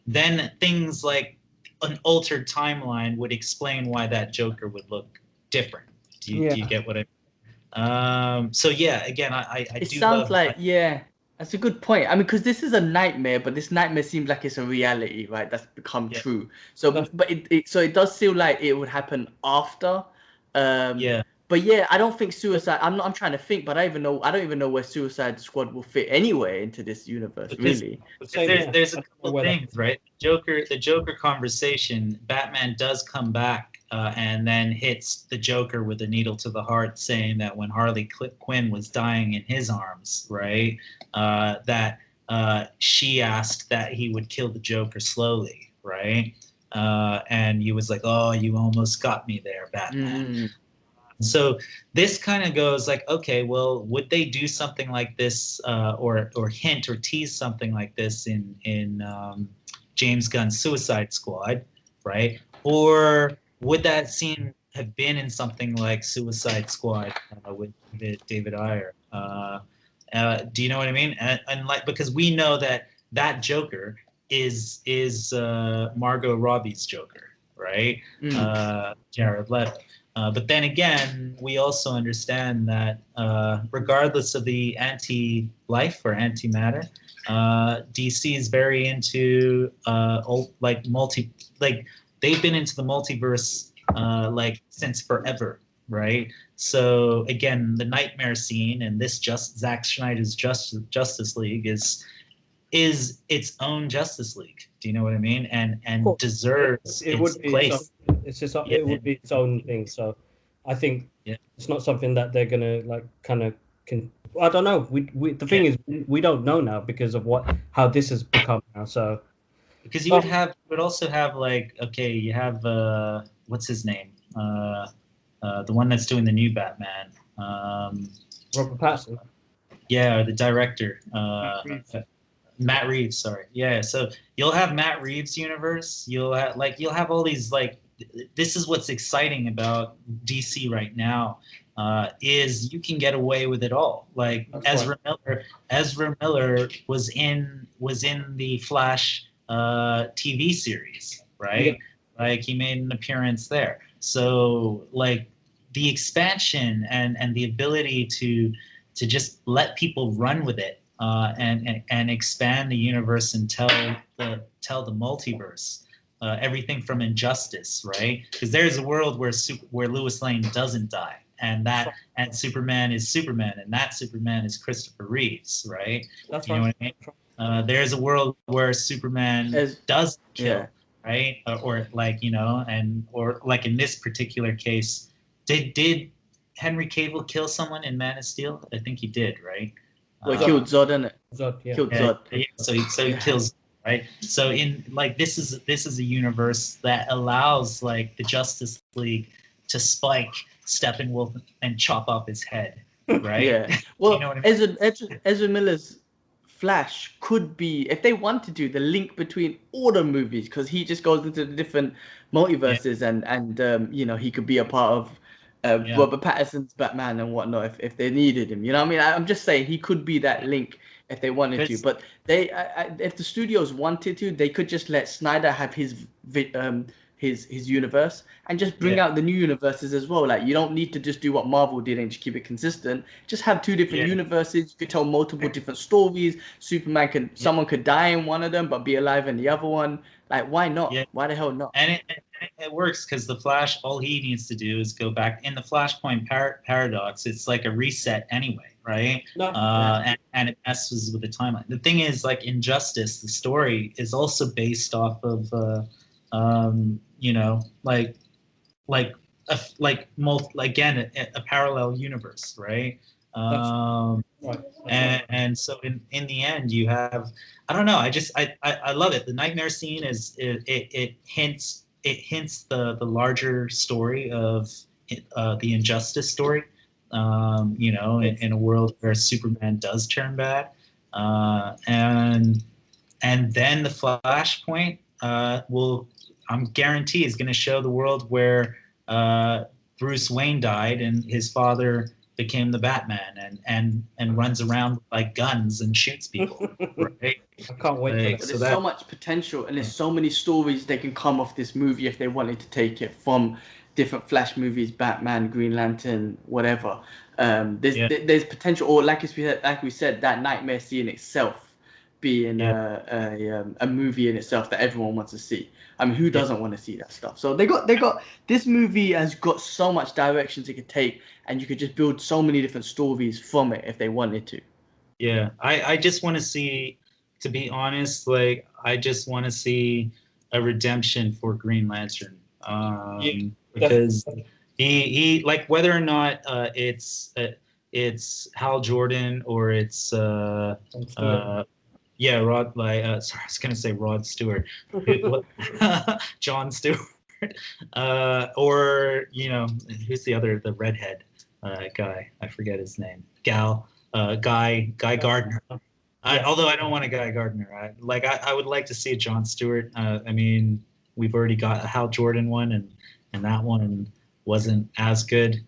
Then things like an altered timeline would explain why that Joker would look different. Do you get what I mean? So yeah, again, I It do sounds love. like, yeah, that's a good point. I mean, because this is a nightmare, but this nightmare seems like it's a reality, right? That's become Yeah. true. So, but it does feel like it would happen after. Yeah. But yeah, I don't think Suicide. I'm trying to think, but I don't even know where Suicide Squad will fit anywhere into this universe, Because really. there's a couple things, right? The Joker conversation. Batman does come back and then hits the Joker with a needle to the heart, saying that when Harley Quinn was dying in his arms, right, that she asked that he would kill the Joker slowly, right? And he was like, "Oh, you almost got me there, Batman." Mm. So this kind of goes like, okay, well, would they do something like this, or hint or tease something like this in James Gunn's Suicide Squad, right? Or would that scene have been in something like Suicide Squad with David Ayer? Do you know what I mean? And like, because we know that Joker is Margot Robbie's Joker, right? Jared Leto. But then again, we also understand that regardless of the anti-life or antimatter, DC is very into like they've been into the multiverse like since forever, right? So again, the nightmare scene and this Zack Snyder's Justice League is its own Justice League. Do you know what I mean? And deserves it its would be place. it's just Yeah. it would be its own thing. So I think it's not something that they're gonna like kind of I don't know. The thing is we don't know now because of how this has become now. So because you would also have like, okay, you have what's his name, the one that's doing the new Batman, Robert Pattinson. yeah, the director, Matt Reeves, sorry. Yeah, so you'll have Matt Reeves' universe. You'll have all these like. This is what's exciting about DC right now, is you can get away with it all. Like Ezra Miller was in the Flash TV series, right? Yeah. Like he made an appearance there. So like the expansion and the ability to just let people run with it and expand the universe and tell the multiverse. Everything from Injustice, right? Because there's a world where Lois Lane doesn't die, and Superman is Superman, and that Superman is Christopher Reeves, right? That's you know what I mean? There's a world where Superman does kill, right? Or like or like in this particular case, did Henry Cavill kill someone in Man of Steel? I think he did, right? Well, he killed Zod, didn't it? Zod, yeah. Killed Zod. Yeah, so he kills, right? So in like this is a universe that allows like the Justice League to spike Steppenwolf and chop off his head, right? Yeah. Well, you know what I mean? Ezra Miller's Flash could be, if they wanted to, the link between all the movies, because he just goes into the different multiverses, and he could be a part of Robert Pattinson's Batman and whatnot if they needed him. You know what I mean? I'm just saying he could be that link if they wanted to. But if the studios wanted to, they could just let Snyder have his universe and just bring out the new universes as well. Like you don't need to just do what Marvel did and just keep it consistent. Just have two different universes. You could tell multiple different stories. Someone could die in one of them but be alive in the other one. Like why not? Why the hell not? And it works because the Flash, all he needs to do is go back in the Flashpoint paradox. It's like a reset anyway, right? And it messes with the timeline. The thing is, like Injustice, the story is also based off of a parallel universe, right? And so in the end you have, I don't know, I love it. The nightmare scene it hints the larger story of the Injustice story, in a world where Superman does turn bad, and then the Flashpoint I'm guarantee is going to show the world where Bruce Wayne died and his father became the Batman and runs around with like guns and shoots people. Right? I can't wait for that. There's so much potential and there's so many stories they can come off this movie if they wanted to take it from different Flash movies, Batman, Green Lantern, whatever. Yeah. There's potential, or like we said, that nightmare scene itself being a movie in itself that everyone wants to see. I mean, who doesn't want to see that stuff? So they got this movie has got so much directions it could take, and you could just build so many different stories from it if they wanted to. Yeah, I just want to see, to be honest, like I just want to see a redemption for Green Lantern, because he like whether or not it's Hal Jordan or it's yeah, Rod, like sorry, I was gonna say Rod Stewart, John Stewart, or who's the redhead guy? I forget his name. Guy Gardner. Although I don't want a Guy Gardner. I would like to see a John Stewart. I mean, we've already got a Hal Jordan one, and that one wasn't as good.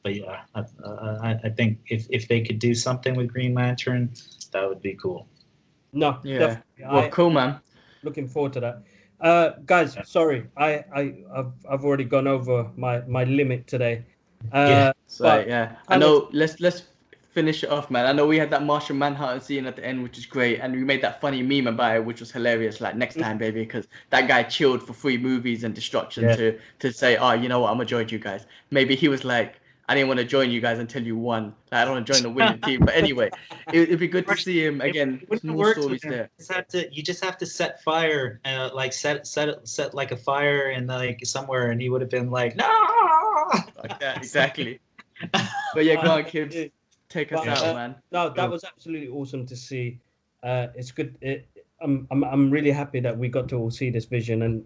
But yeah, I think if they could do something with Green Lantern, that would be cool. No, Yeah. definitely. Well, cool, man. Looking forward to that. Guys, sorry, I've already gone over my limit today. Yeah. So But yeah, I know. Let's finish it off, man. I know we had that Martian Manhunter scene at the end, which is great, and we made that funny meme about it, which was hilarious. Like next time, baby, because that guy chilled for 3 movies and destruction to say, oh, you know what, I'm gonna join you guys. Maybe he was like, I didn't want to join you guys until you won. Like, I don't want to join the winning team. But anyway, it'd be good to see him again. More stories there. You just have to set fire, like set like a fire in like somewhere, and he would have been like, no. Like that, exactly. But yeah, go on, kids. Take us out, man. No, that was absolutely awesome to see. It's good. I'm really happy that we got to all see this vision, and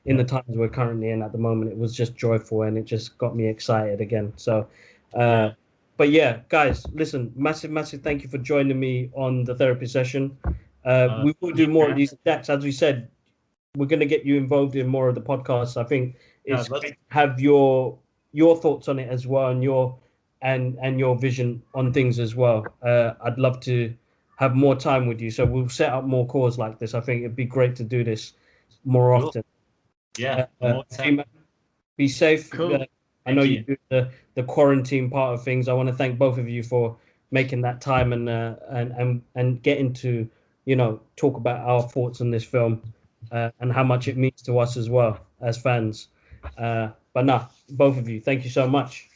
in the times we're currently in at the moment, it was just joyful, and it just got me excited again. So, but yeah, guys, listen, massive thank you for joining me on the therapy session. We will do more of these DAX, as we said. We're going to get you involved in more of the podcasts. I think it's great to have your thoughts on it as well, and your vision on things as well. I'd love to have more time with you, so we'll set up more calls like this. I think it'd be great to do this more often. Yeah. Be safe. Cool. I know you do the quarantine part of things. I want to thank both of you for making that time and getting to talk about our thoughts on this film and how much it means to us as well as fans. But no, both of you, thank you so much.